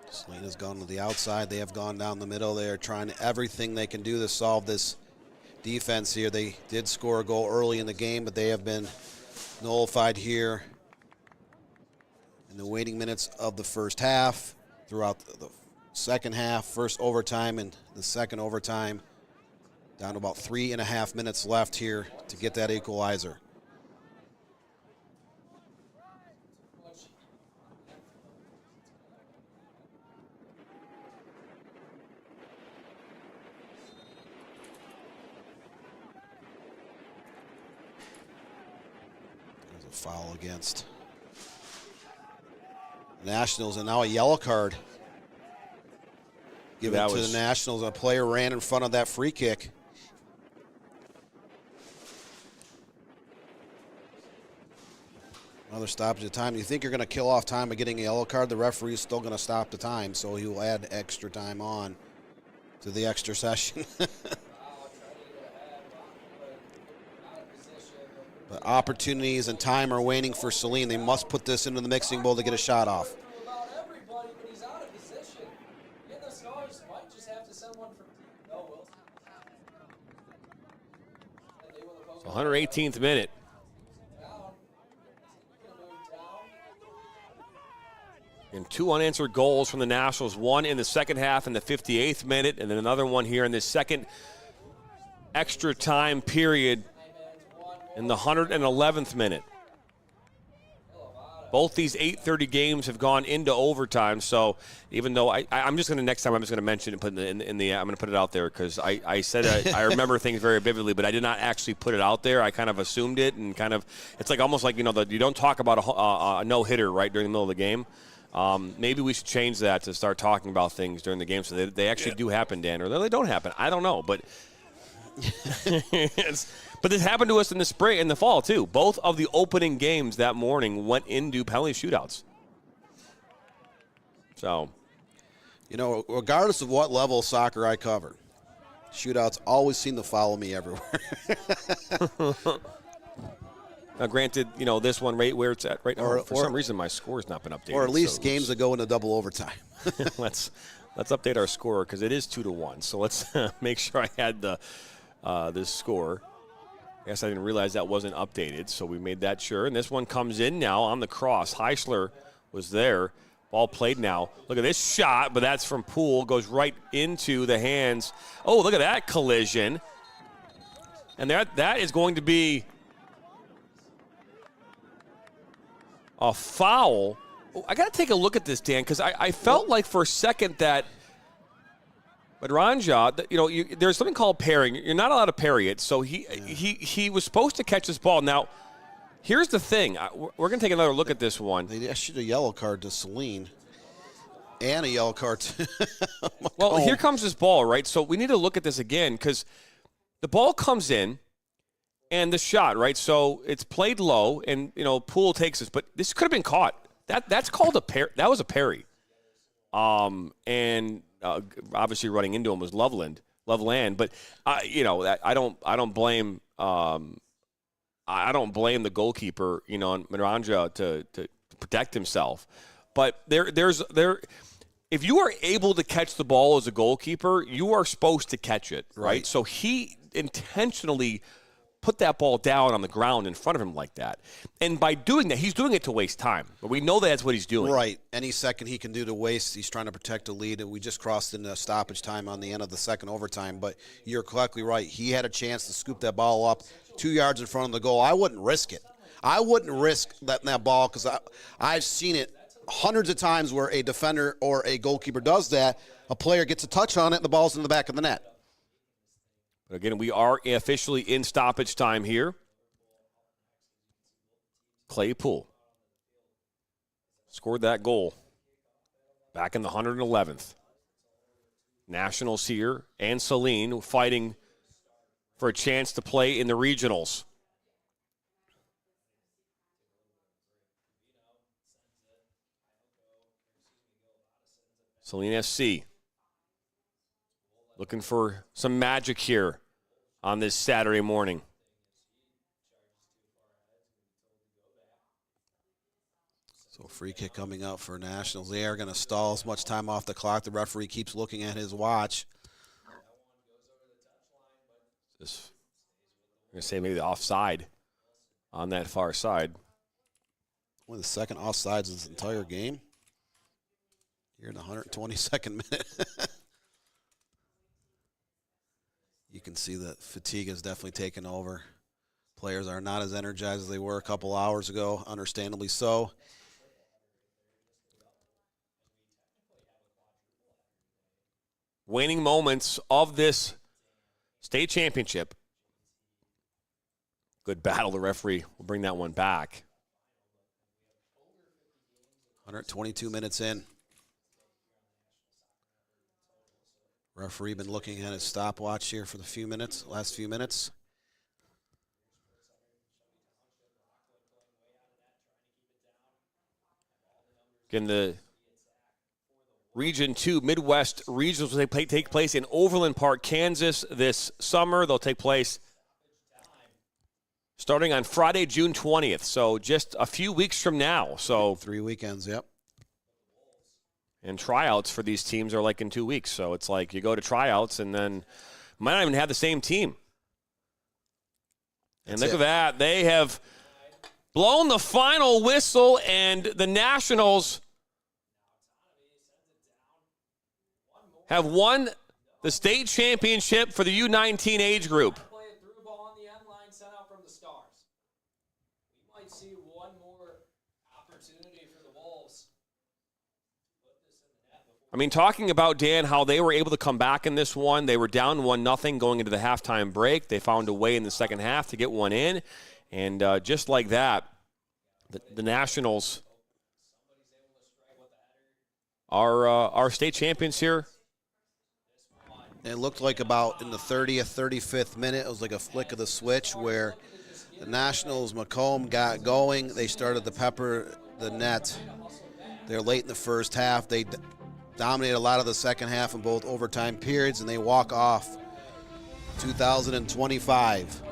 Saline has gone to the outside. They have gone down the middle. They are trying everything they can do to solve this defense here. They did score a goal early in the game, but they have been nullified here in the waiting minutes of the first half, throughout the second half, first overtime and the second overtime. Down to about 3.5 minutes left here to get that equalizer. Foul against Nationals, and now a yellow card given to the Nationals. A player ran in front of that free kick. Another stoppage of time. You think you're going to kill off time by getting a yellow card, the referee is still going to stop the time, so he will add extra time on to the extra session. But opportunities and time are waning for Saline. They must put this into the mixing bowl to get a shot off. About everybody, but he's out of position. In the scores, might just have to send one from deep. No, Wilson. 118th minute. And 2 unanswered goals from the Nationals, one in the second half in the 58th minute, and then another one here in this second extra time period in the 111th minute. Both these 8:30 games have gone into overtime, so even though I'm just going to next time I'm just going to mention it, put it in the I'm going to put it out there because I said I remember things very vividly, but I did not actually put it out there. I kind of assumed it, and kind of it's like almost like you don't talk about a no hitter right during the middle of the game. Maybe we should change that to start talking about things during the game so they actually do happen, Dan, or they don't happen. I don't know, but but this happened to us in the spring, in the fall too. Both of the opening games that morning went into penalty shootouts. So, regardless of what level of soccer I cover, shootouts always seem to follow me everywhere. Now, granted, this one right where it's at right now, for some reason my score's not been updated. Or at least games that go into double overtime. Let's update our score because it is 2-1. So let's make sure I had this score. I guess I didn't realize that wasn't updated, so we made that sure. And this one comes in now on the cross. Heisler was there. Ball played now. Look at this shot, but that's from Poole. Goes right into the hands. Oh, look at that collision. And that is going to be a foul. I got to take a look at this, Dan, because I felt like for a second that Ranja, there's something called parrying. You're not allowed to parry it, so he was supposed to catch this ball. Now, here's the thing. We're going to take another look at this one. They issued a yellow card to Saline and a yellow card to Macomb. Well, here comes this ball, right? So we need to look at this again because the ball comes in and the shot, right? So it's played low, and, Poole takes this. But this could have been caught. That's called a parry. That was a parry. And obviously running into him was Loveland. But I don't blame the goalkeeper, Miranja to protect himself. But if you are able to catch the ball as a goalkeeper, you are supposed to catch it, right? So he intentionally put that ball down on the ground in front of him like that. And by doing that, he's doing it to waste time. But we know that's what he's doing. Right. Any second he can do to waste, he's trying to protect a lead. And we just crossed into stoppage time on the end of the second overtime. But you're correctly right. He had a chance to scoop that ball up 2 yards in front of the goal. I wouldn't risk it. I wouldn't risk letting that ball because I've seen it hundreds of times where a defender or a goalkeeper does that. A player gets a touch on it and the ball's in the back of the net. But again, we are officially in stoppage time here. Clay Poole scored that goal back in the 111th. Nationals here and Saline fighting for a chance to play in the regionals. Saline SC looking for some magic here on this Saturday morning. So free kick coming out for Nationals. They are going to stall as much time off the clock. The referee keeps looking at his watch. I'm going to say maybe the offside on that far side. The second offsides of this entire game. Here in the 122nd minute. You can see that fatigue has definitely taken over. Players are not as energized as they were a couple hours ago, understandably so. Waning moments of this state championship. Good battle. The referee will bring that one back. 122 minutes in. Referee been looking at his stopwatch here for the last few minutes. Again, the Region 2 Midwest Regionals will take place in Overland Park, Kansas this summer. They'll take place starting on Friday, June 20th. So just a few weeks from now. So 3 weekends, yep. And tryouts for these teams are like in 2 weeks. So it's like you go to tryouts and then might not even have the same team. And look at that. They have blown the final whistle, and the Nationals have won the state championship for the U19 age group. Play a through ball on the end line, sent out from the Stars. We might see one more opportunity for the Wolves. I mean, talking about, Dan, how they were able to come back in this one. They were down 1-0 going into the halftime break. They found a way in the second half to get one in. And just like that, the Nationals are state champions here. It looked like about in the 30th, 35th minute, it was like a flick of the switch where the Nationals, Macomb, got going. They started to pepper the net. They're late in the first half. They dominated a lot of the second half in both overtime periods, and they walk off 2025.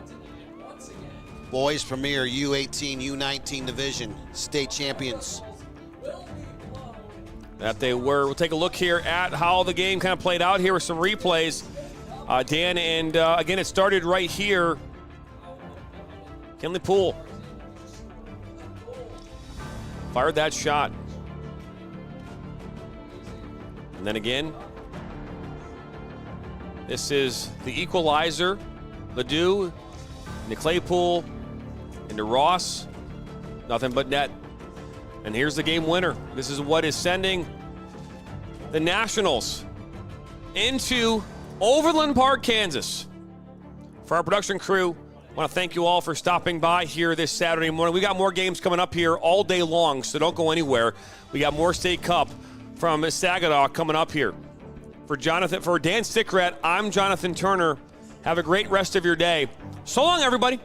Boys Premier U18, U19 Division, state champions. That they were. We'll take a look here at how the game kind of played out here with some replays. Dan, and again, it started right here. Kinley Poole fired that shot. And then again, this is the equalizer. Ledoux into Claypool, into Ross. Nothing but net. And here's the game winner. This is what is sending the Nationals into Overland Park, Kansas. For our production crew, I want to thank you all for stopping by here this Saturday morning. We got more games coming up here all day long, so don't go anywhere. We got more State Cup from Saginaw coming up here. For Dan Stickrat, I'm Jonathan Turner. Have a great rest of your day. So long, everybody.